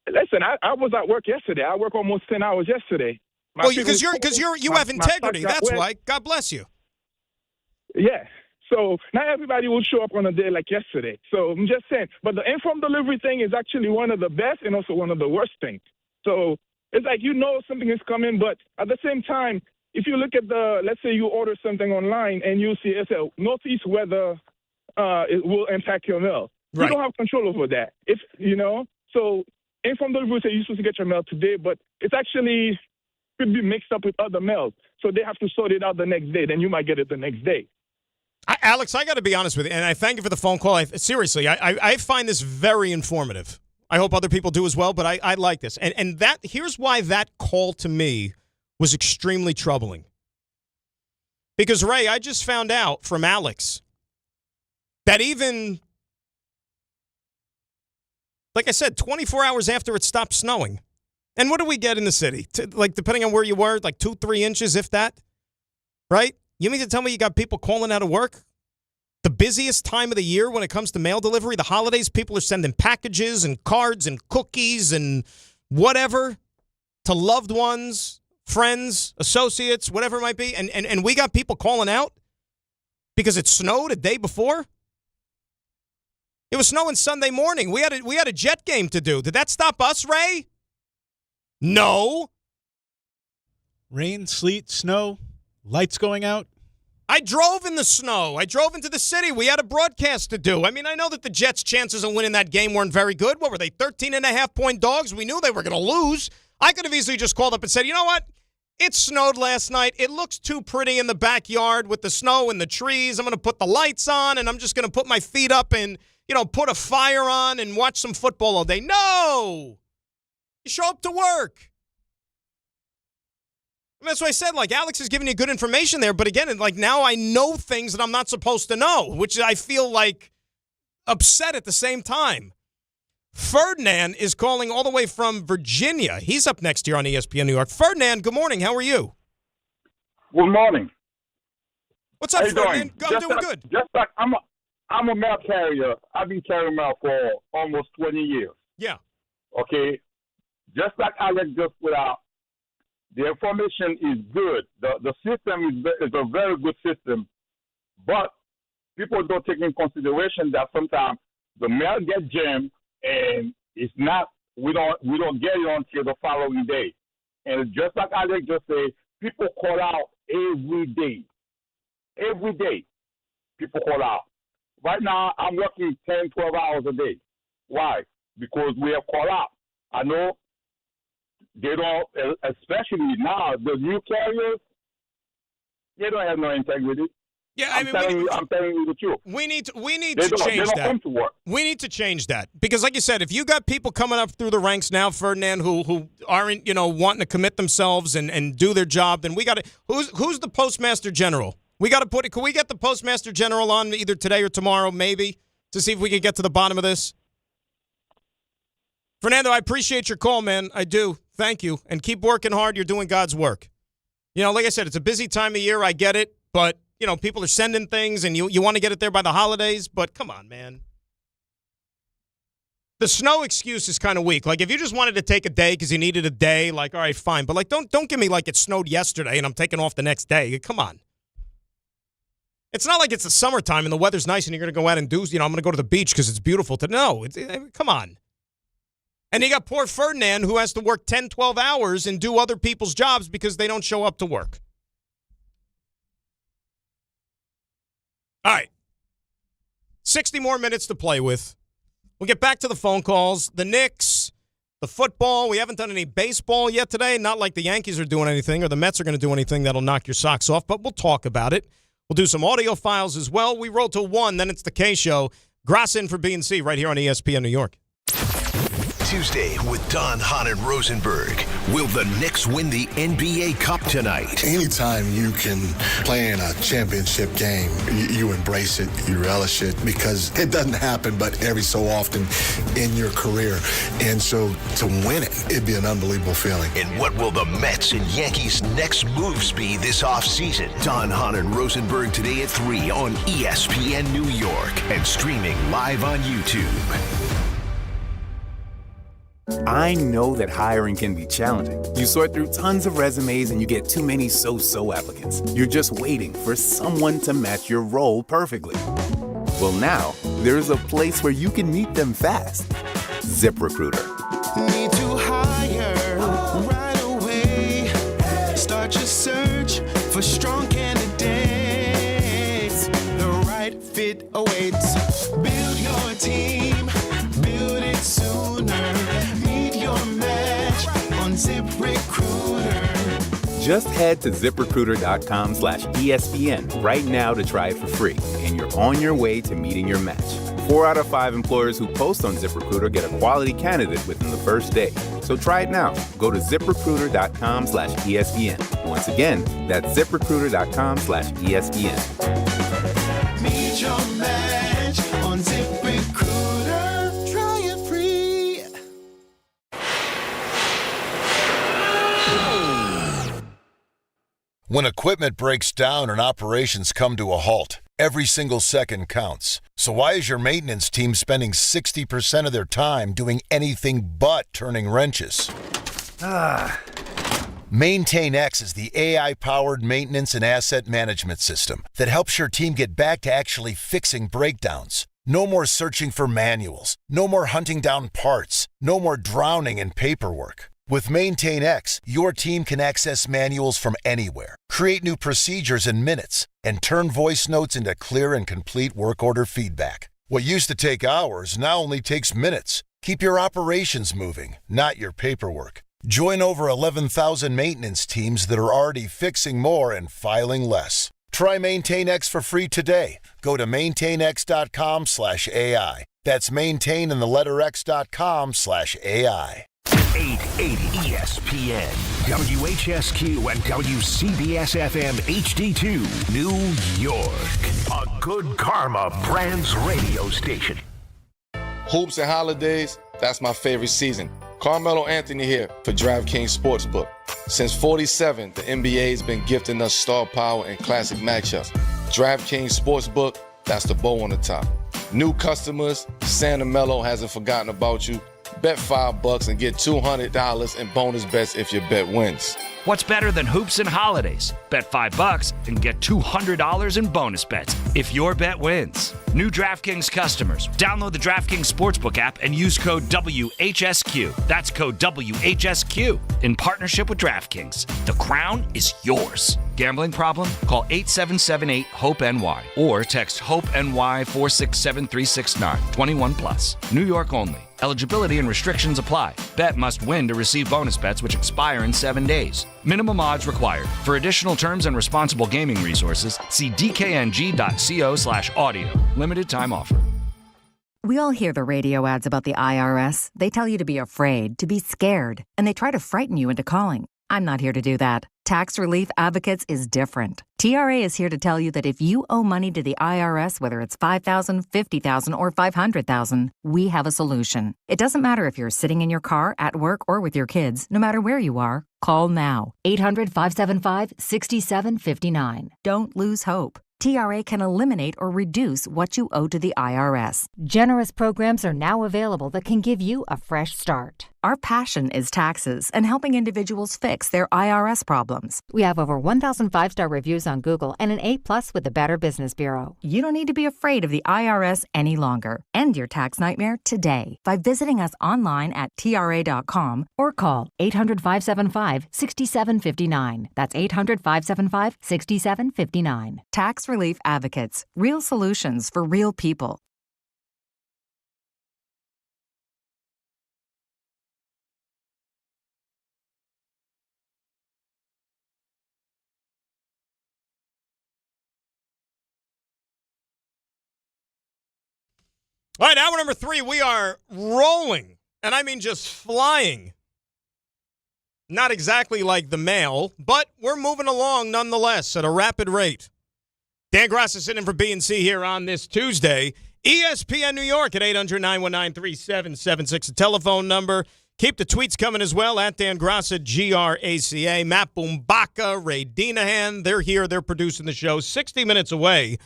Listen, I was at work yesterday. I worked almost 10 hours yesterday. Because you have integrity. That's why. God bless you. Yeah. So not everybody will show up on a day like yesterday. So I'm just saying. But the informed delivery thing is actually one of the best and also one of the worst things. So it's like, you know, something is coming, but at the same time, if you look at let's say you order something online and you see it's a northeast weather, it will impact your mail. Right. You don't have control over that. So informed delivery say you're supposed to get your mail today, but it's actually could be mixed up with other mails. So they have to sort it out the next day. Then you might get it the next day. Alex, I got to be honest with you, and I thank you for the phone call. Seriously, I find this very informative. I hope other people do as well, but I like this. And here's why that call to me was extremely troubling. Because, Ray, I just found out from Alex that even, like I said, 24 hours after it stopped snowing, and what do we get in the city? Like, depending on where you were, like 2-3 inches, if that, right? You mean to tell me you got people calling out of work? The busiest time of the year when it comes to mail delivery, the holidays, people are sending packages and cards and cookies and whatever, to loved ones, friends, associates, whatever it might be, and we got people calling out because it snowed a day before? It was snowing Sunday morning. We had a Jet game to do. Did that stop us, Ray? No. Rain, sleet, snow, lights going out. I drove in the snow. I drove into the city. We had a broadcast to do. I mean, I know that the Jets' chances of winning that game weren't very good. What were they, 13.5-point dogs? We knew they were going to lose. I could have easily just called up and said, you know what? It snowed last night. It looks too pretty in the backyard with the snow and the trees. I'm going to put the lights on, and I'm just going to put my feet up and, put a fire on and watch some football all day. No! You show up to work. And that's why I said, Alex is giving you good information there. But again, now I know things that I'm not supposed to know, which I feel upset at the same time. Ferdinand is calling all the way from Virginia. He's up next here on ESPN New York. Ferdinand, good morning. How are you? Good morning. What's up, Ferdinand? I'm doing good. Just like I'm a mail carrier. I've been carrying mail for almost 20 years. Yeah. Okay. Just like Alex just put out, the information is good. The system is a very good system, but people don't take in consideration that sometimes the mail gets jammed and it's not. We don't get it until the following day. And just like Alex just said, people call out every day. Every day, people call out. Right now, I'm working 10, 12 hours a day. Why? Because we have call out. I know. They don't, especially now, the new carriers, they don't have no integrity. Yeah, I'm telling you the truth. We need to They change don't that. come to work. We need to change that because, like you said, if you got people coming up through the ranks now, Ferdinand, who aren't wanting to commit themselves and do their job, then we got to. Who's the Postmaster General? We got to put it. Can we get the Postmaster General on either today or tomorrow, maybe, to see if we can get to the bottom of this? Fernando, I appreciate your call, man. I do. Thank you. And keep working hard. You're doing God's work. Like I said, it's a busy time of year. I get it. But, people are sending things, and you want to get it there by the holidays. But come on, man. The snow excuse is kind of weak. If you just wanted to take a day because you needed a day, all right, fine. But, don't give me it snowed yesterday and I'm taking off the next day. Come on. It's not like it's the summertime and the weather's nice and you're going to go out and do, I'm going to go to the beach because it's beautiful. No, come on. And you got poor Ferdinand who has to work 10, 12 hours and do other people's jobs because they don't show up to work. All right. 60 more minutes to play with. We'll get back to the phone calls. The Knicks, the football. We haven't done any baseball yet today. Not like the Yankees are doing anything or the Mets are going to do anything that'll knock your socks off, but we'll talk about it. We'll do some audio files as well. We roll to 1, then it's the K Show. Grass in for B&C right here on ESPN New York. Tuesday with Don, Hahn, and Rosenberg. Will the Knicks win the NBA Cup tonight? Anytime you can play in a championship game, you embrace it, you relish it, because it doesn't happen but every so often in your career. And so to win it, it'd be an unbelievable feeling. And what will the Mets and Yankees' next moves be this offseason? Don, Hahn, and Rosenberg today at 3 on ESPN New York and streaming live on YouTube. I know that hiring can be challenging. You sort through tons of resumes and you get too many so-so applicants. You're just waiting for someone to match your role perfectly. Well, now, there's a place where you can meet them fast. ZipRecruiter. Need to hire right away. Start your search for strong candidates. The right fit awaits. Build your team. Build it sooner. Meet your match on ZipRecruiter. Just head to ZipRecruiter.com/ESPN right now to try it for free, and you're on your way to meeting your match. 4 out of 5 employers who post on ZipRecruiter get a quality candidate within the first day. So try it now. Go to ZipRecruiter.com/ESPN. Once again, that's ZipRecruiter.com/ESPN. Meet your match on ZipRecruiter. Try it free. When equipment breaks down and operations come to a halt, Every single second counts. So why is your maintenance team spending 60% of their time doing anything but turning wrenches? MaintainX is the AI-powered maintenance and asset management system that helps your team get back to actually fixing breakdowns. No more searching for manuals. No more hunting down parts. No more drowning in paperwork. With MaintainX, your team can access manuals from anywhere, create new procedures in minutes, and turn voice notes into clear and complete work order feedback. What used to take hours now only takes minutes. Keep your operations moving, not your paperwork. Join over 11,000 maintenance teams that are already fixing more and filing less. Try MaintainX for free today. Go to maintainx.com/AI. That's maintain and the letter x.com/AI. 880 ESPN, WHSQ, and WCBS-FM HD2, New York. A Good Karma Brands radio station. Hoops and holidays, that's my favorite season. Carmelo Anthony here for DraftKings Sportsbook. Since '47, the NBA's been gifting us star power and classic matchups. DraftKings Sportsbook, that's the bow on the top. New customers, Santa Melo hasn't forgotten about you. Bet $5 and get $200 in bonus bets if your bet wins. What's better than hoops and holidays? Bet $5 and get $200 in bonus bets if your bet wins. New DraftKings customers, download the DraftKings Sportsbook app and use code WHSQ. That's code WHSQ in partnership with DraftKings. The crown is yours. Gambling problem? Call 877-8-HOPE-NY or text HOPE-NY 467-369. 21 plus. New York only. Eligibility and restrictions apply. Bet must win to receive bonus bets which expire in 7 days. Minimum odds required. For additional terms and responsible gaming resources, see dkng.co/audio. Limited time offer. We all hear the radio ads about the IRS. They tell you to be afraid, to be scared, and they try to frighten you into calling. I'm not here to do that. Tax Relief Advocates is different. TRA is here to tell you that if you owe money to the IRS, whether it's $5,000, $50,000, or $500,000, we have a solution. It doesn't matter if you're sitting in your car, at work, or with your kids. No matter where you are, call now. 800-575-6759. Don't lose hope. TRA can eliminate or reduce what you owe to the IRS. Generous programs are now available that can give you a fresh start. Our passion is taxes and helping individuals fix their IRS problems. We have over 1,000 five-star reviews on Google and an A+ with the Better Business Bureau. You don't need to be afraid of the IRS any longer. End your tax nightmare today by visiting us online at TRA.com or call 800-575-6759. That's 800-575-6759. Tax Relief Advocates. Real solutions for real people. All right, hour number 3, we are rolling, and I mean just flying. Not exactly like the mail, but we're moving along nonetheless at a rapid rate. Dan Grass is sitting in for B&C here on this Tuesday. ESPN New York at 800-919-3776, the telephone number. Keep the tweets coming as well, at Dan Grass at GRACA. Matt Boombaka, Ray Dinahan, they're here. They're producing the show 60 minutes away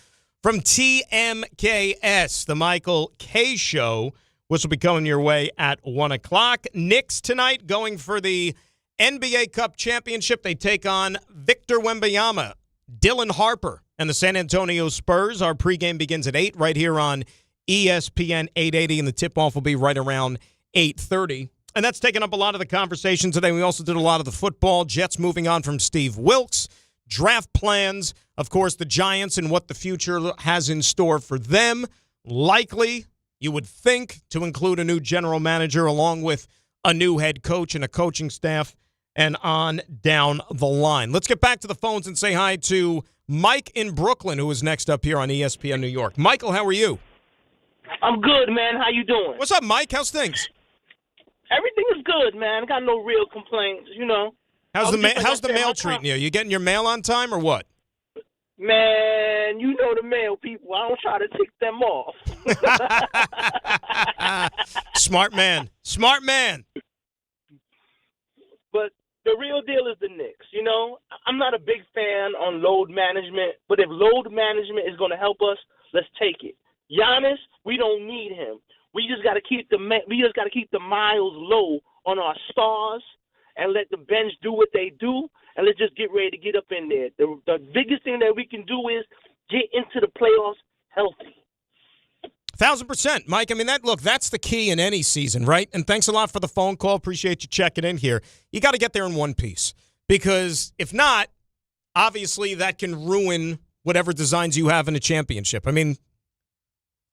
from TMKS, the Michael K. Show, which will be coming your way at 1 o'clock. Knicks tonight going for the NBA Cup Championship. They take on Victor Wembanyama, Dylan Harper, and the San Antonio Spurs. Our pregame begins at 8 right here on ESPN 880, and the tip-off will be right around 8:30. And that's taken up a lot of the conversation today. We also did a lot of the football. Jets moving on from Steve Wilks. Draft plans, of course, the Giants and what the future has in store for them. Likely, you would think, to include a new general manager along with a new head coach and a coaching staff and on down the line. Let's get back to the phones and say hi to Mike in Brooklyn, who is next up here on ESPN New York. Michael, how are you? I'm good, man. How you doing? What's up, Mike? How's things? Everything is good, man. Got no real complaints, you know. How's the mail treating you? You getting your mail on time or what? Man, you know the mail people. I don't try to tick them off. Smart man. Smart man. But the real deal is the Knicks. You know, I'm not a big fan on load management, but if load management is going to help us, let's take it. Giannis, we don't need him. We just got to keep the miles low on our stars and let the bench do what they do, and let's just get ready to get up in there. The biggest thing that we can do is get into the playoffs healthy. 1,000%, Mike. I mean, that's the key in any season, right? And thanks a lot for the phone call. Appreciate you checking in here. You got to get there in one piece, because if not, obviously that can ruin whatever designs you have in a championship. I mean,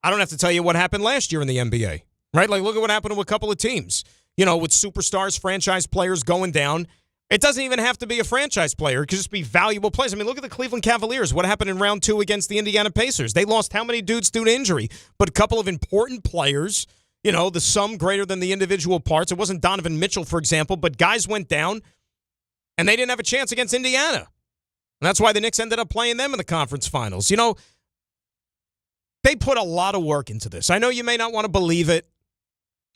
I don't have to tell you what happened last year in the NBA, right? Like, look at what happened to a couple of teams, you know, with superstars, franchise players going down. It doesn't even have to be a franchise player. It could just be valuable players. I mean, look at the Cleveland Cavaliers. What happened in round 2 against the Indiana Pacers? They lost how many dudes due to injury? But a couple of important players, you know, the sum greater than the individual parts. It wasn't Donovan Mitchell, for example, but guys went down, and they didn't have a chance against Indiana. And that's why the Knicks ended up playing them in the conference finals. You know, they put a lot of work into this. I know you may not want to believe it,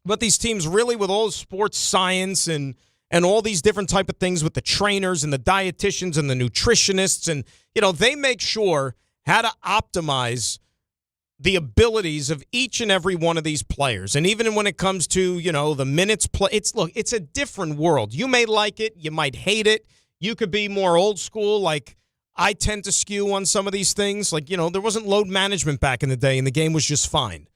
but these teams really, with all sports science and all these different type of things with the trainers and the dietitians and the nutritionists, and, you know, they make sure how to optimize the abilities of each and every one of these players. And even when it comes to, you know, the minutes play, it's a different world. You may like it. You might hate it. You could be more old school, like I tend to skew on some of these things. Like, you know, there wasn't load management back in the day, and the game was just fine.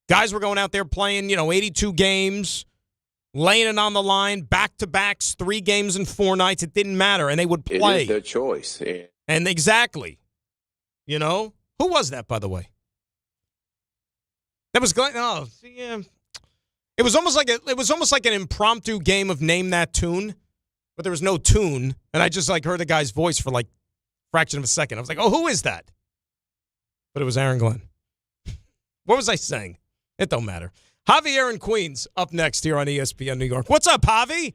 Guys were going out there playing, you know, 82 games, laying it on the line, back-to-backs, 3 games in 4 nights. It didn't matter, and they would play. It is their choice. Yeah. And exactly. You know? Who was that, by the way? That was Glenn. Oh, yeah. It was almost like an impromptu game of Name That Tune, but there was no tune, and I just, like, heard the guy's voice for, like, fraction of a second. I was like, oh, who is that? But it was Aaron Glenn. What was I saying? It don't matter. Javier in Queens up next here on ESPN New York. What's up, Javi?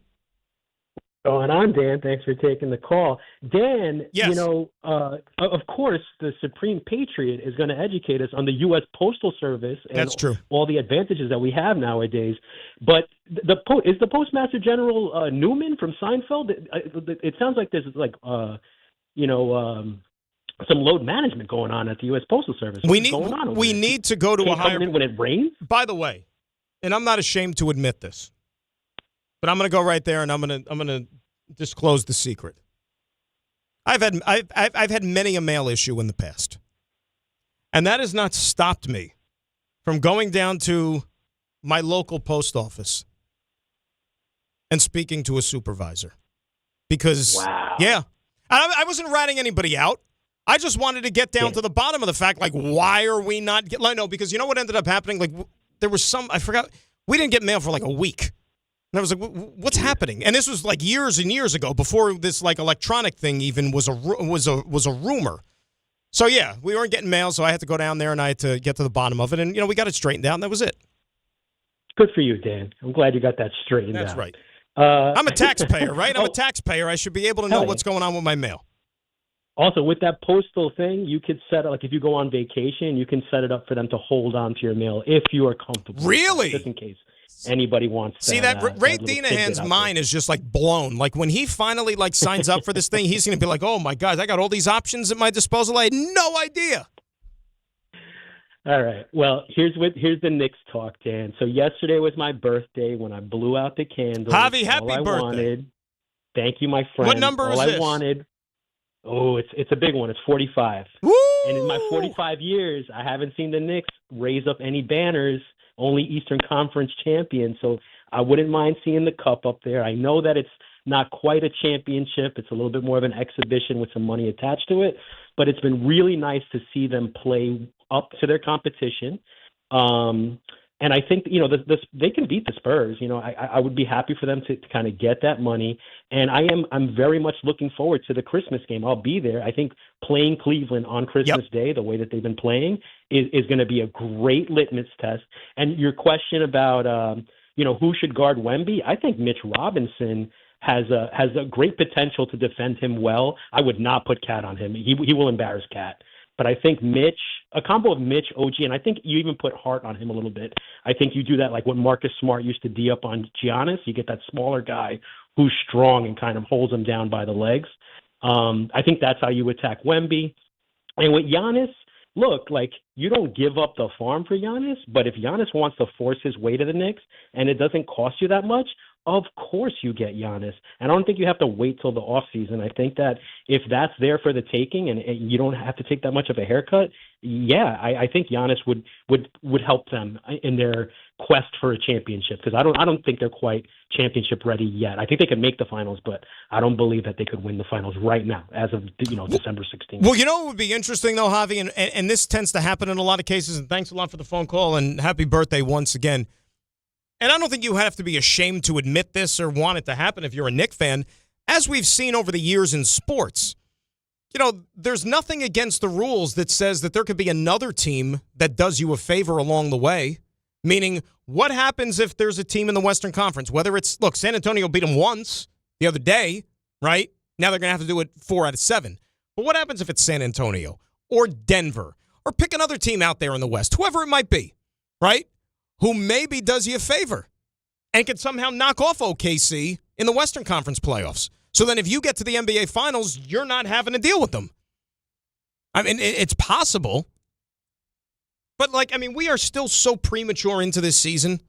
Going on, Dan. Thanks for taking the call. Dan, yes. You know, of course, the Supreme Patriot is going to educate us on the U.S. Postal Service and That's true. all the advantages that we have nowadays. But is the Postmaster General Newman from Seinfeld? It sounds like there's like, some load management going on at the U.S. Postal Service. We need to go to a higher. When it rains. By the way, and I'm not ashamed to admit this, but I'm going to go right there and I'm going to disclose the secret. I've had many a mail issue in the past, and that has not stopped me from going down to my local post office and speaking to a supervisor. Because, yeah, I wasn't ratting anybody out. I just wanted to get down to the bottom of the fact, like, why are we not no, because you know what ended up happening? Like, there was I forgot, we didn't get mail for like a week. And I was like, what's happening? And this was like years and years ago, before this like electronic thing even was a rumor. So yeah, we weren't getting mail, so I had to go down there and I had to get to the bottom of it, and we got it straightened out, and that was it. Good for you, Dan. I'm glad you got that straightened out. That's right. I'm a taxpayer, right? I'm a taxpayer. I should be able to know what's going on with my mail. Also, with that postal thing, you could set it, like if you go on vacation, you can set it up for them to hold on to your mail if you are comfortable. Really? Just in case anybody wants See that Ray Dinahan's mind is just like blown. Like when he finally like signs up for this thing, he's going to be like, "Oh my God, I got all these options at my disposal. I had no idea." All right. Well, here's the Knicks talk, Dan. So yesterday was my birthday when I blew out the candles. Javi, happy birthday! Thank you, my friend. What number is this? I wanted. Oh, it's a big one. It's 45. Woo! And in my 45 years, I haven't seen the Knicks raise up any banners, only Eastern Conference champions. So I wouldn't mind seeing the cup up there. I know that it's not quite a championship. It's a little bit more of an exhibition with some money attached to it. But it's been really nice to see them play up to their competition. And I think, they can beat the Spurs. I would be happy for them to kind of get that money. And I'm very much looking forward to the Christmas game. I'll be there. I think playing Cleveland on Christmas Day, the way that they've been playing, is going to be a great litmus test. And your question about, who should guard Wemby, I think Mitch Robinson has a great potential to defend him well. I would not put Cat on him. He will embarrass Cat. But I think Mitch, a combo of Mitch, OG, and I think you even put Hart on him a little bit. I think you do that like what Marcus Smart used to D up on Giannis. You get that smaller guy who's strong and kind of holds him down by the legs. I think that's how you attack Wemby. And with Giannis, look, like, you don't give up the farm for Giannis, but if Giannis wants to force his way to the Knicks and it doesn't cost you that much, of course you get Giannis. And I don't think you have to wait till the offseason. I think that if that's there for the taking and you don't have to take that much of a haircut, yeah, I think Giannis would help them in their quest for a championship, because I don't think they're quite championship ready yet. I think they can make the finals, but I don't believe that they could win the finals right now as of December 16th. Well, you know what would be interesting, though, Javi, and this tends to happen in a lot of cases, and thanks a lot for the phone call, and happy birthday once again. And I don't think you have to be ashamed to admit this or want it to happen if you're a Knicks fan. As we've seen over the years in sports, there's nothing against the rules that says that there could be another team that does you a favor along the way. Meaning, what happens if there's a team in the Western Conference? Whether it's, look, San Antonio beat them once the other day, right? Now they're going to have to do it 4 out of 7. But what happens if it's San Antonio or Denver or pick another team out there in the West, whoever it might be, right? Who maybe does you a favor and can somehow knock off OKC in the Western Conference playoffs. So then if you get to the NBA Finals, you're not having to deal with them. I mean, it's possible. But, we are still so premature into this season.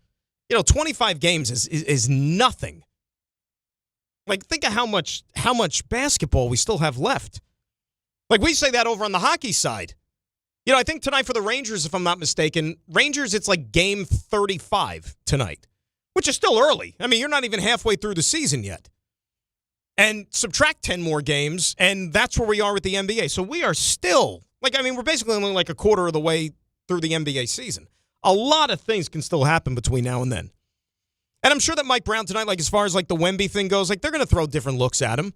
25 games is nothing. Think of how much basketball we still have left. We say that over on the hockey side. I think tonight for the Rangers, if I'm not mistaken, it's like game 35 tonight, which is still early. I mean, you're not even halfway through the season yet. And subtract 10 more games, and that's where we are with the NBA. So we are still, we're basically only a quarter of the way through the NBA season. A lot of things can still happen between now and then. And I'm sure that Mike Brown tonight, as far as the Wemby thing goes, they're going to throw different looks at him.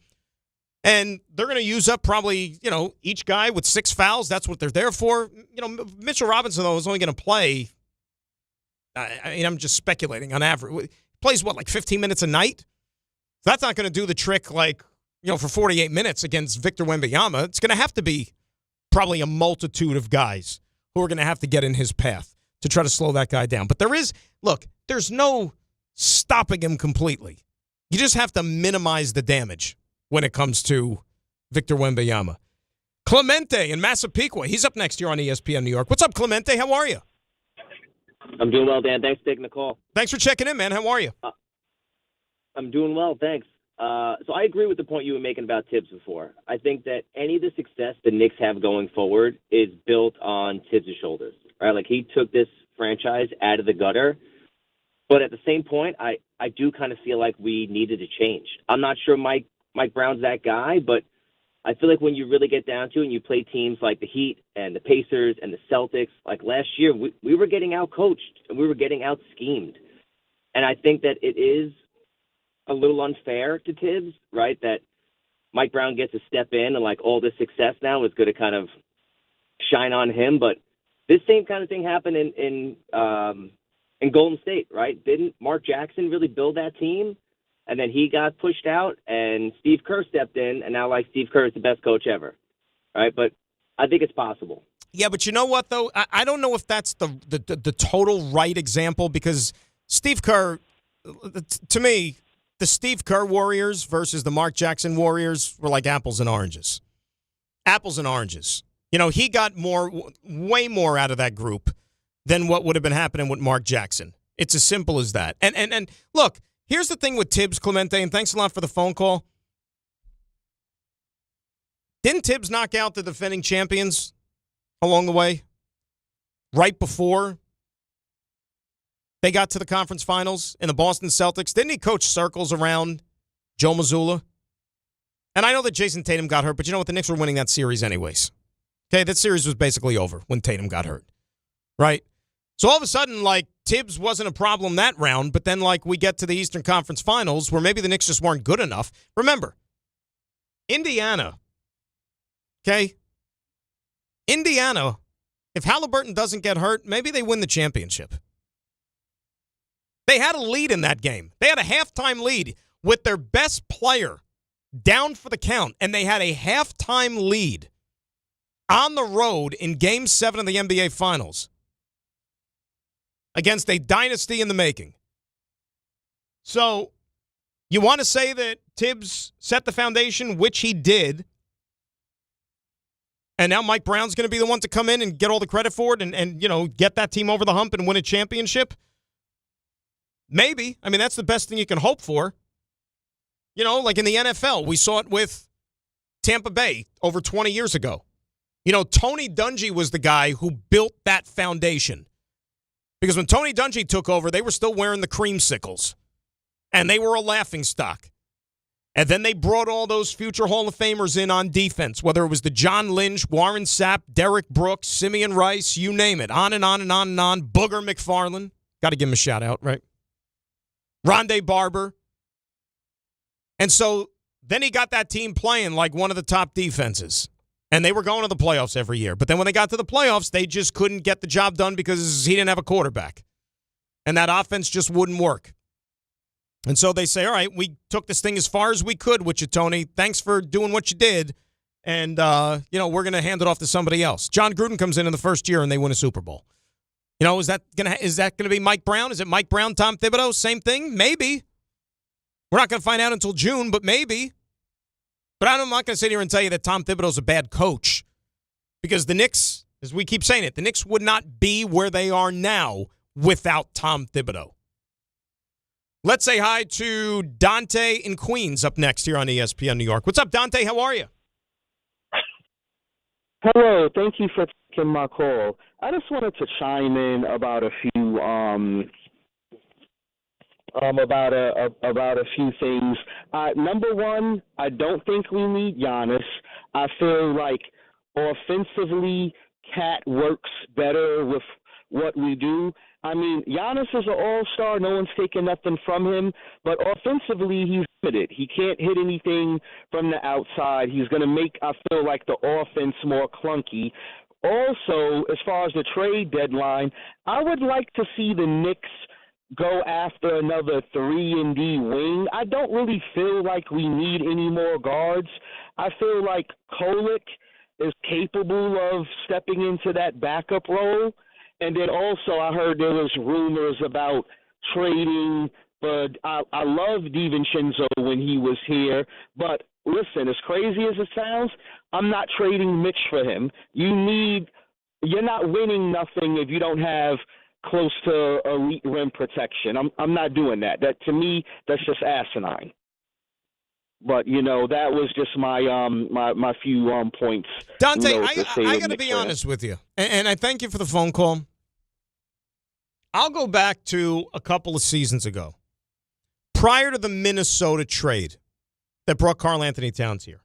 And they're going to use up probably, each guy with 6 fouls. That's what they're there for. Mitchell Robinson, though, is only going to play, I'm just speculating on average. Plays, 15 minutes a night? So that's not going to do the trick, for 48 minutes against Victor Wembanyama. It's going to have to be probably a multitude of guys who are going to have to get in his path to try to slow that guy down. But there's no stopping him completely. You just have to minimize the damage when it comes to Victor Wembanyama. Clemente in Massapequa. He's up next here on ESPN New York. What's up, Clemente? How are you? I'm doing well, Dan. Thanks for taking the call. Thanks for checking in, man. How are you? I'm doing well, thanks. So I agree with the point you were making about Tibbs before. I think that any of the success the Knicks have going forward is built on Tibbs' shoulders, right? He took this franchise out of the gutter. But at the same point, I do kind of feel like we needed a change. I'm not sure Mike Brown's that guy, but I feel like when you really get down to it and you play teams like the Heat and the Pacers and the Celtics, last year, we were getting out-coached and we were getting out-schemed. And I think that it is a little unfair to Tibbs, right, that Mike Brown gets to step in and, all this success now is going to kind of shine on him. But this same kind of thing happened in Golden State, right? Didn't Mark Jackson really build that team? And then he got pushed out, and Steve Kerr stepped in, and now, Steve Kerr is the best coach ever, right? But I think it's possible. Yeah, but you know what, though? I don't know if that's the total right example, because Steve Kerr, to me, the Steve Kerr Warriors versus the Mark Jackson Warriors were like apples and oranges. Apples and oranges. He got way more out of that group than what would have been happening with Mark Jackson. It's as simple as that. And look, here's the thing with Tibbs, Clemente, and thanks a lot for the phone call. Didn't Tibbs knock out the defending champions along the way? Right before they got to the conference finals in the Boston Celtics? Didn't he coach circles around Joe Mazzulla? And I know that Jason Tatum got hurt, but you know what? The Knicks were winning that series anyways. Okay, that series was basically over when Tatum got hurt, right? So all of a sudden, Tibbs wasn't a problem that round, but then, we get to the Eastern Conference Finals where maybe the Knicks just weren't good enough. Remember, Indiana, okay? Indiana, if Halliburton doesn't get hurt, maybe they win the championship. They had a lead in that game. They had a halftime lead with their best player down for the count, and they had a halftime lead on the road in Game 7 of the NBA Finals against a dynasty in the making. So You want to say that Tibbs set the foundation, which he did, and now Mike Brown's going to be the one to come in and get all the credit for it and get that team over the hump and win a championship? Maybe. I mean, that's the best thing you can hope for. Like in the NFL, we saw it with Tampa Bay over 20 years ago. Tony Dungy was the guy who built that foundation. Because when Tony Dungy took over, they were still wearing the creamsicles. And they were a laughingstock. And then they brought all those future Hall of Famers in on defense, whether it was the John Lynch, Warren Sapp, Derek Brooks, Simeon Rice, you name it. On and on and on and on. Booger McFarland. Got to give him a shout out, right? Rondé Barber. And so then he got that team playing like one of the top defenses. And they were going to the playoffs every year. But then when they got to the playoffs, they just couldn't get the job done because he didn't have a quarterback. And that offense just wouldn't work. And so they say, all right, we took this thing as far as we could with you, Tony. Thanks for doing what you did. And, we're going to hand it off to somebody else. John Gruden comes in the first year and they win a Super Bowl. Is that gonna be Mike Brown? Is it Mike Brown, Tom Thibodeau? Same thing? Maybe. We're not going to find out until June, but maybe. But I'm not going to sit here and tell you that Tom Thibodeau's a bad coach. Because the Knicks, as we keep saying it, the Knicks would not be where they are now without Tom Thibodeau. Let's say hi to Dante in Queens up next here on ESPN New York. What's up, Dante? How are you? Hello. Thank you for taking my call. I just wanted to chime in about a few about a few things. Number one, I don't think we need Giannis. I feel like offensively, Cat works better with what we do. I mean, Giannis is an all-star. No one's taking nothing from him. But offensively, he's limited. He can't hit anything from the outside. He's going to make, I feel like, the offense more clunky. Also, as far as the trade deadline, I would like to see the Knicks go after another 3-and-D wing. I don't really feel like we need any more guards. I feel like Kolek is capable of stepping into that backup role. And then also I heard there was rumors about trading, but I loved DiVincenzo when he was here. But listen, as crazy as it sounds, I'm not trading Mitch for him. You're not winning nothing if you don't have close to elite rim protection. I'm not doing that. That to me, that's just asinine. But that was just my my few points. Dante, I got to be honest with you, and I thank you for the phone call. I'll go back to a couple of seasons ago, prior to the Minnesota trade that brought Karl Anthony Towns here.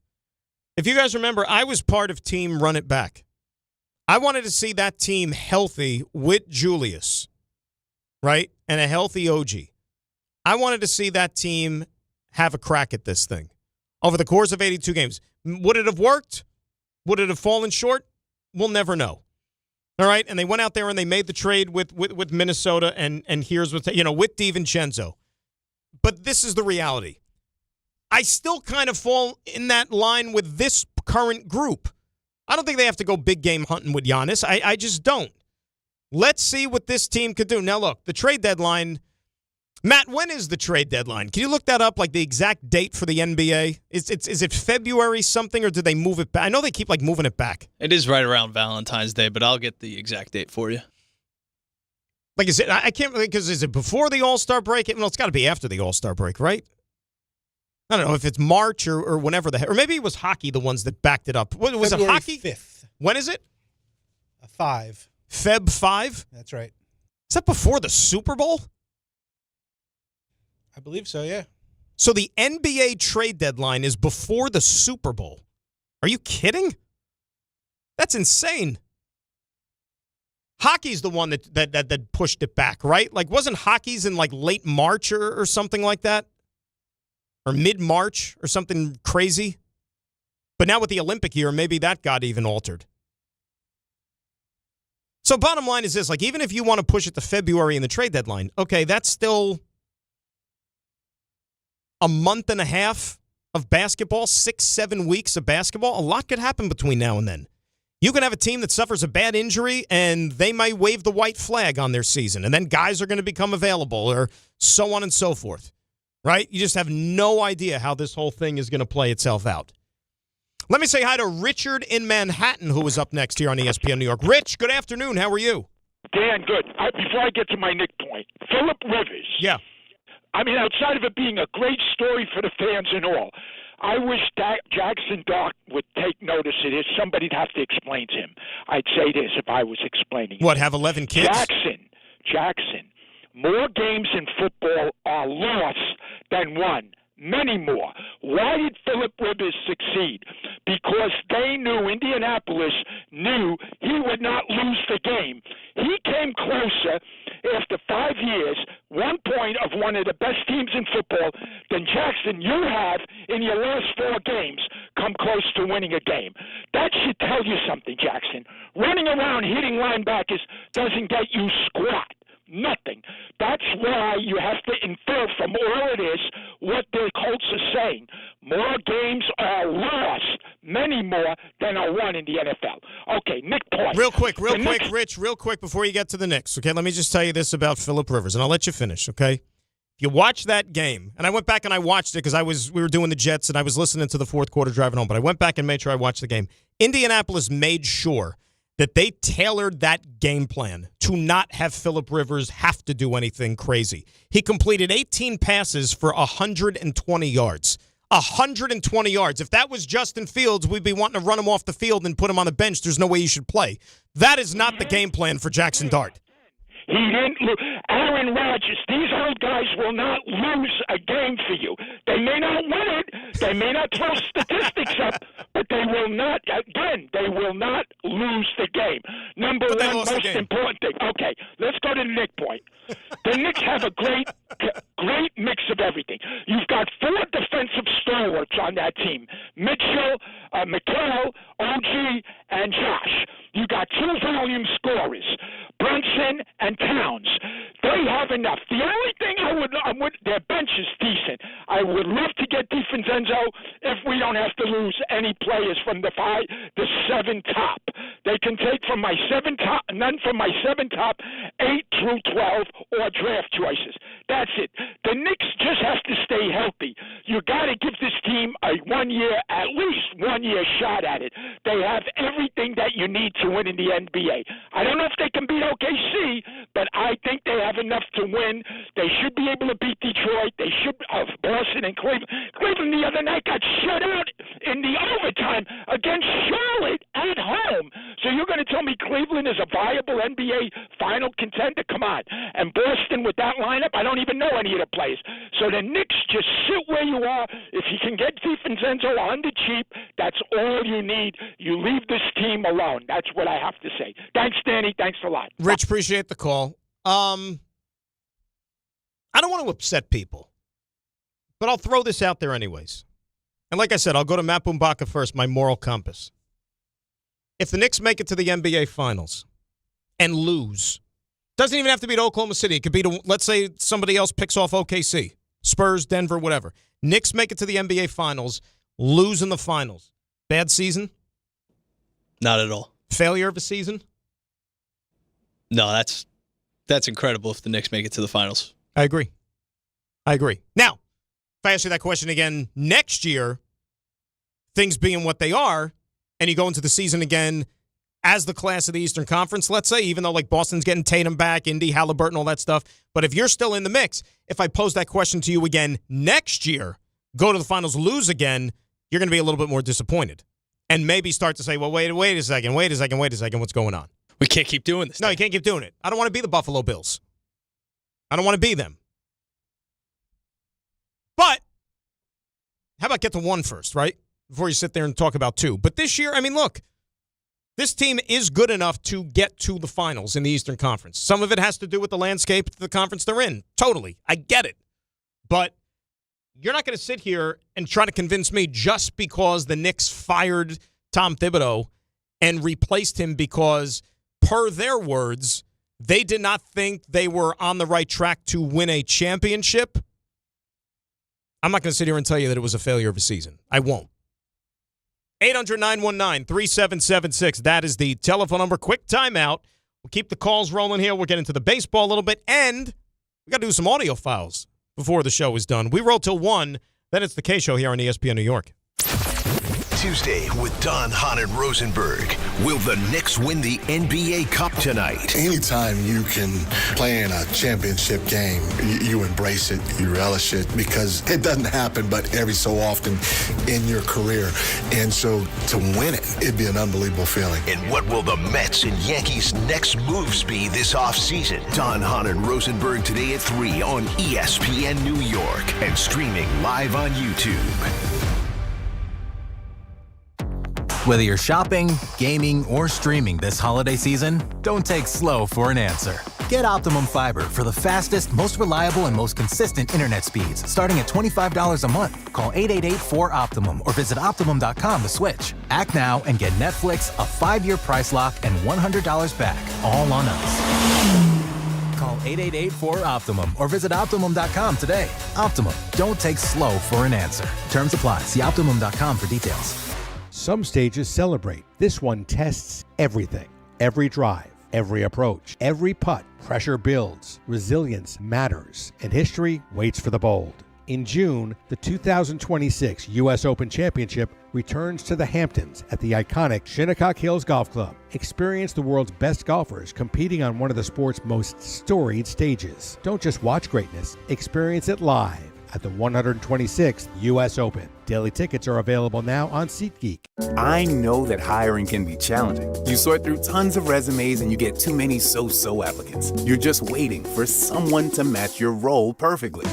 If you guys remember, I was part of Team Run It Back. I wanted to see that team healthy with Julius, right, and a healthy OG. I wanted to see that team have a crack at this thing over the course of 82 games. Would it have worked? Would it have fallen short? We'll never know. All right, and they went out there and they made the trade with Minnesota, and here's what with DiVincenzo. But this is the reality. I still kind of fall in that line with this current group. I don't think they have to go big game hunting with Giannis. I just don't. Let's see what this team could do. Now, look, the trade deadline. Matt, when is the trade deadline? Can you look that up, like the exact date for the NBA? Is it February something, or do they move it back? I know they keep moving it back. It is right around Valentine's Day, but I'll get the exact date for you. Is it? I can't really, because is it before the All-Star break? Well, it's got to be after the All-Star break, right? I don't know if it's March or whenever the heck. Or maybe it was hockey, the ones that backed it up. Was February it hockey? 5th. When is it? 5. Feb 5? That's right. Is that before the Super Bowl? I believe so, yeah. So the NBA trade deadline is before the Super Bowl. Are you kidding? That's insane. Hockey's the one that pushed it back, right? Wasn't hockey's in late March or something like that? Or mid-March or something crazy? But now with the Olympic year, maybe that got even altered. So bottom line is this, even if you want to push it to February in the trade deadline, okay, that's still a month and a half of basketball, 6-7 weeks of basketball. A lot could happen between now and then. You can have a team that suffers a bad injury, and they might wave the white flag on their season, and then guys are going to become available, or so on and so forth. right? You just have no idea how this whole thing is going to play itself out. Let me say hi to Richard in Manhattan, who is up next here on ESPN New York. Rich, good afternoon. How are you? Dan, good. Before I get to my Nick point, Phillip Rivers. Yeah. I mean, outside of it being a great story for the fans and all, I wish Jackson Dart would take notice of this. Somebody'd have to explain to him. I'd say this if I was explaining it. What, have 11 kids? Jackson, more games in football are lost than won. Many more. Why did Phillip Rivers succeed? Because they knew, Indianapolis knew he would not lose the game. He came closer after 5 years, 1 point of one of the best teams in football than Jackson you have in your last 4 games come close to winning a game. That should tell you something, Jackson. Running around hitting linebackers doesn't get you squat. Nothing. That's why you have to infer from all of this what the Colts are saying. More games are lost, many more than are won in the NFL. Okay, Nick point. Real quick, Rich, real quick before you get to the Knicks. Okay, let me just tell you this about Phillip Rivers, and I'll let you finish, okay? If you watch that game, and I went back and I watched it because we were doing the Jets and I was listening to the fourth quarter driving home, but I went back and made sure I watched the game. Indianapolis made sure that they tailored that game plan to not have Phillip Rivers have to do anything crazy. He completed 18 passes for 120 yards. 120 yards. If that was Justin Fields, we'd be wanting to run him off the field and put him on the bench. There's no way he should play. That is not the game plan for Jackson Dart. He didn't lose. Aaron Rodgers, these old guys will not lose a game for you. They may not win it. They may not throw statistics up, but they will not, again, they will not lose the game. Number one most important thing. Okay, let's go to the Knicks point. The Knicks have a great mix of everything. You've got 4 defensive stalwarts on that team. Mitchell, Mikal, OG, and Josh. You got 2 volume scorers, Brunson and Towns. They have enough. The only thing their bench is decent. I would love to get DiVincenzo if we don't have to lose any players from the 7 top. They can take from my 7 top, none from my 7 top, 8 through 12, or draft choices. That's it. The Knicks just have to stay healthy. You got to give this team a at least 1 year shot at it. They have everything that you need to win in the NBA. I don't know if they can beat OKC, but I think they have enough to win. They should be able to beat Detroit. They should Boston and Cleveland. Cleveland the other night got shut out in the overtime against Charlotte at home. So you're going to tell me Cleveland is a viable NBA final contender? Come on. And Boston with that lineup, I don't even know any of the players. So the Knicks, just sit where you are. If you can get DiVincenzo on the cheap, that's all you need. You leave this team alone. That's what I have to say. Thanks, Danny. Thanks a lot. Rich, appreciate the call. I don't want to upset people, but I'll throw this out there anyways. And like I said, I'll go to Matt Bumbaka first, my moral compass. If the Knicks make it to the NBA Finals and lose, doesn't even have to be to Oklahoma City. It could be to, let's say, somebody else picks off OKC, Spurs, Denver, whatever. Knicks make it to the NBA Finals, lose in the finals. Bad season? Not at all. Failure of a season? No, that's incredible if the Knicks make it to the finals. I agree. Now, if I ask you that question again next year, things being what they are, and you go into the season again as the class of the Eastern Conference, let's say, even though like Boston's getting Tatum back, Indy, Halliburton, all that stuff, but if you're still in the mix, if I pose that question to you again next year, go to the finals, lose again, you're going to be a little bit more disappointed. And maybe start to say, well, wait a second, what's going on? We can't keep doing this. No, you can't keep doing it. I don't want to be the Buffalo Bills. I don't want to be them. But how about get to 1 first, right? Before you sit there and talk about 2. But this year, I mean, look, this team is good enough to get to the finals in the Eastern Conference. Some of it has to do with the landscape of the conference they're in. Totally. I get it. But you're not going to sit here and try to convince me just because the Knicks fired Tom Thibodeau and replaced him because, per their words, they did not think they were on the right track to win a championship. I'm not going to sit here and tell you that it was a failure of a season. I won't. 800-919-3776. That is the telephone number. Quick timeout. We'll keep the calls rolling here. We'll get into the baseball a little bit. And we got to do some audio files. before the show is done. We roll till 1. Then it's the K Show here on ESPN New York. Tuesday with Don, Hahn, and Rosenberg. Will the Knicks win the NBA Cup tonight? Anytime you can play in a championship game, you embrace it, you relish it, because it doesn't happen but every so often in your career. And so to win it, it'd be an unbelievable feeling. And what will the Mets and Yankees' next moves be this offseason? Don, Hahn, and Rosenberg today at 3 on ESPN New York and streaming live on YouTube. Whether you're shopping, gaming, or streaming this holiday season, don't take slow for an answer. Get Optimum Fiber for the fastest, most reliable, and most consistent internet speeds, starting at $25 a month. Call 888-4OPTIMUM or visit Optimum.com to switch. Act now and get Netflix, a 5-year price lock, and $100 back, all on us. Call 888-4OPTIMUM or visit Optimum.com today. Optimum, don't take slow for an answer. Terms apply. See Optimum.com for details. Some stages celebrate. This one tests everything. Every drive, every approach, every putt. Pressure builds. Resilience matters. And history waits for the bold. In June, the 2026 U.S. Open Championship returns to the Hamptons at the iconic Shinnecock Hills Golf Club. Experience the world's best golfers competing on one of the sport's most storied stages. Don't just watch greatness. Experience it live at the 126th U.S. Open. Daily tickets are available now on SeatGeek. I know that hiring can be challenging. You sort through tons of resumes and you get too many so-so applicants. You're just waiting for someone to match your role perfectly.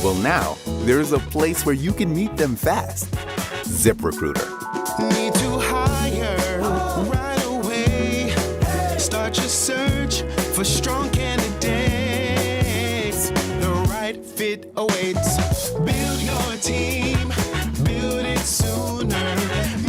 Well, now, there's a place where you can meet them fast. ZipRecruiter. Need to hire right away. Start your search for strong candidates. The right fit awaits. Build your team. Build it sooner.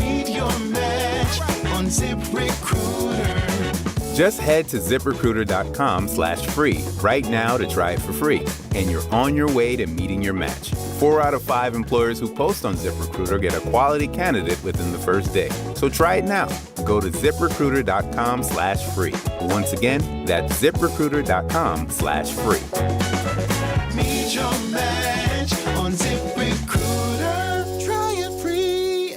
Meet your match on ZipRecruiter. Just head to ZipRecruiter.com/free right now to try it for free. And you're on your way to meeting your match. 4 out of 5 employers who post on ZipRecruiter get a quality candidate within the first day. So try it now. Go to ZipRecruiter.com/free. Once again, that's ZipRecruiter.com/free. Meet your match on ZipRecruiter. Try it free.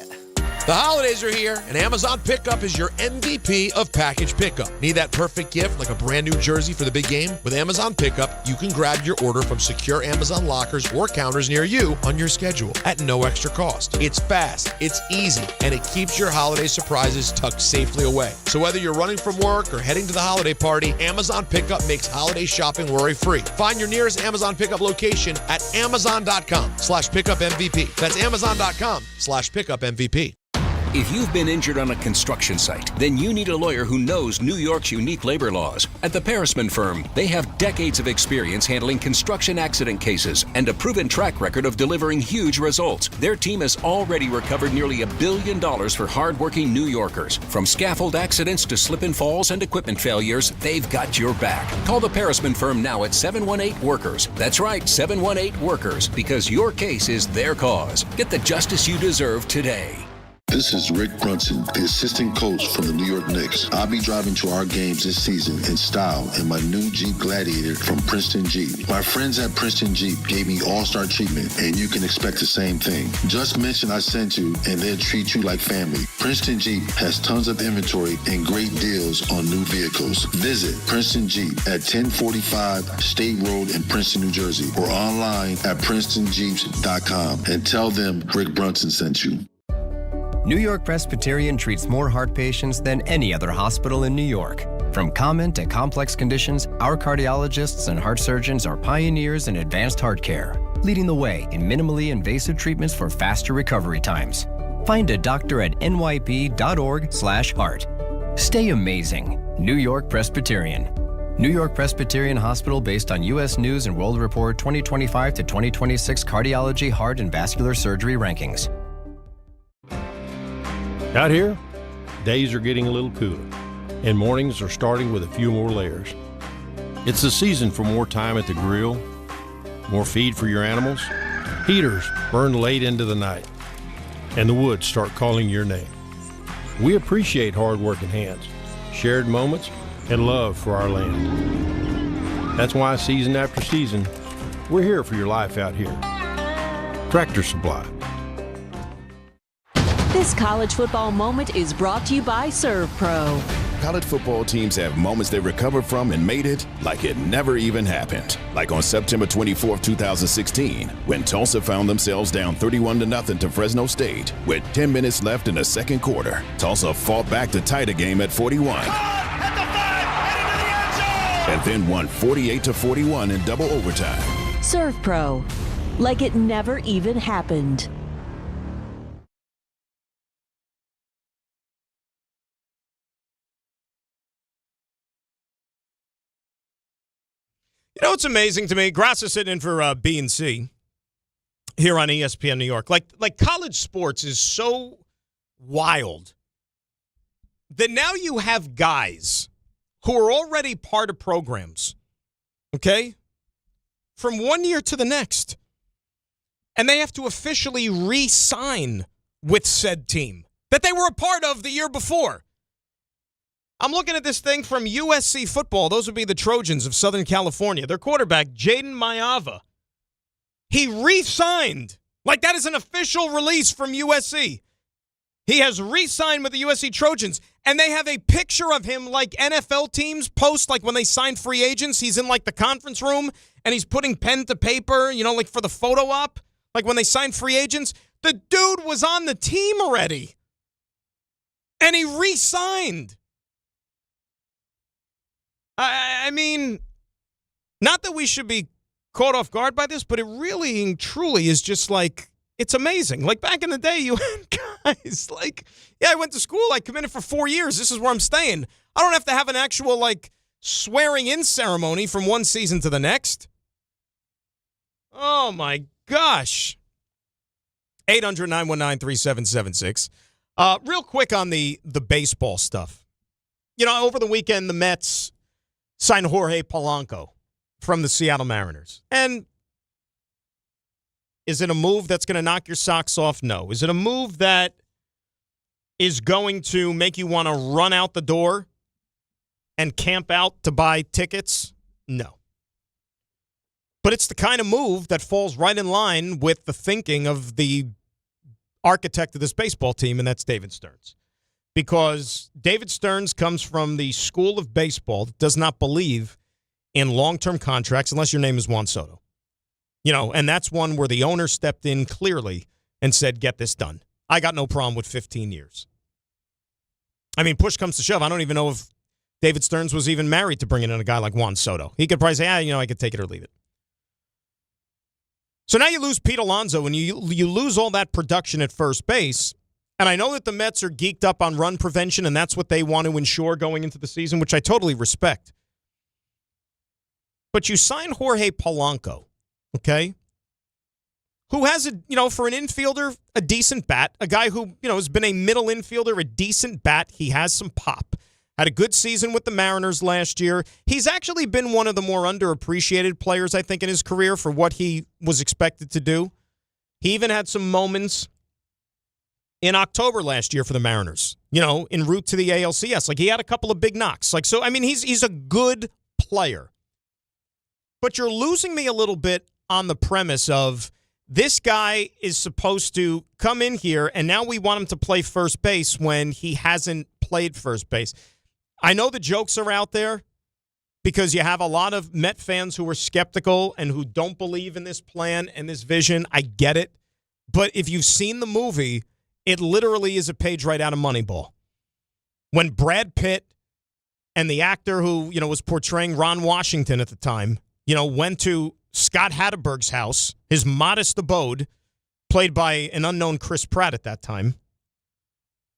The holidays are here, and Amazon Pickup is your MVP of package pickup. Need that perfect gift like a brand new jersey for the big game? With Amazon Pickup, you can grab your order from secure Amazon lockers or counters near you on your schedule at no extra cost. It's fast, it's easy, and it keeps your holiday surprises tucked safely away. So whether you're running from work or heading to the holiday party, Amazon Pickup makes holiday shopping worry-free. Find your nearest Amazon Pickup location at Amazon.com/pickupMVP. That's Amazon.com/pickupMVP. If you've been injured on a construction site, then you need a lawyer who knows New York's unique labor laws. At the Parisman Firm, they have decades of experience handling construction accident cases and a proven track record of delivering huge results. Their team has already recovered nearly $1 billion for hardworking New Yorkers. From scaffold accidents to slip and falls and equipment failures, they've got your back. Call the Parisman Firm now at 718-WORKERS. That's right, 718-WORKERS, because your case is their cause. Get the justice you deserve today. This is Rick Brunson, the assistant coach from the New York Knicks. I'll be driving to our games this season in style in my new Jeep Gladiator from Princeton Jeep. My friends at Princeton Jeep gave me all-star treatment, and you can expect the same thing. Just mention I sent you, and they'll treat you like family. Princeton Jeep has tons of inventory and great deals on new vehicles. Visit Princeton Jeep at 1045 State Road in Princeton, New Jersey, or online at PrincetonJeeps.com and tell them Rick Brunson sent you. New York Presbyterian treats more heart patients than any other hospital in New York. From common to complex conditions, our cardiologists and heart surgeons are pioneers in advanced heart care, leading the way in minimally invasive treatments for faster recovery times. Find a doctor at nyp.org/heart. Stay amazing. New York Presbyterian. New York Presbyterian Hospital based on U.S. News and World Report 2025 to 2026 Cardiology, Heart, and Vascular Surgery Rankings. Out here, days are getting a little cooler, and mornings are starting with a few more layers. It's the season for more time at the grill, more feed for your animals. Heaters burn late into the night, and the woods start calling your name. We appreciate hard-working hands, shared moments, and love for our land. That's why season after season, we're here for your life out here. Tractor Supply. This college football moment is brought to you by Serve Pro. College football teams have moments they recovered from and made it like it never even happened. Like on September 24th, 2016, when Tulsa found themselves down 31-0 to Fresno State. With 10 minutes left in the second quarter, Tulsa fought back to tie the game at 41. And then won 48-41 in double overtime. Serve Pro. Like it never even happened. You know what's amazing to me? Grass is sitting in for B and C here on ESPN New York. Like college sports is so wild that now you have guys who are already part of programs, okay, from one year to the next. And they have to officially re-sign with said team that they were a part of the year before. I'm looking at this thing from USC football. Those would be the Trojans of Southern California. Their quarterback, Jaden Mayava, he re-signed. Like that is an official release from USC. He has re-signed with the USC Trojans, and they have a picture of him like NFL teams post, like when they sign free agents. He's in like the conference room, and he's putting pen to paper, you know, like for the photo op, like when they sign free agents. The dude was on the team already, and he re-signed. I mean, not that we should be caught off guard by this, but it really and truly is just like, it's amazing. Like back in the day, you had guys like, yeah, I went to school. I committed for 4 years. This is where I'm staying. I don't have to have an actual like swearing in ceremony from one season to the next. Oh my gosh. 800-919-3776. Real quick on the baseball stuff. You know, over the weekend, the Mets signed Jorge Polanco from the Seattle Mariners. And is it a move that's going to knock your socks off? No. Is it a move that is going to make you want to run out the door and camp out to buy tickets? No. But it's the kind of move that falls right in line with the thinking of the architect of this baseball team, and that's David Stearns. Because David Stearns comes from the school of baseball that does not believe in long-term contracts unless your name is Juan Soto. You know, and that's one where the owner stepped in clearly and said, get this done. I got no problem with 15 years. I mean, push comes to shove. I don't even know if David Stearns was even married to bringing in a guy like Juan Soto. He could probably say, I could take it or leave it. So now you lose Pete Alonso and you lose all that production at first base. And I know that the Mets are geeked up on run prevention, and that's what they want to ensure going into the season, which I totally respect. But you sign Jorge Polanco, okay, who has, for an infielder, a decent bat, a guy who, has been a middle infielder, a decent bat. He has some pop. Had a good season with the Mariners last year. He's actually been one of the more underappreciated players, I think, in his career for what he was expected to do. He even had some moments in October last year for the Mariners, en route to the ALCS. Like, he had a couple of big knocks. Like, so, I mean, he's a good player. But you're losing me a little bit on the premise of this guy is supposed to come in here, and now we want him to play first base when he hasn't played first base. I know the jokes are out there because you have a lot of Met fans who are skeptical and who don't believe in this plan and this vision. I get it. But if you've seen the movie, it literally is a page right out of Moneyball. When Brad Pitt and the actor who, was portraying Ron Washington at the time, went to Scott Hatteberg's house, his modest abode, played by an unknown Chris Pratt at that time,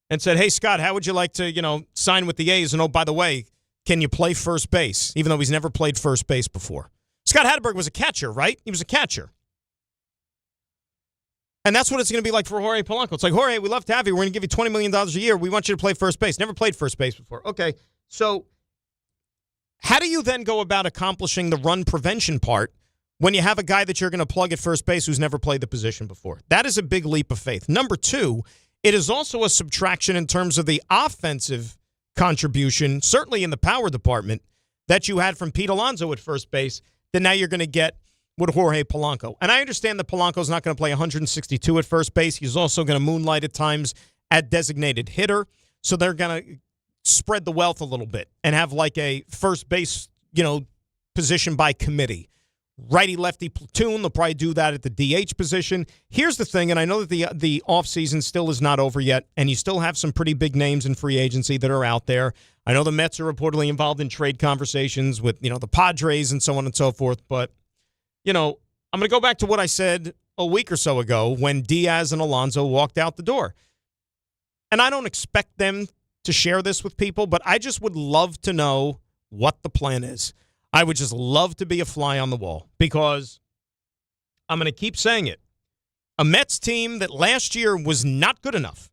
and said, hey, Scott, how would you like to, sign with the A's? And, oh, by the way, can you play first base, even though he's never played first base before? Scott Hatteberg was a catcher, right? He was a catcher. And that's what it's going to be like for Jorge Polanco. It's like, Jorge, we love to have you. We're going to give you $20 million a year. We want you to play first base. Never played first base before. Okay, so how do you then go about accomplishing the run prevention part when you have a guy that you're going to plug at first base who's never played the position before? That is a big leap of faith. Number two, it is also a subtraction in terms of the offensive contribution, certainly in the power department, that you had from Pete Alonso at first base, that now you're going to get with Jorge Polanco. And I understand that Polanco's not going to play 162 at first base. He's also going to moonlight at times at designated hitter. So they're going to spread the wealth a little bit and have like a first base, position by committee. Righty-lefty platoon, they'll probably do that at the DH position. Here's the thing, and I know that the offseason still is not over yet, and you still have some pretty big names in free agency that are out there. I know the Mets are reportedly involved in trade conversations with, the Padres and so on and so forth, but, I'm going to go back to what I said a week or so ago when Diaz and Alonso walked out the door. And I don't expect them to share this with people, but I just would love to know what the plan is. I would just love to be a fly on the wall because I'm going to keep saying it. A Mets team that last year was not good enough.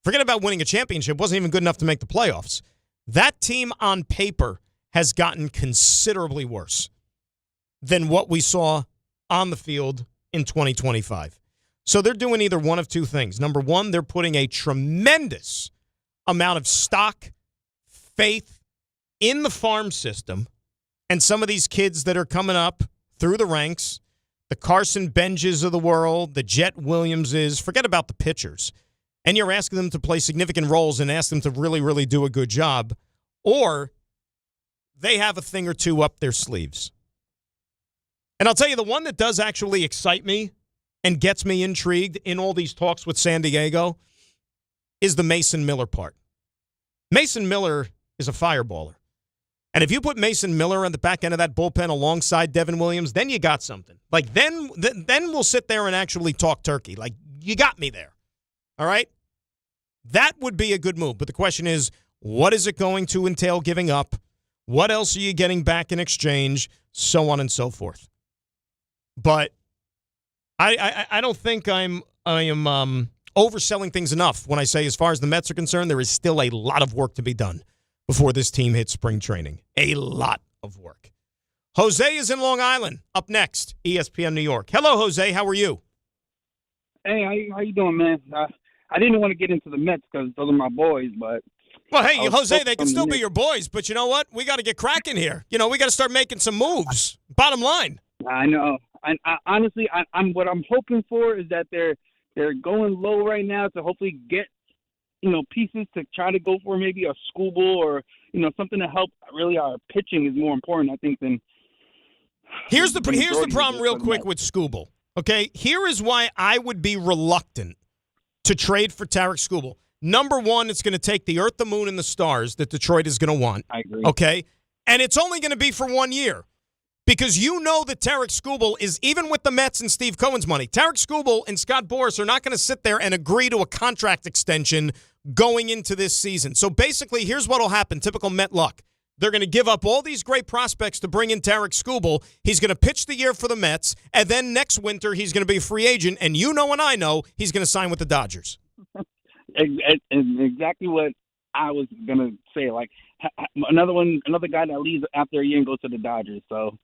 Forget about winning a championship. Wasn't even good enough to make the playoffs. That team on paper has gotten considerably worse than what we saw on the field in 2025. So they're doing either one of two things. Number one, they're putting a tremendous amount of stock, faith in the farm system. And some of these kids that are coming up through the ranks, the Carson Benjes of the world, the Jet Williamses, forget about the pitchers. And you're asking them to play significant roles and ask them to really, really do a good job. Or they have a thing or two up their sleeves. And I'll tell you, the one that does actually excite me and gets me intrigued in all these talks with San Diego is the Mason Miller part. Mason Miller is a fireballer. And if you put Mason Miller on the back end of that bullpen alongside Devin Williams, then you got something. Like, then we'll sit there and actually talk turkey. Like, you got me there. All right? That would be a good move. But the question is, what is it going to entail giving up? What else are you getting back in exchange? So on and so forth. But I don't think I am overselling things enough when I say, as far as the Mets are concerned, there is still a lot of work to be done before this team hits spring training. A lot of work. Jose is in Long Island. Up next, ESPN New York. Hello, Jose. How are you? Hey, how you doing, man? I didn't want to get into the Mets because those are my boys, but... Well, hey, Jose, they can still be your boys, but you know what? We got to get cracking here. We got to start making some moves. Bottom line. I know. I honestly, what I'm hoping for is that they're going low right now to hopefully get pieces to try to go for maybe a Skubal or, something to help. Really, our pitching is more important, I think, than... Here's the problem real quick with Skubal, okay? Here is why I would be reluctant to trade for Tarek Skubal. Number one, it's going to take the earth, the moon, and the stars that Detroit is going to want. I agree. Okay? And it's only going to be for 1 year. Because you know that Tarek Skubal is, even with the Mets and Steve Cohen's money, Tarek Skubal and Scott Boras are not going to sit there and agree to a contract extension going into this season. So basically, here's what will happen. Typical Met luck. They're going to give up all these great prospects to bring in Tarek Skubal. He's going to pitch the year for the Mets, and then next winter he's going to be a free agent, and you know and I know he's going to sign with the Dodgers. Exactly what I was going to say. Like, another guy that leaves after a year and goes to the Dodgers. So,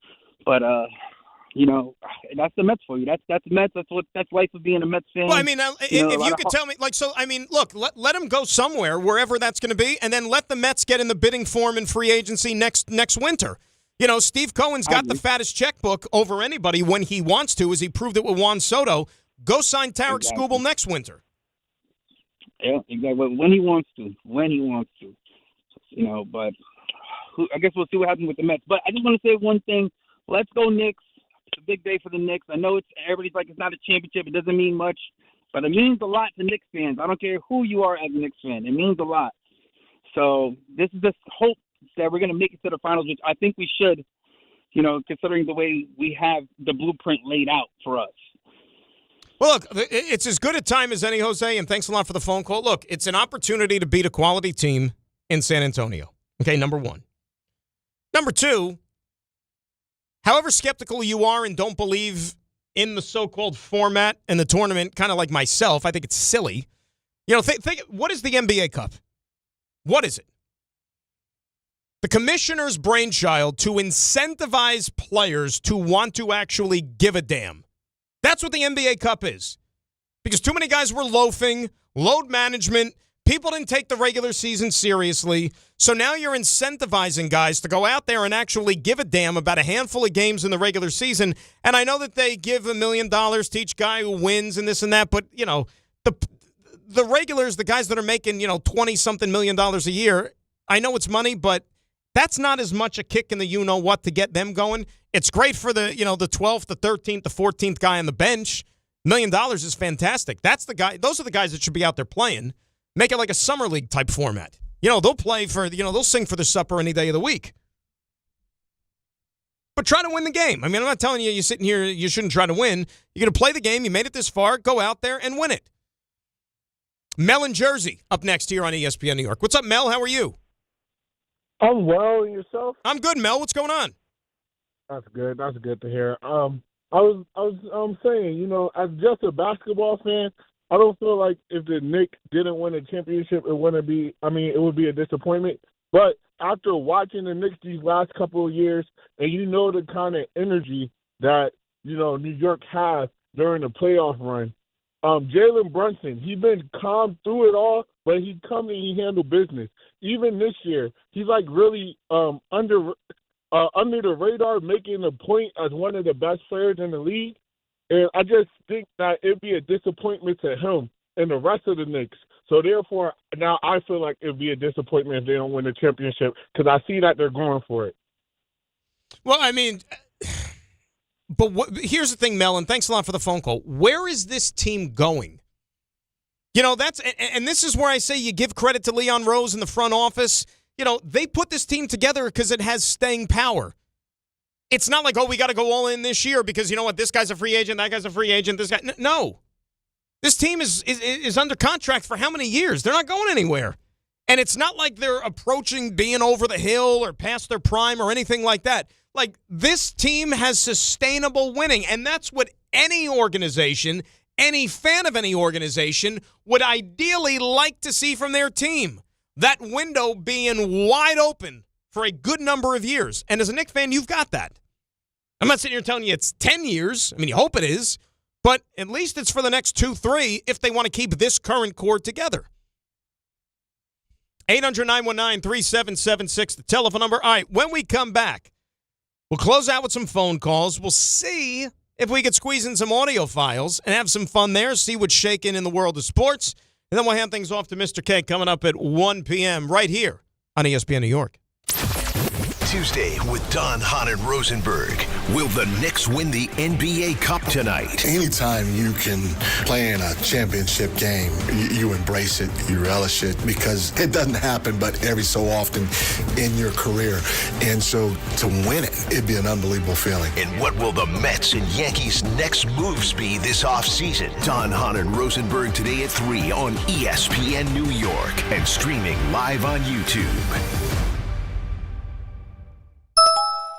but that's the Mets for you. That's Mets. That's life of being a Mets fan. Well, I mean, if you could tell me, look, let him go somewhere, wherever that's going to be, and then let the Mets get in the bidding form in free agency next winter. Steve Cohen's got the fattest checkbook over anybody when he wants to, as he proved it with Juan Soto. Go sign Tarek Skubal next winter. Yeah, exactly. When he wants to. But I guess we'll see what happens with the Mets. But I just want to say one thing. Let's go Knicks. It's a big day for the Knicks. I know everybody's like, it's not a championship. It doesn't mean much. But it means a lot to Knicks fans. I don't care who you are as a Knicks fan. It means a lot. So this is just hope that we're going to make it to the finals, which I think we should, considering the way we have the blueprint laid out for us. Well, look, it's as good a time as any, Jose, and thanks a lot for the phone call. Look, it's an opportunity to beat a quality team in San Antonio. Okay, number one. Number two, however skeptical you are and don't believe in the so-called format and the tournament, kind of like myself, I think it's silly. Think what is the NBA Cup? What is it? The commissioner's brainchild to incentivize players to want to actually give a damn. That's what the NBA Cup is. Because too many guys were loafing, load management, People didn't take the regular season seriously, so now you're incentivizing guys to go out there and actually give a damn about a handful of games in the regular season. And I know that they give $1 million to each guy who wins and this and that, but, you know, the regulars, the guys that are making, 20-something million dollars a year, I know it's money, but that's not as much a kick in the you-know-what to get them going. It's great for the 12th, the 13th, the 14th guy on the bench. $1 million is fantastic. That's the guy. Those are the guys that should be out there playing. Make it like a summer league type format. They'll play for, they'll sing for the supper any day of the week. But try to win the game. I mean, I'm not telling you sitting here, you shouldn't try to win. You're going to play the game. You made it this far. Go out there and win it. Mel in Jersey up next here on ESPN New York. What's up, Mel? How are you? I'm well. And yourself? I'm good, Mel. What's going on? That's good. That's good to hear. I was saying, as just a basketball fan, I don't feel like if the Knicks didn't win a championship, it would be a disappointment. But after watching the Knicks these last couple of years, and the kind of energy that, New York has during the playoff run, Jalen Brunson, he's been calm through it all, but he come and he handle business. Even this year, he's like really under the radar, making a point as one of the best players in the league. And I just think that it'd be a disappointment to him and the rest of the Knicks. So, therefore, now I feel like it'd be a disappointment if they don't win the championship because I see that they're going for it. Well, I mean, but here's the thing, Mel, and thanks a lot for the phone call. Where is this team going? And this is where I say you give credit to Leon Rose in the front office. They put this team together because it has staying power. It's not like, we got to go all in this year because, this guy's a free agent, that guy's a free agent, this guy. No. This team is under contract for how many years? They're not going anywhere. And it's not like they're approaching being over the hill or past their prime or anything like that. Like, this team has sustainable winning, and that's what any organization, any fan of any organization would ideally like to see from their team. That window being wide open for a good number of years. And as a Knicks fan, you've got that. I'm not sitting here telling you it's 10 years. I mean, you hope it is. But at least it's for the next 2-3 if they want to keep this current core together. 800-919-3776, the telephone number. All right, when we come back, we'll close out with some phone calls. We'll see if we could squeeze in some audio files and have some fun there, see what's shaking in the world of sports. And then we'll hand things off to Mr. K coming up at 1 p.m. right here on ESPN New York. Tuesday with Don, Hahn, and Rosenberg. Will the Knicks win the NBA Cup tonight? Anytime you can play in a championship game, you embrace it, you relish it, because it doesn't happen but every so often in your career. And so to win it, it'd be an unbelievable feeling. And what will the Mets and Yankees' next moves be this offseason? Don, Hahn, and Rosenberg today at 3 on ESPN New York and streaming live on YouTube.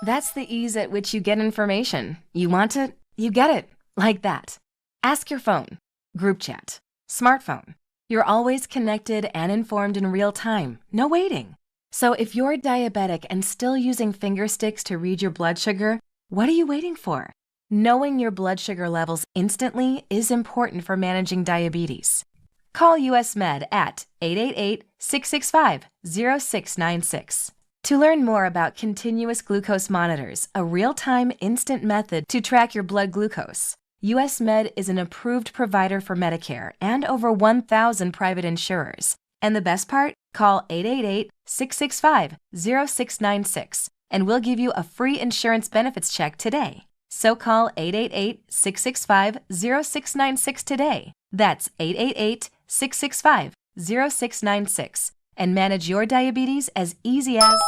That's the ease at which you get information. You want it, you get it. Like that. Ask your phone. Group chat. Smartphone. You're always connected and informed in real time. No waiting. So if you're diabetic and still using finger sticks to read your blood sugar, what are you waiting for? Knowing your blood sugar levels instantly is important for managing diabetes. Call US Med at 888-665-0696. To learn more about continuous glucose monitors, a real-time instant method to track your blood glucose, US Med is an approved provider for Medicare and over 1,000 private insurers. And the best part? Call 888-665-0696 and we'll give you a free insurance benefits check today. So call 888-665-0696 today. That's 888-665-0696. And manage your diabetes as easy as...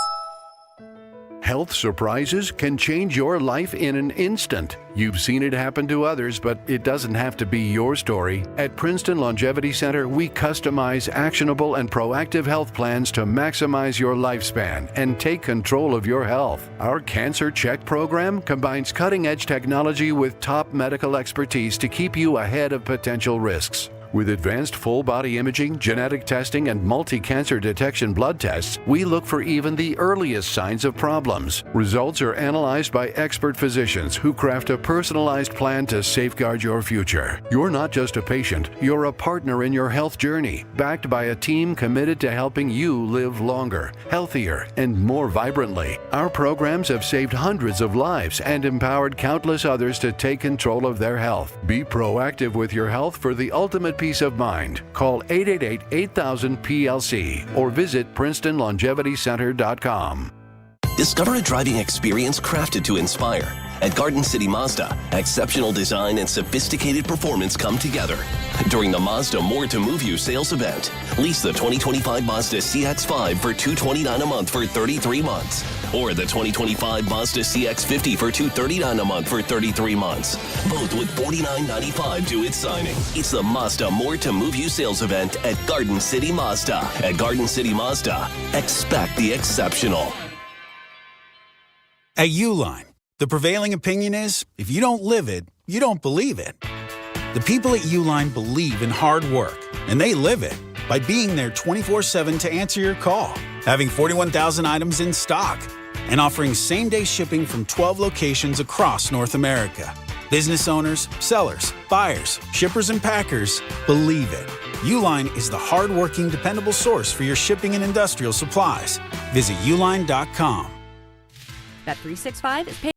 Health surprises can change your life in an instant. You've seen it happen to others, but it doesn't have to be your story. At Princeton Longevity Center, we customize actionable and proactive health plans to maximize your lifespan and take control of your health. Our Cancer Check program combines cutting-edge technology with top medical expertise to keep you ahead of potential risks. With advanced full-body imaging, genetic testing, and multi-cancer detection blood tests, we look for even the earliest signs of problems. Results are analyzed by expert physicians who craft a personalized plan to safeguard your future. You're not just a patient, you're a partner in your health journey, backed by a team committed to helping you live longer, healthier, and more vibrantly. Our programs have saved hundreds of lives and empowered countless others to take control of their health. Be proactive with your health for the ultimate peace of mind. Call 888-8000-PLC or visit PrincetonLongevityCenter.com. Discover a driving experience crafted to inspire. At Garden City Mazda, exceptional design and sophisticated performance come together. During the Mazda More to Move You sales event, lease the 2025 Mazda CX-5 for $229 a month for 33 months. Or the 2025 Mazda CX-50 for $239 a month for 33 months. Both with $49.95 due at signing. It's the Mazda More to Move You sales event at Garden City Mazda. At Garden City Mazda, expect the exceptional. At Uline, the prevailing opinion is, if you don't live it, you don't believe it. The people at Uline believe in hard work, and they live it by being there 24/7 to answer your call, having 41,000 items in stock, and offering same-day shipping from 12 locations across North America. Business owners, sellers, buyers, shippers, and packers believe it. Uline is the hard-working, dependable source for your shipping and industrial supplies. Visit uline.com. Bet 365 is paid.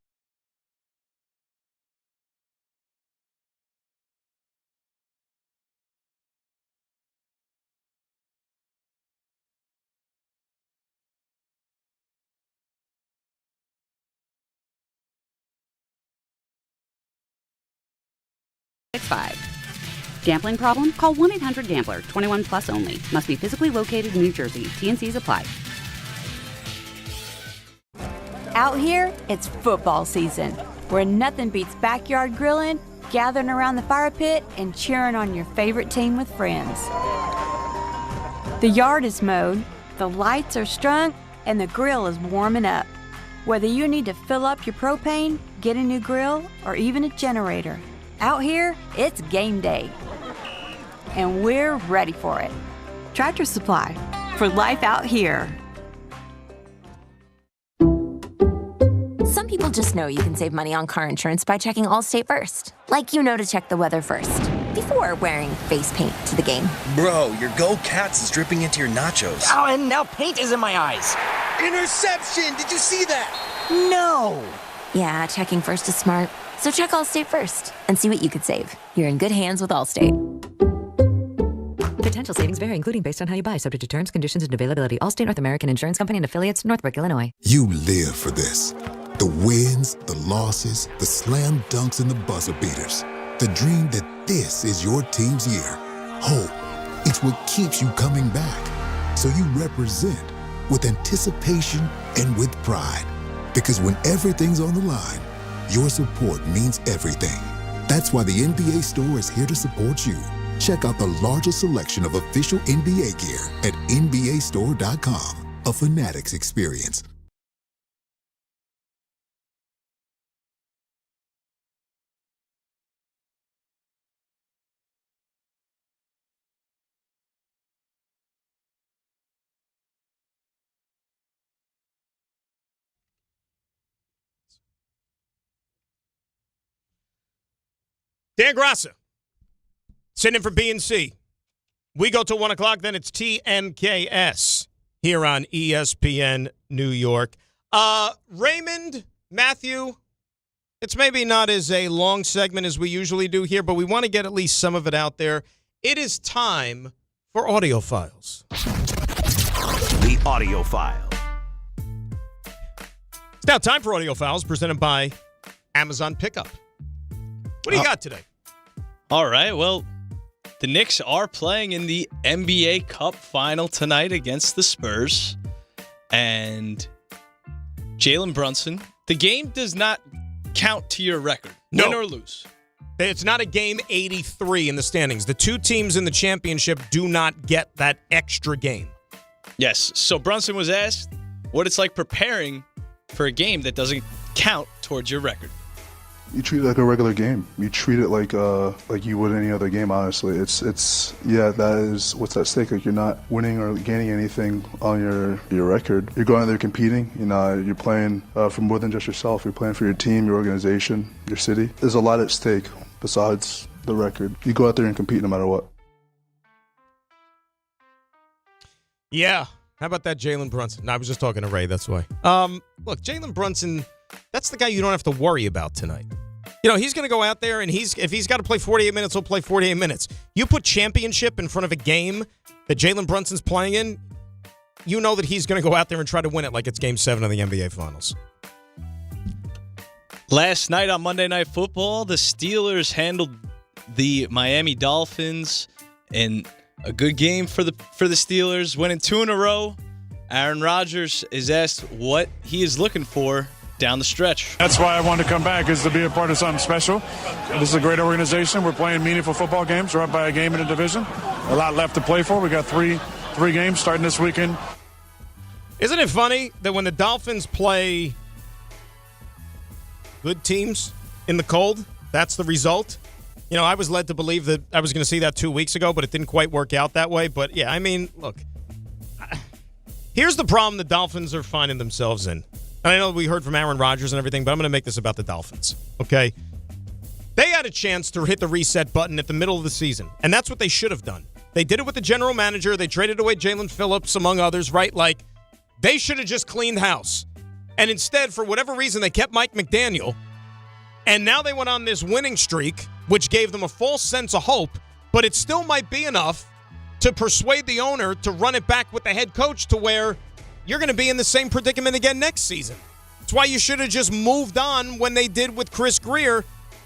Gambling problem? Call 1-800-GAMBLER. 21 plus only. Must be physically located in New Jersey. T&Cs apply. Out here, it's football season, where nothing beats backyard grilling, gathering around the fire pit, and cheering on your favorite team with friends. The yard is mowed, the lights are strung, and the grill is warming up. Whether you need to fill up your propane, get a new grill, or even a generator, out here, it's game day. And we're ready for it. Tractor Supply, for life out here. Some people just know you can save money on car insurance by checking Allstate first. Like you know to check the weather first, before wearing face paint to the game. Bro, your Go Cats is dripping into your nachos. Oh, and now paint is in my eyes. Interception! Did you see that? No! Yeah, checking first is smart. So check Allstate first and see what you could save. You're in good hands with Allstate. Potential savings vary, including based on how you buy, subject to terms, conditions, and availability. Allstate North American Insurance Company and affiliates, Northbrook, Illinois. You live for this. The wins, the losses, the slam dunks, and the buzzer beaters. The dream that this is your team's year. Hope, it's what keeps you coming back. So you represent with anticipation and with pride. Because when everything's on the line, your support means everything. That's why the NBA Store is here to support you. Check out the largest selection of official NBA gear at NBAstore.com. A Fanatics experience. Dan Graca, sitting in for B&C. We go till 1 o'clock, then it's TNKS here on ESPN New York. Raymond, Matthew, it's maybe not as a long segment as we usually do here, but we want to get at least some of it out there. It is time for Audio Files. The Audio File. It's now time for Audio Files presented by Amazon Pickup. What do you got today? All right, well, the Knicks are playing in the NBA Cup final tonight against the Spurs. And Jalen Brunson, the game does not count to your record, win or lose. It's not a game 83 in the standings. The two teams in the championship do not get that extra game. Yes, so Brunson was asked what it's like preparing for a game that doesn't count towards your record. You treat it like a regular game. You treat it like you would any other game, honestly. That is what's at stake. Like, you're not winning or gaining anything on your record. You're going out there competing. You're playing for more than just yourself. You're playing for your team, your organization, your city. There's a lot at stake besides the record. You go out there and compete no matter what. Yeah. How about that Jalen Brunson? No, I was just talking to Ray, that's why. Look, Jalen Brunson, that's the guy you don't have to worry about tonight. He's going to go out there, and if he's got to play 48 minutes, he'll play 48 minutes. You put championship in front of a game that Jalen Brunson's playing in, you know that he's going to go out there and try to win it like it's Game 7 of the NBA Finals. Last night on Monday Night Football, the Steelers handled the Miami Dolphins in a good game for the Steelers, winning 2 in a row. Aaron Rodgers is asked what he is looking for down the stretch. That's why I wanted to come back, is to be a part of something special. This is a great organization. We're playing meaningful football games. We're up by a game in the division. A lot left to play for. We got three games starting this weekend. Isn't it funny that when the Dolphins play good teams in the cold, that's the result? I was led to believe that I was going to see that 2 weeks ago, but it didn't quite work out that way. But, yeah, look, here's the problem the Dolphins are finding themselves in. And I know we heard from Aaron Rodgers and everything, but I'm going to make this about the Dolphins, okay? They had a chance to hit the reset button at the middle of the season, and that's what they should have done. They did it with the general manager. They traded away Jalen Phillips, among others, right? Like, they should have just cleaned house. And instead, for whatever reason, they kept Mike McDaniel, and now they went on this winning streak, which gave them a false sense of hope, but it still might be enough to persuade the owner to run it back with the head coach to where you're going to be in the same predicament again next season. That's why you should have just moved on when they did with Chris Greer.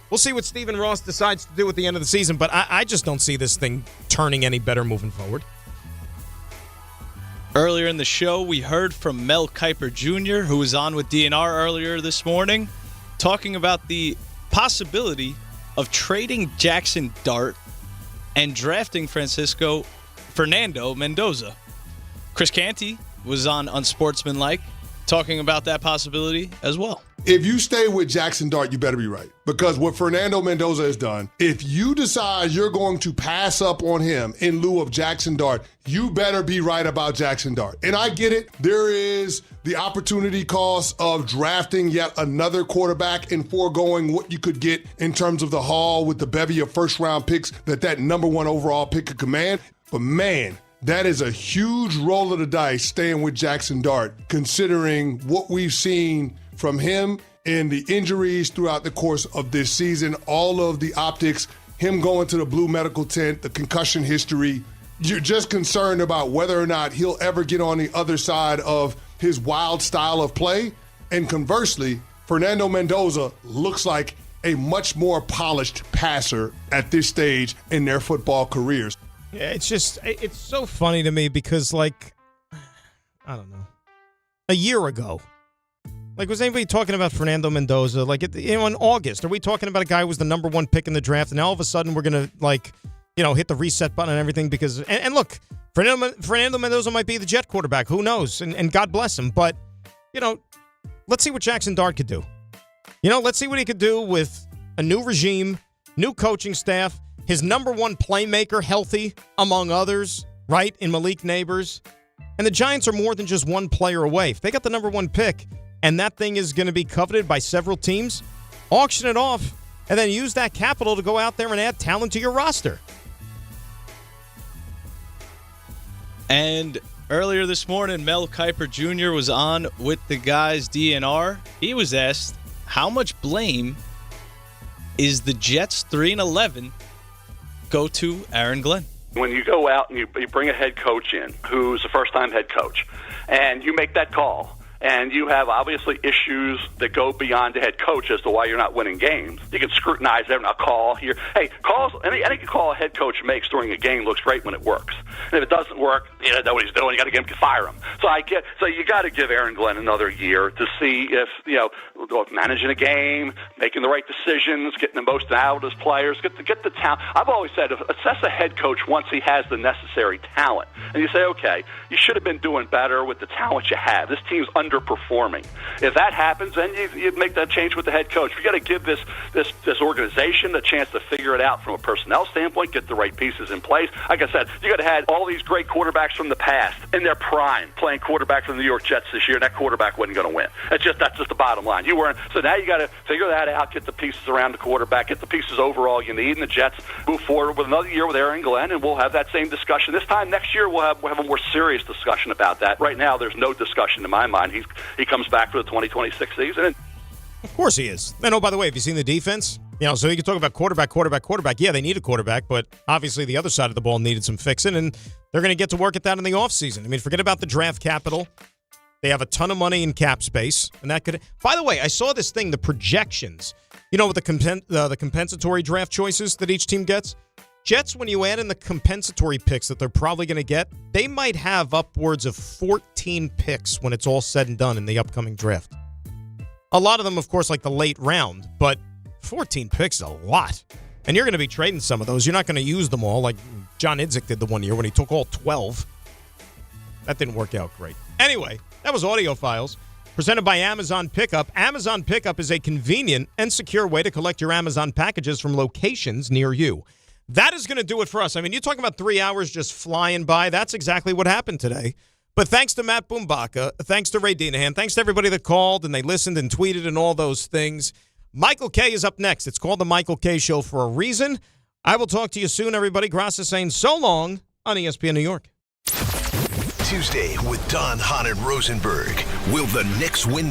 We'll see what Stephen Ross decides to do at the end of the season, but I just don't see this thing turning any better moving forward. Earlier in the show, we heard from Mel Kiper Jr., who was on with DNR earlier this morning, talking about the possibility of trading Jackson Dart and drafting Fernando Mendoza. Chris Canty was on Unsportsmanlike talking about that possibility as well. If you stay with Jackson Dart, you better be right. Because what Fernando Mendoza has done, if you decide you're going to pass up on him in lieu of Jackson Dart, you better be right about Jackson Dart. And I get it. There is the opportunity cost of drafting yet another quarterback and foregoing what you could get in terms of the haul with the bevy of first-round picks that number one overall pick could command. But man, that is a huge roll of the dice staying with Jackson Dart, considering what we've seen from him and the injuries throughout the course of this season, all of the optics, him going to the blue medical tent, the concussion history. You're just concerned about whether or not he'll ever get on the other side of his wild style of play. And conversely, Fernando Mendoza looks like a much more polished passer at this stage in their football careers. Yeah, it's so funny to me because, I don't know, a year ago, was anybody talking about Fernando Mendoza? In August, are we talking about a guy who was the number one pick in the draft, and now all of a sudden we're going to, hit the reset button and everything because, and look, Fernando Mendoza might be the Jet quarterback. Who knows? And God bless him. But, let's see what Jackson Dart could do. Let's see what he could do with a new regime, new coaching staff, his number one playmaker healthy, among others, right, in Malik Neighbors. And the Giants are more than just one player away. If they got the number one pick and that thing is going to be coveted by several teams, auction it off and then use that capital to go out there and add talent to your roster. And earlier this morning, Mel Kiper Jr. was on with the guys DNR. He was asked, how much blame is the Jets 3-11 go to Aaron Glenn? When you go out and you bring a head coach in who's a first-time head coach, and you make that call, and you have obviously issues that go beyond the head coach as to why you're not winning games. You can scrutinize every call here. Hey, any call a head coach makes during a game looks great when it works. And if it doesn't work, you know what he's doing. You got to get him to fire him. So you got to give Aaron Glenn another year to see if managing a game, making the right decisions, getting the most out of his players, get the talent. I've always said assess a head coach once he has the necessary talent, and you say, okay, you should have been doing better with the talent you have. This team's underperforming. If that happens, then you make that change with the head coach. You got to give this organization a chance to figure it out from a personnel standpoint, get the right pieces in place. Like I said, you got to have all these great quarterbacks from the past in their prime playing quarterback for the New York Jets this year, and that quarterback wasn't going to win. That's just the bottom line. You weren't. So now you got to figure that out, get the pieces around the quarterback, get the pieces overall you need, and the Jets move forward with another year with Aaron Glenn, and we'll have that same discussion. This time next year, we'll have a more serious discussion about that. Right now, there's no discussion in my mind. He comes back for the 2026 season. And of course he is. And oh, by the way, have you seen the defense? So you can talk about quarterback. Yeah, they need a quarterback, but obviously the other side of the ball needed some fixing, and they're going to get to work at that in the offseason. I mean, forget about the draft capital. They have a ton of money in cap space, and that could. By the way, I saw this thing, the projections. With the compensatory draft choices that each team gets. Jets, when you add in the compensatory picks that they're probably going to get, they might have upwards of 14 picks when it's all said and done in the upcoming draft. A lot of them, of course, like the late round, but 14 picks is a lot. And you're going to be trading some of those. You're not going to use them all like John Idzik did the one year when he took all 12. That didn't work out great. Anyway, that was Audio Files, presented by Amazon Pickup. Amazon Pickup is a convenient and secure way to collect your Amazon packages from locations near you. That is going to do it for us. I mean, you're talking about 3 hours just flying by. That's exactly what happened today. But thanks to Matt Boombaka, thanks to Ray Dinahan, thanks to everybody that called and they listened and tweeted and all those things. Michael K. is up next. It's called The Michael K. Show for a reason. I will talk to you soon, everybody. Grass is saying so long on ESPN New York. Tuesday with Don, Hahn, and Rosenberg. Will the Knicks win